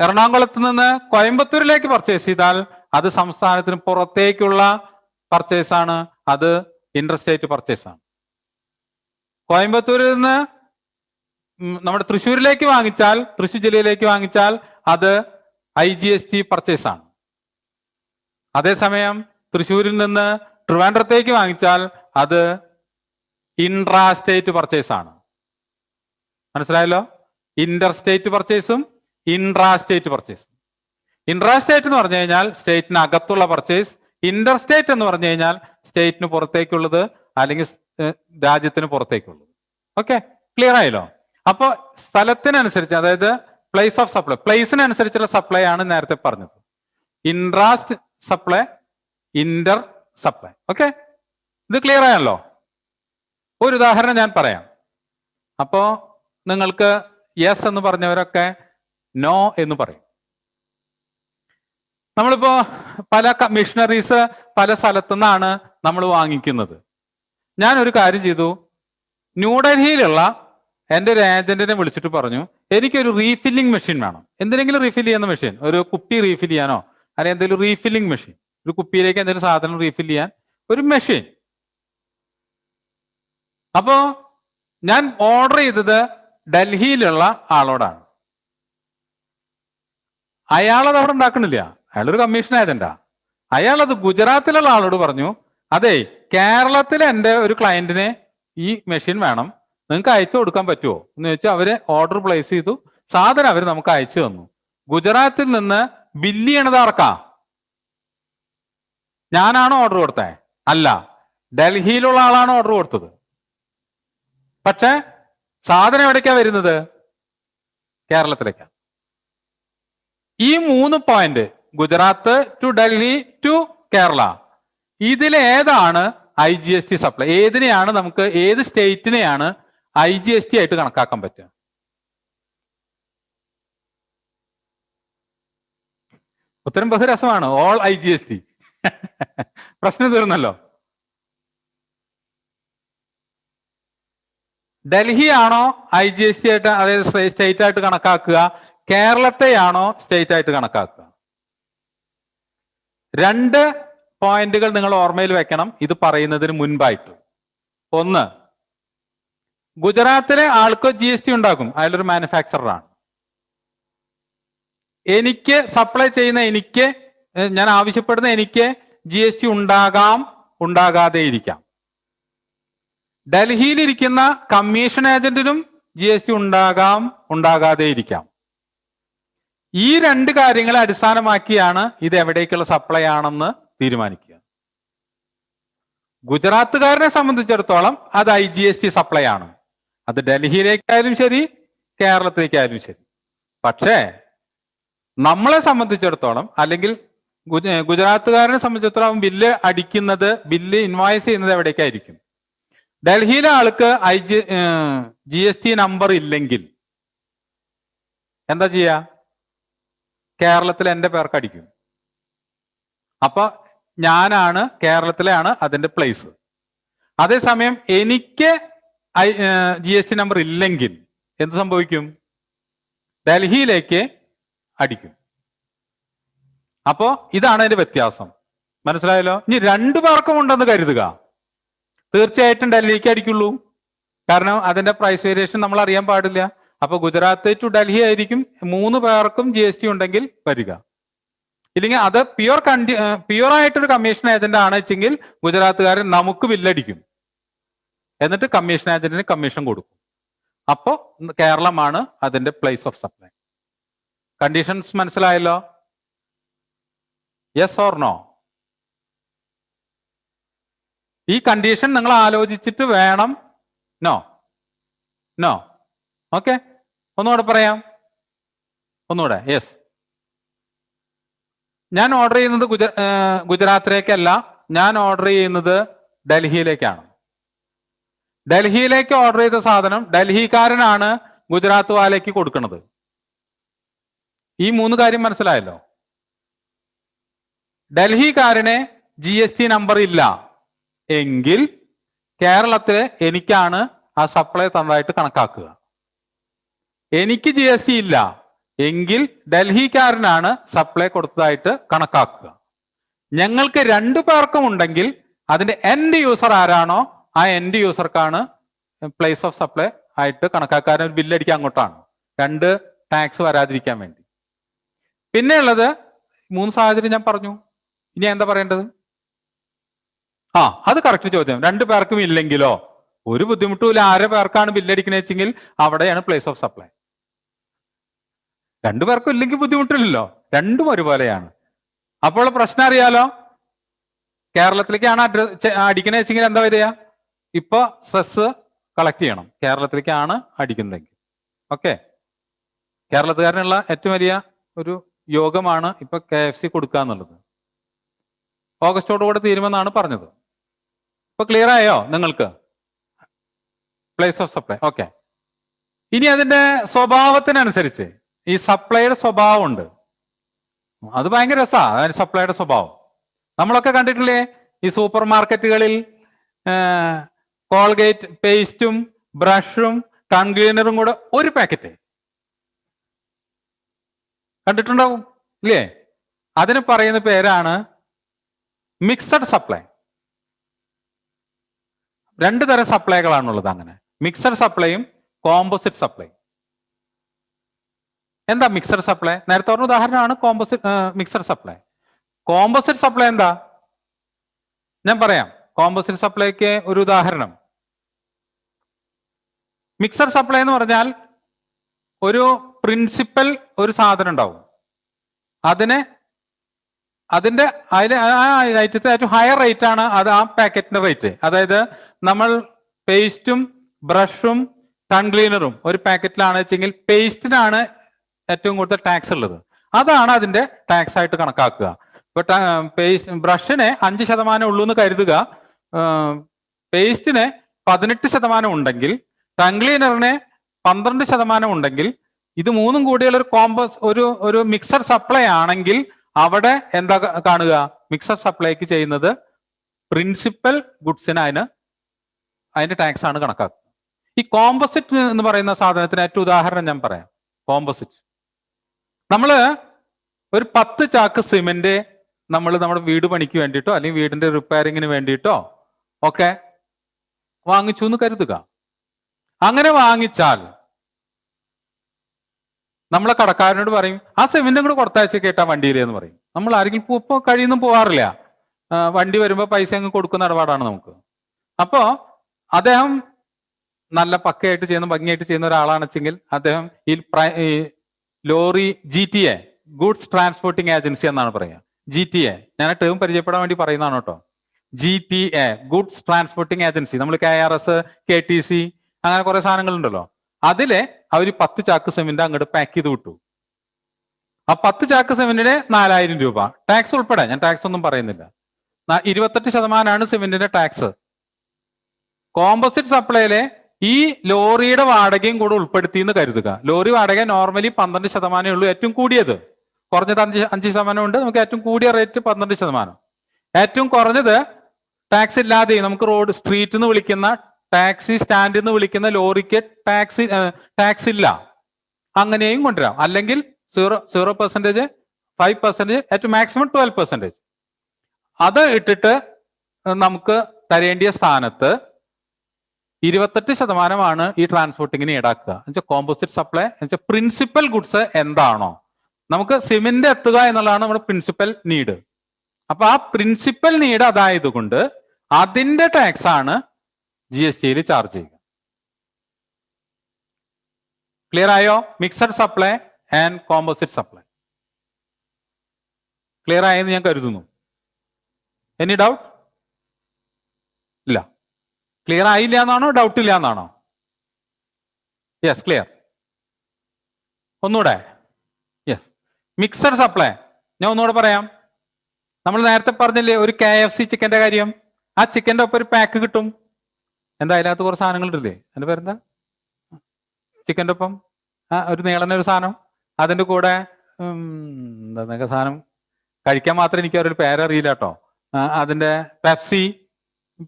എറണാകുളത്ത് നിന്ന് കോയമ്പത്തൂരിലേക്ക് പർച്ചേസ് ചെയ്താൽ അത് സംസ്ഥാനത്തിന് പുറത്തേക്കുള്ള പർച്ചേസ് ആണ്, അത് ഇന്റർസ്റ്റേറ്റ് പർച്ചേസ് ആണ്. കോയമ്പത്തൂരിൽ നിന്ന് നമ്മുടെ തൃശ്ശൂരിലേക്ക് വാങ്ങിച്ചാൽ, തൃശ്ശൂർ ജില്ലയിലേക്ക് വാങ്ങിച്ചാൽ അത് IGST പർച്ചേസ് ആണ്. അതേസമയം തൃശ്ശൂരിൽ നിന്ന് ട്രിവാൻഡ്രത്തേക്ക് വാങ്ങിച്ചാൽ അത് ഇൻട്രാ സ്റ്റേറ്റ് പർച്ചേസ് ആണ്. മനസ്സിലായല്ലോ? ഇന്റർ സ്റ്റേറ്റ് പർച്ചേസും ഇൻട്രാ സ്റ്റേറ്റ് പർച്ചേസും. ഇൻട്രാ സ്റ്റേറ്റ് എന്ന് പറഞ്ഞു കഴിഞ്ഞാൽ സ്റ്റേറ്റിന് അകത്തുള്ള പർച്ചേസ്, ഇന്റർ സ്റ്റേറ്റ് എന്ന് പറഞ്ഞു കഴിഞ്ഞാൽ സ്റ്റേറ്റിന് പുറത്തേക്കുള്ളത് അല്ലെങ്കിൽ രാജ്യത്തിന് പുറത്തേക്കുള്ളത്. ഓക്കെ, ക്ലിയർ ആയല്ലോ? അപ്പൊ സ്ഥലത്തിനനുസരിച്ച്, അതായത് പ്ലേസ് ഓഫ് സപ്ലൈ, പ്ലേസിനനുസരിച്ചുള്ള സപ്ലൈ ആണ് നേരത്തെ പറഞ്ഞത്. ഇൻട്രാസ്റ്റ് സപ്ലൈ, ഇന്റർ സപ്ലൈ. ഓക്കെ, ഇത് ക്ലിയർ ആയല്ലോ? ഒരു ഉദാഹരണം ഞാൻ പറയാം. അപ്പോ നിങ്ങൾക്ക് യെസ് എന്ന് പറഞ്ഞവരൊക്കെ നോ എന്ന് പറയും. നമ്മളിപ്പോ പല മിഷനറീസ് പല സ്ഥലത്തു നിന്നാണ് നമ്മൾ വാങ്ങിക്കുന്നത്. ഞാൻ ഒരു കാര്യം ചെയ്തു, ന്യൂഡൽഹിയിലുള്ള എൻ്റെ ഒരു ഏജന്റിനെ വിളിച്ചിട്ട് പറഞ്ഞു, എനിക്കൊരു റീഫില്ലിംഗ് മെഷീൻ വേണം. എന്തിനെങ്കിലും റീഫിൽ ചെയ്യുന്ന മെഷീൻ, ഒരു കുപ്പി റീഫിൽ ചെയ്യാനോ അല്ലെങ്കിൽ എന്തെങ്കിലും റീഫില്ലിംഗ് മെഷീൻ, ഒരു കുപ്പിയിലേക്ക് എന്തെങ്കിലും സാധനം റീഫിൽ ചെയ്യാൻ ഒരു മെഷീൻ. അപ്പോ ഞാൻ ഓർഡർ ചെയ്തത് ഡൽഹിയിലുള്ള ആളോടാണ്. അയാളത് അവിടെ ഉണ്ടാക്കണില്ല, അയാളൊരു കമ്മീഷൻ ഏജന്റാ. അയാളത് ഗുജറാത്തിലുള്ള ആളോട് പറഞ്ഞു, അതെ, കേരളത്തിലെ എൻ്റെ ഒരു ക്ലയന്റിന് ഈ മെഷീൻ വേണം, നിങ്ങൾക്ക് അയച്ചു കൊടുക്കാൻ പറ്റുമോ എന്ന് ചോദിച്ചാൽ അവര് ഓർഡർ പ്ലേസ് ചെയ്തു, സാധനം അവർ നമുക്ക് അയച്ചു തന്നു. ഗുജറാത്തിൽ നിന്ന് ബില്ല് ചെയ്യണത് ആർക്കാ? ഞാനാണോ ഓർഡർ കൊടുത്തേ? അല്ല, ഡൽഹിയിലുള്ള ആളാണ് ഓർഡർ കൊടുത്തത്. പക്ഷെ സാധനം എവിടേക്കാ വരുന്നത്? കേരളത്തിലേക്കാണ്. ഈ 3 point, Gujarat to Delhi to Kerala, ഇതിലേതാണ് IGST സപ്ലൈ? ഏതിനെയാണ് നമുക്ക്, ഏത് സ്റ്റേറ്റിനെയാണ് IGST ആയിട്ട് കണക്കാക്കാൻ പറ്റുക? ഉത്തരം ബഹുരസമാണ്, ഓൾ IGST. പ്രശ്നം തീർന്നല്ലോ. ഡൽഹി ആണോ IGST ആയിട്ട്, അതായത് സ്റ്റേറ്റ് ആയിട്ട് കണക്കാക്കുക, കേരളത്തെയാണോ സ്റ്റേറ്റ് ആയിട്ട് കണക്കാക്കുക? 2 പോയിന്റുകൾ നിങ്ങൾ ഓർമ്മയിൽ വെക്കണം ഇത് പറയുന്നതിന് മുൻപായിട്ട്. ഒന്ന്, ഗുജറാത്തിലെ ആൾക്ക് GST ഉണ്ടാക്കും, അയാളൊരു മാനുഫാക്ചററാണ്. എനിക്ക് സപ്ലൈ ചെയ്യുന്ന ഞാൻ ആവശ്യപ്പെടുന്ന എനിക്ക് GST ഉണ്ടാകാം, ഉണ്ടാകാതെ ഇരിക്കാം. ഡൽഹിയിലിരിക്കുന്ന കമ്മീഷൻ ഏജന്റിനും GST ഉണ്ടാകാം, ഉണ്ടാകാതെ ഇരിക്കാം. ഈ 2 കാര്യങ്ങളെ അടിസ്ഥാനമാക്കിയാണ് ഇത് എവിടേക്കുള്ള സപ്ലൈ ആണെന്ന് തീരുമാനിക്കുക. ഗുജറാത്തുകാരനെ സംബന്ധിച്ചിടത്തോളം അത് IGST സപ്ലൈ ആണ്. അത് ഡൽഹിയിലേക്കായാലും ശരി, കേരളത്തിലേക്കായാലും ശരി. പക്ഷേ നമ്മളെ സംബന്ധിച്ചിടത്തോളം, അല്ലെങ്കിൽ ഗുജറാത്തുകാരനെ സംബന്ധിച്ചിടത്തോളം ബില്ല് അടിക്കുന്നത്, ബില്ല് ഇൻവോയ്സ് ചെയ്യുന്നത് എവിടേക്കായിരിക്കും? ഡൽഹിയിലെ ആൾക്ക് GST നമ്പർ ഇല്ലെങ്കിൽ എന്താ ചെയ്യാ? കേരളത്തിൽ എൻ്റെ പേർക്ക് അടിക്കും. അപ്പൊ ഞാനാണ്, കേരളത്തിലാണ് അതിന്റെ പ്ലേസ്. അതേസമയം എനിക്ക് GST നമ്പർ ഇല്ലെങ്കിൽ എന്ത് സംഭവിക്കും? ഡൽഹിയിലേക്ക് അടിക്കും. അപ്പോ ഇതാണ് അതിന്റെ വ്യത്യാസം. മനസ്സിലായല്ലോ? ഇനി രണ്ടു പേർക്കും ഉണ്ടെന്ന് കരുതുക, തീർച്ചയായിട്ടും ഡൽഹിക്ക് അടിക്കുള്ളൂ. കാരണം അതിന്റെ പ്രൈസ് വേരിയേഷൻ നമ്മൾ അറിയാൻ പാടില്ല. അപ്പൊ ഗുജറാത്ത് ടു ഡൽഹി ആയിരിക്കും 3 പേർക്കും GST ഉണ്ടെങ്കിൽ വരിക. ഇല്ലെങ്കിൽ അത് പ്യുവർ ആയിട്ടൊരു കമ്മീഷൻ ഏജന്റ് ആണ് വെച്ചെങ്കിൽ ഗുജറാത്തുകാരൻ നമുക്ക് ബില്ലടിക്കും, എന്നിട്ട് കമ്മീഷൻ ഏജന്റിന് കമ്മീഷൻ കൊടുക്കും. അപ്പോ കേരളമാണ് അതിന്റെ പ്ലേസ് ഓഫ് സപ്ലൈ. കണ്ടീഷൻസ് മനസ്സിലായല്ലോ? Yes or no? ഈ കണ്ടീഷൻ നിങ്ങൾ ആലോചിച്ചിട്ട് വേണം. നോ നോ ഓക്കെ, ഒന്നുകൂടെ പറയാം, ഒന്നുകൂടെ. യെസ്. ഞാൻ ഓർഡർ ചെയ്യുന്നത് ഗുജറാത്തിലേക്കല്ല, ഞാൻ ഓർഡർ ചെയ്യുന്നത് ഡൽഹിയിലേക്കാണ്. ഡൽഹിയിലേക്ക് ഓർഡർ ചെയ്ത സാധനം ഡൽഹിക്കാരനാണ് ഗുജറാത്ത് വാലേക്ക് കൊടുക്കുന്നത്. ഈ 3 കാര്യം മനസ്സിലായല്ലോ? ഡൽഹിക്കാരന് GST നമ്പർ ഇല്ല എങ്കിൽ കേരളത്തില് എനിക്കാണ് ആ സപ്ലൈ തന്നതായിട്ട് കണക്കാക്കുക. എനിക്ക് GST ഇല്ല എങ്കിൽ ഡൽഹിക്കാരനാണ് സപ്ലൈ കൊടുത്തതായിട്ട് കണക്കാക്കുക. ഞങ്ങൾക്ക് 2 പേർക്കും ഉണ്ടെങ്കിൽ അതിന്റെ എൻഡ് യൂസർ ആരാണോ ആ എൻഡ് യൂസർക്കാണ് പ്ലേസ് ഓഫ് സപ്ലൈ ആയിട്ട് കണക്കാക്കാൻ ഒരു ബില്ലടിക്കാൻ അങ്ങോട്ടാണ്, 2 ടാക്സ് വരാതിരിക്കാൻ വേണ്ടി. പിന്നെ ഉള്ളത് 3 സാഹചര്യം ഞാൻ പറഞ്ഞു. ഇനി എന്താ പറയേണ്ടത്? അത് കറക്റ്റ് ചോദ്യം. 2 പേർക്കും ഇല്ലെങ്കിലോ? ഒരു ബുദ്ധിമുട്ടുമില്ല. 6 പേർക്കാണ് ബില്ലടിക്കണ വെച്ചെങ്കിൽ അവിടെയാണ് പ്ലേസ് ഓഫ് സപ്ലൈ. 2 പേർക്കും ഇല്ലെങ്കിൽ ബുദ്ധിമുട്ടില്ലല്ലോ, രണ്ടും ഒരുപോലെയാണ്. അപ്പോൾ പ്രശ്നം അറിയാലോ? കേരളത്തിലേക്കാണ് അടിക്കണ വെച്ചെങ്കിൽ എന്താ വരിക? ഇപ്പൊ സെസ് കളക്ട് ചെയ്യണം, കേരളത്തിലേക്കാണ് അടിക്കുന്നതെങ്കിൽ. ഓക്കെ, കേരളത്തുകാരനുള്ള ഏറ്റവും വലിയ ഒരു യോഗമാണ് ഇപ്പൊ KFC കൊടുക്കുക എന്നുള്ളത്. ഓഗസ്റ്റോടുകൂടെ തീരുമെന്നാണ് പറഞ്ഞത്. ഇപ്പൊ ക്ലിയർ ആയോ നിങ്ങൾക്ക് പ്ലേസ് ഓഫ് സപ്ലൈ? ഓക്കെ. ഇനി അതിന്റെ സ്വഭാവത്തിനനുസരിച്ച് ഈ സപ്ലൈയുടെ സ്വഭാവം ഉണ്ട്. അത് ഭയങ്കര രസമാണ്, അതിന് സപ്ലൈയുടെ സ്വഭാവം. നമ്മളൊക്കെ കണ്ടിട്ടില്ലേ ഈ സൂപ്പർ മാർക്കറ്റുകളിൽ കോൾഗേറ്റ് പേസ്റ്റും ബ്രഷും ടൺ ക്ലീനറും കൂടെ ഒരു പാക്കറ്റ് കണ്ടിട്ടുണ്ടാവും ഇല്ലേ? അതിന് പറയുന്ന പേരാണ് മിക്സഡ് സപ്ലൈ. 2 തരം സപ്ലൈകളാണുള്ളത് അങ്ങനെ, മിക്സഡ് സപ്ലൈയും കോമ്പോസിറ്റ് സപ്ലൈ. എന്താ മിക്സഡ് സപ്ലൈ? നേരത്തെ പറഞ്ഞ ഉദാഹരണമാണ് മിക്സഡ് സപ്ലൈ. കോമ്പോസിറ്റ് സപ്ലൈ എന്താ? ഞാൻ പറയാം. കോമ്പോസിറ്റ് സപ്ലൈക്ക് ഒരു ഉദാഹരണം. മിക്സഡ് സപ്ലൈ എന്ന് പറഞ്ഞാൽ ഒരു പ്രിൻസിപ്പൽ ഒരു സാധനം ഉണ്ടാവും, അതിന്റെ ഐറ്റത്തെ ഏറ്റവും ഹയർ റേറ്റ് ആണ് അത് ആ പാക്കറ്റിന്റെ റേറ്റ്. അതായത് നമ്മൾ പേസ്റ്റും ബ്രഷും ടൺ ക്ലീനറും ഒരു പാക്കറ്റിലാണ് വെച്ചെങ്കിൽ പേസ്റ്റിനാണ് ഏറ്റവും കൂടുതൽ ടാക്സ് ഉള്ളത്, അതാണ് അതിന്റെ ടാക്സ് ആയിട്ട് കണക്കാക്കുക. ഇപ്പൊ ബ്രഷിന് 5% ഉള്ളൂ എന്ന് കരുതുക, പേസ്റ്റിന് 18% ഉണ്ടെങ്കിൽ ടൺ ക്ലീനറിന് 12% ഉണ്ടെങ്കിൽ ഇത് 3ഉം കൂടിയുള്ള ഒരു മിക്സഡ് സപ്ലൈ ആണെങ്കിൽ അവിടെ എന്താ കാണുക? മിക്സഡ് സപ്ലൈക്ക് ചെയ്യുന്നത് പ്രിൻസിപ്പൽ ഗുഡ്സിന് അതിന്റെ ടാക്സ് ആണ് കണക്കാക്കുക. ഈ കോമ്പോസിറ്റ് എന്ന് പറയുന്ന സാധനത്തിന് ഏറ്റവും ഉദാഹരണം ഞാൻ പറയാം. കോമ്പോസിറ്റ്, നമ്മള് ഒരു 10 ചാക്ക് സിമെന്റ് നമ്മൾ നമ്മുടെ വീട് പണിക്ക് വേണ്ടിയിട്ടോ അല്ലെങ്കിൽ വീടിന്റെ റിപ്പയറിങ്ങിന് വേണ്ടിയിട്ടോ ഒക്കെ വാങ്ങിച്ചു എന്ന് കരുതുക. അങ്ങനെ വാങ്ങിച്ചാൽ നമ്മളെ കടക്കാരനോട് പറയും ആ സിമെന്റും കൂടെ കൊടുത്തയച്ച് കേട്ടാ വണ്ടിയിലേ എന്ന് പറയും. നമ്മൾ ആരെങ്കിലും ഇപ്പോൾ കഴിയൊന്നും പോവാറില്ല, വണ്ടി വരുമ്പോൾ പൈസ അങ്ങ് കൊടുക്കുന്ന ഇടപാടാണ് നമുക്ക്. അപ്പോ അദ്ദേഹം നല്ല പക്കയായിട്ട് ചെയ്യുന്ന ഭംഗിയായിട്ട് ചെയ്യുന്ന ഒരാളാണെന്ന് വെച്ചെങ്കിൽ അദ്ദേഹം ഈ lorry GTA goods transporting agency എന്നാണ് പറയുക. GTA ഞാൻ ആ ടേം പരിചയപ്പെടാൻ വേണ്ടി പറയുന്നതാണ് കേട്ടോ. GTA goods transporting agency. നമ്മൾ KRS KTC അങ്ങനെ കുറെ സാധനങ്ങളുണ്ടല്ലോ, അതിലെ അവർ 10 ചാക്ക് സിമെന്റ് അങ്ങോട്ട് പാക്ക് ചെയ്ത് വിട്ടു. ആ 10 ചാക്ക് സിമെന്റിന് 4000 രൂപ ടാക്സ് ഉൾപ്പെടെ, ഞാൻ ടാക്സ് ഒന്നും പറയുന്നില്ല. 28% സിമെന്റിന്റെ ടാക്സ്. കോമ്പോസിറ്റ് സപ്ലൈയിലെ ഈ ലോറിയുടെ വാടകയും കൂടെ ഉൾപ്പെടുത്തി എന്ന് കരുതുക. ലോറി വാടക നോർമലി 12% ഉള്ളൂ, ഏറ്റവും കൂടിയത്. കുറഞ്ഞത് 5% ഉണ്ട്, നമുക്ക് ഏറ്റവും കൂടിയ റേറ്റ് 12%. ഏറ്റവും കുറഞ്ഞത് ടാക്സ് ഇല്ലാതെ നമുക്ക് റോഡ് സ്ട്രീറ്റ് എന്ന് വിളിക്കുന്ന ടാക്സി സ്റ്റാൻഡ് എന്ന് വിളിക്കുന്ന ലോറിക്ക് ടാക്സ് ഇല്ല, അങ്ങനെയും കൊണ്ടുവരാം. അല്ലെങ്കിൽ 0%, 5%, ഏറ്റവും മാക്സിമം 12%. അത് ഇട്ടിട്ട് നമുക്ക് തരേണ്ടിയ സ്ഥാനത്ത് 28% ഈ ട്രാൻസ്പോർട്ടിങ്ങിന് ഈടാക്കുക. എന്നുവെച്ചാൽ കോമ്പോസിറ്റ് സപ്ലൈ എന്നുവെച്ചാൽ പ്രിൻസിപ്പൽ ഗുഡ്സ് എന്താണോ, നമുക്ക് സിമെന്റ് എത്തുക എന്നുള്ളതാണ് നമ്മുടെ പ്രിൻസിപ്പൽ നീഡ്. അപ്പൊ ആ പ്രിൻസിപ്പൽ നീഡ് അതായത് കൊണ്ട് അതിന്റെ ടാക്സ് ആണ് GST ചാർജ് ചെയ്യുക. ക്ലിയർ ആയോ? Mixed supply and composite supply clear ആയെന്ന് ഞാൻ കരുതുന്നു. Any doubt? ഇല്ല. ക്ലിയർ ആയില്ല എന്നാണോ, ഡൗട്ട് ഇല്ല എന്നാണോ? Yes, clear. ഒന്നുകൂടെ. യെസ്, മിക്സഡ് സപ്ലൈ ഞാൻ ഒന്നുകൂടെ പറയാം. നമ്മൾ നേരത്തെ പറഞ്ഞില്ലേ ഒരു KFC ചിക്കന്റെ കാര്യം. ആ ചിക്കന്റെ ഒപ്പം ഒരു പാക്ക് കിട്ടും. എന്താ അതിനകത്ത് കുറച്ച് സാധനങ്ങൾ ഇട്ടില്ലേ? അതിന്റെ പേരെന്താ? ചിക്കന്റെ ഒപ്പം ഒരു നീളന ഒരു സാധനം, അതിന്റെ കൂടെ എന്താ സാധനം, കഴിക്കാൻ മാത്രം എനിക്ക് ഒരു പേരറിയില്ല കേട്ടോ. അതിന്റെ പെപ്സി,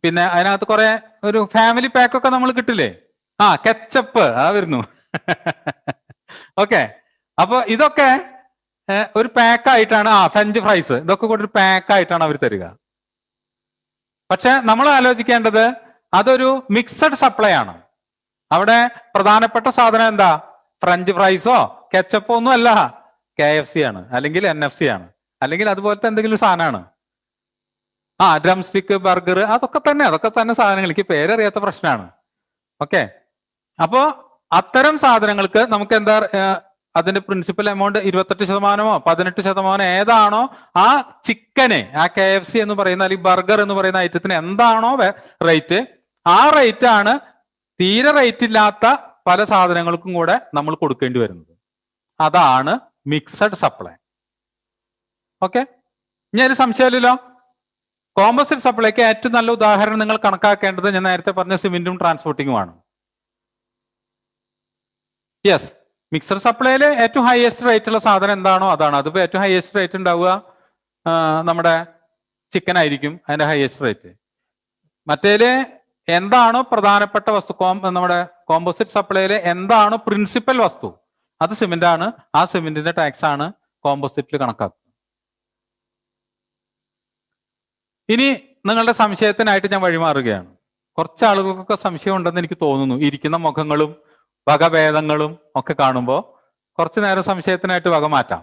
പിന്നെ അതിനകത്ത് കുറെ ഒരു ഫാമിലി പാക്കൊക്കെ നമ്മൾ കിട്ടില്ലേ? കെച്ചപ്പ് വരുന്നു. ഓക്കെ, അപ്പൊ ഇതൊക്കെ ഒരു പാക്കായിട്ടാണ്. ഫ്രഞ്ച് ഫ്രൈസ്, ഇതൊക്കെ കൂടെ ഒരു പാക്കായിട്ടാണ് അവർ തരിക. പക്ഷെ നമ്മൾ ആലോചിക്കേണ്ടത് അതൊരു മിക്സഡ് സപ്ലൈ ആണ്. അവിടെ പ്രധാനപ്പെട്ട സാധനം എന്താ? ഫ്രഞ്ച് ഫ്രൈസോ കെച്ചപ്പോ ഒന്നും അല്ല, KFC ആണ്, അല്ലെങ്കിൽ NFC ആണ്, അല്ലെങ്കിൽ അതുപോലത്തെ എന്തെങ്കിലും സാധനമാണ്. ഡ്രം സ്റ്റിക്ക്, ബർഗർ, അതൊക്കെ തന്നെ സാധനങ്ങൾ. എനിക്ക് പേരറിയാത്ത പ്രശ്നമാണ്. ഓക്കെ, അപ്പോ അത്തരം സാധനങ്ങൾക്ക് നമുക്ക് എന്താ അതിന്റെ പ്രിൻസിപ്പൽ എമൗണ്ട് 28%, 18% ഏതാണോ ആ ചിക്കന്, ആ KFC എന്ന് പറയുന്ന അല്ലെങ്കിൽ ബർഗർ എന്ന് പറയുന്ന ഐറ്റത്തിന് എന്താണോ റേറ്റ്, ആ റേറ്റ് ആണ് തീരെ റേറ്റ് ഇല്ലാത്ത പല സാധനങ്ങൾക്കും കൂടെ നമ്മൾ കൊടുക്കേണ്ടി വരുന്നത്. അതാണ് മിക്സഡ് സപ്ലൈ. ഓക്കെ, ഇനി അതിന് സംശയമില്ലല്ലോ. കോമ്പോസിറ്റ് സപ്ലൈക്ക് ഏറ്റവും നല്ല ഉദാഹരണം നിങ്ങൾ കണക്കാക്കേണ്ടത് ഞാൻ നേരത്തെ പറഞ്ഞ സിമെന്റും ട്രാൻസ്പോർട്ടിങ്ങുമാണ്. യെസ്, മിക്സഡ് സപ്ലൈയില് ഏറ്റവും ഹയസ്റ്റ് റേറ്റ് ഉള്ള സാധനം എന്താണോ അതാണ്. അതിപ്പോ ഏറ്റവും ഹയസ്റ്റ് റേറ്റ് ഉണ്ടാവുക നമ്മുടെ ചിക്കൻ ആയിരിക്കും, അതിന്റെ ഹയസ്റ്റ് റേറ്റ്. മറ്റേല് എന്താണോ പ്രധാനപ്പെട്ട വസ്തു, നമ്മുടെ കോമ്പോസിറ്റ് സപ്ലൈയില് എന്താണോ പ്രിൻസിപ്പൽ വസ്തു, അത് സിമെന്റ് ആണ്. ആ സിമെന്റിന്റെ ടാക്സ് ആണ് കോമ്പോസിറ്റിൽ കണക്കാക്കുക. ഇനി നിങ്ങളുടെ സംശയത്തിനായിട്ട് ഞാൻ വഴിമാറുകയാണ്. കുറച്ച് ആളുകൾക്കൊക്കെ സംശയം ഉണ്ടെന്ന് എനിക്ക് തോന്നുന്നു. ഇരിക്കുന്ന മുഖങ്ങളും വകഭേദങ്ങളും ഒക്കെ കാണുമ്പോൾ കുറച്ചു നേരം സംശയത്തിനായിട്ട് വക മാറ്റാം.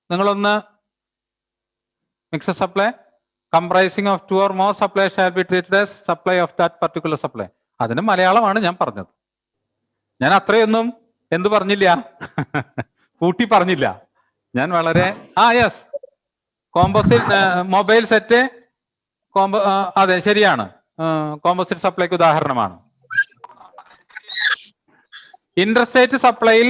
നിങ്ങളൊന്ന് mixed supply comprising of 2 or more supply shall be treated as supply of that particular supply. അതിന് മലയാളമാണ് ഞാൻ പറഞ്ഞത്. ഞാൻ അത്രയൊന്നും എന്ത് പറഞ്ഞില്ല, കൂട്ടി പറഞ്ഞില്ല. ഞാൻ വളരെ യെസ്, കോമ്പോസിറ്റ് മൊബൈൽ സെറ്റ് അതെ ശരിയാണ്, കോമ്പോസിറ്റ് സപ്ലൈക്ക് ഉദാഹരണമാണ്. ഇന്റർസ്റ്റേറ്റ് സപ്ലൈയിൽ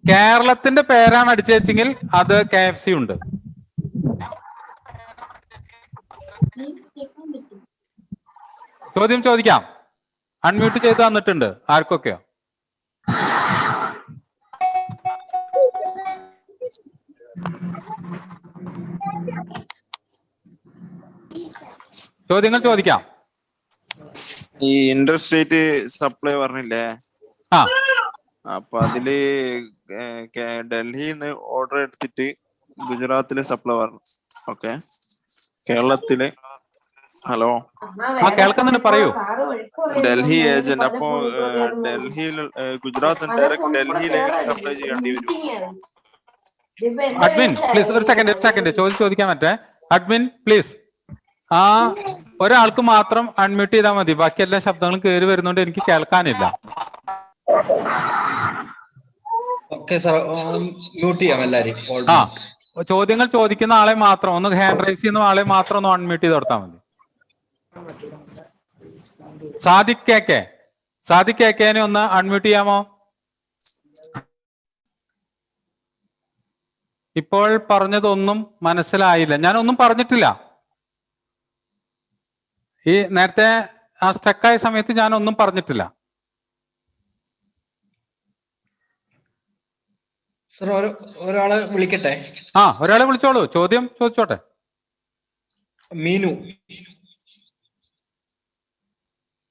കേരളത്തിന്റെ പേരാണ് അടിച്ചെങ്കിൽ അത് KFC ഉണ്ട്. ചോദ്യം ചോദിക്കാം. അൺമ്യൂട്ട് ചെയ്ത് തന്നിട്ടുണ്ട് ആർക്കൊക്കെയോ. ചോദ്യങ്ങൾ ചോദിക്കാം. ഈ ഇന്റർസ്റ്റേറ്റ് സപ്ലൈ പറഞ്ഞില്ലേ, അപ്പൊ അതില് ഡൽഹിന്ന് ഓർഡർ എടുത്തിട്ട് ഗുജറാത്തില് സപ്ലൈ പറഞ്ഞു. ഓക്കെ, കേരളത്തില് ഹലോ കേൾക്കുന്നുണ്ട്, പറയൂ. ഡൽഹി ഏജന്റ്, അപ്പൊ ഡൽഹിയിൽ ഗുജറാത്ത് ഡയറക്റ്റ് ഡൽഹിയിലേക്ക് സപ്ലൈ ചെയ്യേണ്ടി വരും. അഡ്മിൻ പ്ലീസ്, ഒരു സെക്കൻഡ് ചോദിക്കാൻ പറ്റേ. അഡ്മിൻ പ്ലീസ്, ഒരാൾക്ക് മാത്രം അൺമ്യൂട്ട് ചെയ്താൽ മതി. ബാക്കി എല്ലാ ശബ്ദങ്ങളും കയറി വരുന്നോണ്ട് എനിക്ക് കേൾക്കാനില്ല. മ്യൂട്ട് ചെയ്യാം എല്ലാരും. ചോദ്യങ്ങൾ ചോദിക്കുന്ന ആളെ മാത്രം ഒന്ന് ഹാൻഡ് റൈസ് ചെയ്യുന്ന ആളെ മാത്രം ഒന്ന് അൺമ്യൂട്ട് ചെയ്ത് കൊടുത്താൽ മതി. സാദിഖ് ഒന്ന് അൺമ്യൂട്ട് ചെയ്യാമോ? ഇപ്പോൾ പറഞ്ഞതൊന്നും മനസ്സിലായില്ല. ഞാനൊന്നും പറഞ്ഞിട്ടില്ല. ഈ നേരത്തെ ആ സ്റ്റക്കായ സമയത്ത് ഞാൻ ഒന്നും പറഞ്ഞിട്ടില്ല. സർ ഒരാളെ വിളിക്കട്ടെ. ഒരാളെ വിളിച്ചോളൂ, ചോദ്യം ചോദിച്ചോട്ടെ. മീനു,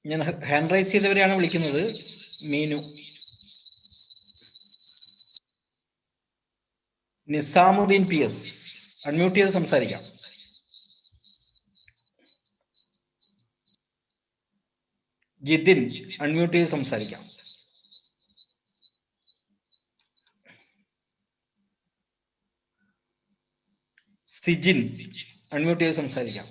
ഞാൻ ഹാൻഡ് റൈസ് ചെയ്തവരെയാണ് വിളിക്കുന്നത്. മീനു. നിസാമുദ്ദീൻ PS, അൺമ്യൂട്ട് ചെയ്ത് സംസാരിക്കാം. ജിതിൻ, അൺമ്യൂട്ട് ചെയ്ത് സംസാരിക്കാം. സിജിൻ, അൺമ്യൂട്ട് ചെയ്ത് സംസാരിക്കാം.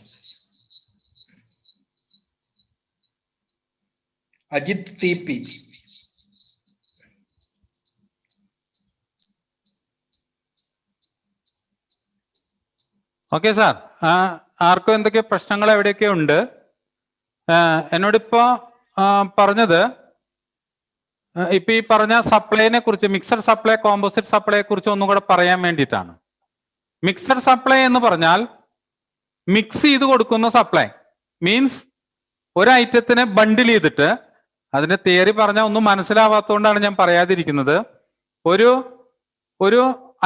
അജിത് TP. ഓക്കെ സാർ, ആർക്കും എന്തൊക്കെ പ്രശ്നങ്ങൾ എവിടെയൊക്കെ ഉണ്ട്? എന്നോടിപ്പോ പറഞ്ഞത് ഇപ്പൊ ഈ പറഞ്ഞ സപ്ലൈനെ കുറിച്ച്, മിക്സഡ് സപ്ലൈ, കോമ്പോസിറ്റ് സപ്ലൈയെ കുറിച്ച് ഒന്നും കൂടെ പറയാൻ വേണ്ടിയിട്ടാണ്. മിക്സഡ് സപ്ലൈ എന്ന് പറഞ്ഞാൽ മിക്സ് ചെയ്ത് കൊടുക്കുന്ന സപ്ലൈ. മീൻസ് ഒരു ഐറ്റത്തിനെ ബണ്ടിൽ ചെയ്തിട്ട്, അതിന്റെ തിയറി പറഞ്ഞാൽ ഒന്നും മനസ്സിലാവാത്തതുകൊണ്ടാണ് ഞാൻ പറയാതിരിക്കുന്നത്. ഒരു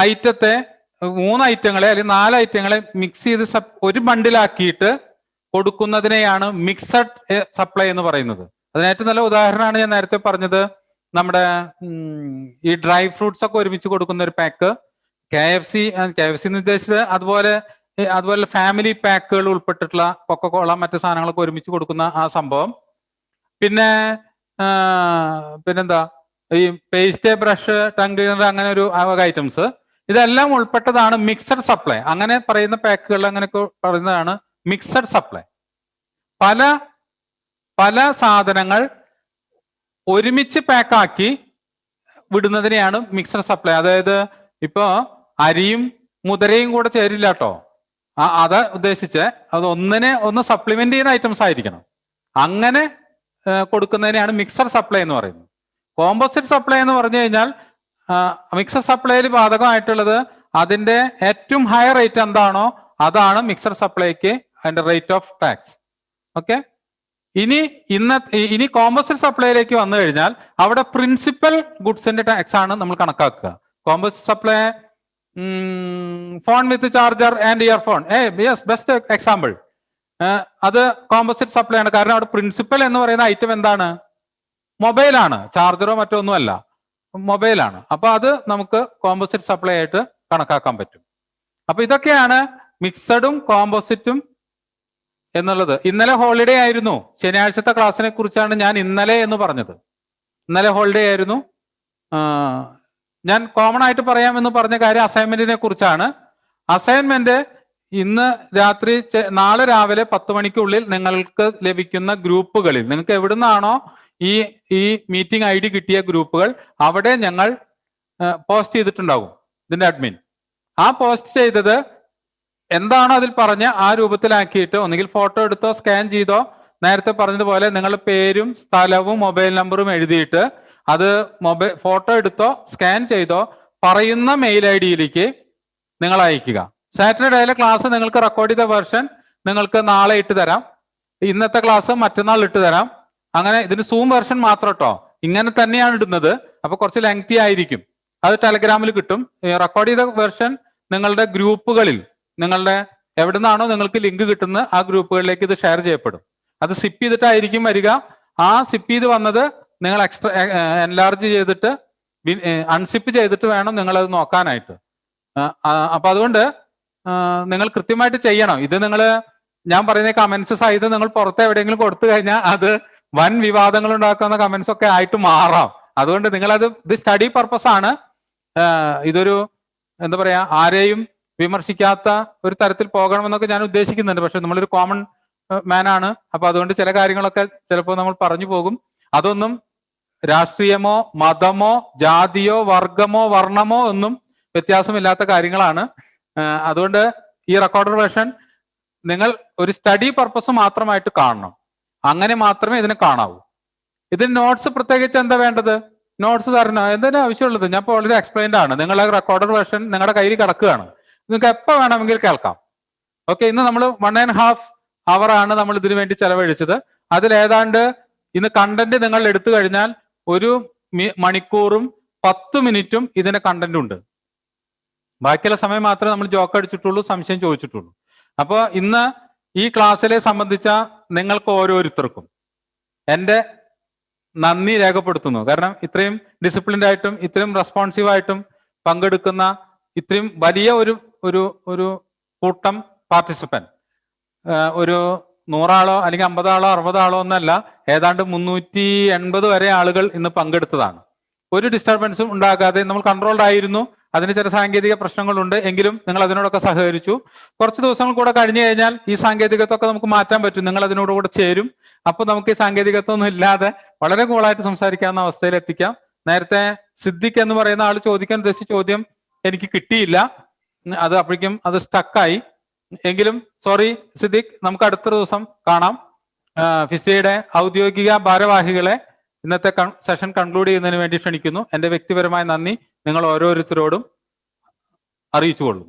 ഐറ്റത്തെ, 3 ഐറ്റങ്ങളെ അല്ലെങ്കിൽ 4 ഐറ്റങ്ങളെ മിക്സ് ചെയ്ത് ഒരു ബണ്ടിലാക്കിയിട്ട് കൊടുക്കുന്നതിനെയാണ് മിക്സഡ് സപ്ലൈ എന്ന് പറയുന്നത്. അതിന് ഏറ്റവും നല്ല ഉദാഹരണമാണ് ഞാൻ നേരത്തെ പറഞ്ഞത്, നമ്മുടെ ഈ ഡ്രൈ ഫ്രൂട്ട്സ് ഒക്കെ ഒരുമിച്ച് കൊടുക്കുന്ന ഒരു പാക്ക്, KFC എന്ന് ഉദ്ദേശിച്ചത് അതുപോലെ ഫാമിലി പാക്കുകൾ ഉൾപ്പെട്ടിട്ടുള്ള കൊക്കക്കോള, മറ്റു സാധനങ്ങളൊക്കെ ഒരുമിച്ച് കൊടുക്കുന്ന ആ സംഭവം. പിന്നെന്താ ഈ പേസ്റ്റ്, ബ്രഷ്, ടങ് ക്ലീനർ, അങ്ങനെ ഒരു ഐറ്റംസ്, ഇതെല്ലാം ഉൾപ്പെട്ടതാണ് മിക്സഡ് സപ്ലൈ. അങ്ങനെ പറയുന്ന പാക്കുകൾ അങ്ങനെയൊക്കെ പറയുന്നതാണ് മിക്സഡ് സപ്ലൈ. പല സാധനങ്ങൾ ഒരുമിച്ച് പാക്കാക്കി വിടുന്നതിനെയാണ് മിക്സഡ് സപ്ലൈ. അതായത് ഇപ്പോ അരിയും മുതിരയും കൂടെ ചേരില്ല കേട്ടോ, അത് ഉദ്ദേശിച്ച് അത് ഒന്ന് സപ്ലിമെന്റ് ചെയ്യുന്ന ഐറ്റംസ് ആയിരിക്കണം. അങ്ങനെ കൊടുക്കുന്നതിനെയാണ് മിക്സഡ് സപ്ലൈ എന്ന് പറയുന്നത്. കോമ്പോസിറ്റ് സപ്ലൈ എന്ന് പറഞ്ഞു കഴിഞ്ഞാൽ മിക്സഡ് സപ്ലൈയിൽ ബാധകമായിട്ടുള്ളത് അതിന്റെ ഏറ്റവും ഹൈ റേറ്റ് എന്താണോ അതാണ് മിക്സഡ് സപ്ലൈക്ക് അതിന്റെ റേറ്റ് ഓഫ് ടാക്സ്. ഓക്കെ, ഇനി കോമ്പോസിറ്റ് സപ്ലൈയിലേക്ക് വന്നു കഴിഞ്ഞാൽ അവിടെ പ്രിൻസിപ്പൽ ഗുഡ്സിന്റെ ടാക്സ് ആണ് നമ്മൾ കണക്കാക്കുക. Composite supply, phone with charger and earphone, yes, best example. അത് കോമ്പോസിറ്റ് സപ്ലൈ ആണ്. കാരണം അവിടെ പ്രിൻസിപ്പൽ എന്ന് പറയുന്ന ഐറ്റം എന്താണ്? മൊബൈലാണ്, ചാർജറോ മറ്റോ ഒന്നുമല്ല, മൊബൈലാണ്. അപ്പൊ അത് നമുക്ക് കോമ്പോസിറ്റ് സപ്ലൈ ആയിട്ട് കണക്കാക്കാൻ പറ്റും. അപ്പൊ ഇതൊക്കെയാണ് മിക്സഡും കോമ്പോസിറ്റും എന്നുള്ളത്. ഇന്നലെ ഹോളിഡേ ആയിരുന്നു. ശനിയാഴ്ചത്തെ ക്ലാസ്സിനെ കുറിച്ചാണ് ഞാൻ ഇന്നലെ എന്ന് പറഞ്ഞത്. ഇന്നലെ ഹോളിഡേ ആയിരുന്നു. ഞാൻ കോമൺ ആയിട്ട് പറയാമെന്ന് പറഞ്ഞ കാര്യം അസൈൻമെന്റിനെ കുറിച്ചാണ്. അസൈൻമെന്റ് നാളെ രാവിലെ 10 മണിക്കുള്ളിൽ നിങ്ങൾക്ക് ലഭിക്കുന്ന ഗ്രൂപ്പുകളിൽ, നിങ്ങൾക്ക് എവിടുന്നാണോ ഈ മീറ്റിംഗ് ID കിട്ടിയ ഗ്രൂപ്പുകൾ, അവിടെ ഞങ്ങൾ പോസ്റ്റ് ചെയ്തിട്ടുണ്ടാകും. ഇതിന്റെ അഡ്മിൻ ആ പോസ്റ്റ് ചെയ്തത് എന്താണോ അതിൽ പറഞ്ഞ ആ രൂപത്തിലാക്കിയിട്ട് ഒന്നുകിൽ ഫോട്ടോ എടുത്തോ സ്കാൻ ചെയ്തോ, നേരത്തെ പറഞ്ഞതുപോലെ നിങ്ങളുടെ പേരും സ്ഥലവും മൊബൈൽ നമ്പറും എഴുതിയിട്ട് അത് ഫോട്ടോ എടുത്തോ സ്കാൻ ചെയ്തോ പറയുന്ന മെയിൽ ID-യിലേക്ക് നിങ്ങൾ അയക്കുക. സാറ്റർഡേയിലെ ക്ലാസ് നിങ്ങൾക്ക് റെക്കോർഡ് ചെയ്ത വെർഷൻ നിങ്ങൾക്ക് നാളെ ഇട്ട് തരാം, ഇന്നത്തെ ക്ലാസ് മറ്റന്നാൾ ഇട്ട് തരാം. അങ്ങനെ ഇതിന് സൂം വെർഷൻ മാത്രം കേട്ടോ, ഇങ്ങനെ തന്നെയാണ് ഇടുന്നത്. അപ്പൊ കുറച്ച് ലെങ്തി ആയിരിക്കും. അത് ടെലഗ്രാമിൽ കിട്ടും. റെക്കോർഡ് ചെയ്ത വെർഷൻ നിങ്ങളുടെ ഗ്രൂപ്പുകളിൽ, നിങ്ങളുടെ എവിടുന്നാണോ നിങ്ങൾക്ക് ലിങ്ക് കിട്ടുന്നത് ആ ഗ്രൂപ്പുകളിലേക്ക് ഇത് ഷെയർ ചെയ്യപ്പെടും. അത് സിപ്പ് ചെയ്തിട്ടായിരിക്കും വരിക. ആ സിപ്പ് ചെയ്ത് വന്നത് നിങ്ങൾ എക്സ്ട്രാ എൻലാർജ് ചെയ്തിട്ട് അൺസിപ്പ് ചെയ്തിട്ട് വേണം നിങ്ങൾ അത് നോക്കാനായിട്ട്. അപ്പൊ അതുകൊണ്ട് നിങ്ങൾ കൃത്യമായിട്ട് ചെയ്യണം. ഇത് ഞാൻ പറയുന്ന കമന്റ്സ് സഹിതം നിങ്ങൾ പുറത്ത് എവിടെയെങ്കിലും കൊടുത്തു കഴിഞ്ഞാൽ അത് വൻ വിവാദങ്ങൾ ഉണ്ടാക്കുന്ന കമന്റ്സ് ഒക്കെ ആയിട്ട് മാറാം. അതുകൊണ്ട് ഇത് സ്റ്റഡി പർപ്പസ് ആണ്. ഇതൊരു എന്താ പറയാ, ആരെയും വിമർശിക്കാത്ത ഒരു തരത്തിൽ പോകണമെന്നൊക്കെ ഞാൻ ഉദ്ദേശിക്കുന്നുണ്ട്. പക്ഷെ നമ്മളൊരു കോമൺ മാൻ ആണ്. അപ്പൊ അതുകൊണ്ട് ചില കാര്യങ്ങളൊക്കെ ചിലപ്പോൾ നമ്മൾ പറഞ്ഞു പോകും. അതൊന്നും രാഷ്ട്രീയമോ മതമോ ജാതിയോ വർഗമോ വർണ്ണമോ ഒന്നും വ്യത്യാസമില്ലാത്ത കാര്യങ്ങളാണ്. അതുകൊണ്ട് ഈ റെക്കോർഡർ വെർഷൻ നിങ്ങൾ ഒരു സ്റ്റഡി പർപ്പസ് മാത്രമായിട്ട് കാണണം. അങ്ങനെ മാത്രമേ ഇതിനെ കാണാവൂ. ഇതിന് നോട്ട്സ് പ്രത്യേകിച്ച് എന്താ വേണ്ടത്? നോട്ട്സ് തരണം, എന്തിനാ ആവശ്യമുള്ളത്? ഞാൻ ഇപ്പോൾ ഓൾറെഡി എക്സ്പ്ലെയിൻഡ് ആണ്. നിങ്ങളെ റെക്കോർഡർ വെർഷൻ നിങ്ങളുടെ കയ്യിൽ കിടക്കുകയാണ്. നിങ്ങൾക്ക് എപ്പോൾ വേണമെങ്കിൽ കേൾക്കാം. ഓക്കെ, ഇന്ന് നമ്മൾ 1.5 hour ആണ് നമ്മൾ ഇതിനു വേണ്ടി ചെലവഴിച്ചത്. അതിലേതാണ്ട് ഇന്ന് കണ്ടന്റ് നിങ്ങൾ എടുത്തു കഴിഞ്ഞാൽ ഒരു മണിക്കൂറും 10 മിനിറ്റും ഇതിന്റെ കണ്ടന്റ് ഉണ്ട്. ബാക്കിയുള്ള സമയം മാത്രമേ നമ്മൾ ജോക്ക് അടിച്ചിട്ടുള്ളൂ, സംശയം ചോദിച്ചിട്ടുള്ളൂ. അപ്പോൾ ഇന്ന് ഈ ക്ലാസ്സിലെ സംബന്ധിച്ച നിങ്ങൾക്ക് ഓരോരുത്തർക്കും എൻ്റെ നന്ദി രേഖപ്പെടുത്തുന്നു. കാരണം ഇത്രയും ഡിസിപ്ലിൻഡ് ആയിട്ടും ഇത്രയും റെസ്പോൺസീവായിട്ടും പങ്കെടുക്കുന്ന ഇത്രയും വലിയ ഒരു കൂട്ടം പാർട്ടിസിപ്പന്റ്, ഒരു 100 ആളോ അല്ലെങ്കിൽ 50 ആളോ 60 ആളോ ഒന്നല്ല, ഏതാണ്ട് 380 വരെ ആളുകൾ ഇന്ന് പങ്കെടുത്തതാണ്. ഒരു ഡിസ്റ്റർബൻസും ഉണ്ടാകാതെ നമ്മൾ കൺട്രോൾഡ് ആയിരുന്നു. അതിന് ചില സാങ്കേതിക പ്രശ്നങ്ങളുണ്ട്, എങ്കിലും നിങ്ങൾ അതിനോടൊക്കെ സഹകരിച്ചു. കുറച്ച് ദിവസങ്ങൾ കൂടെ കഴിഞ്ഞു കഴിഞ്ഞാൽ ഈ സാങ്കേതികത്വമൊക്കെ നമുക്ക് മാറ്റാൻ പറ്റും. നിങ്ങൾ അതിനോടുകൂടെ ചേരും. അപ്പൊ നമുക്ക് ഈ സാങ്കേതികത്വം ഒന്നും ഇല്ലാതെ വളരെ കൂളായിട്ട് സംസാരിക്കാവുന്ന അവസ്ഥയിൽ എത്തിക്കാം. നേരത്തെ സിദ്ദിഖ് എന്ന് പറയുന്ന ആൾ ചോദിക്കാൻ ഉദ്ദേശിച്ച ചോദ്യം എനിക്ക് കിട്ടിയില്ല, അത് അപ്പോഴേക്കും അത് സ്റ്റക്കായി. എങ്കിലും സോറി സിദ്ദിഖ്, നമുക്ക് അടുത്ത ദിവസം കാണാം. ഫിസയുടെ ഔദ്യോഗിക ഭാരവാഹികളെ ഇന്നത്തെ സെഷൻ കൺക്ലൂഡ് ചെയ്യുന്നതിന് വേണ്ടി ക്ഷണിക്കുന്നു. എൻ്റെ വ്യക്തിപരമായ നന്ദി നിങ്ങൾ ഓരോരുത്തരോടും അറിയിച്ചുകൊള്ളുന്നു.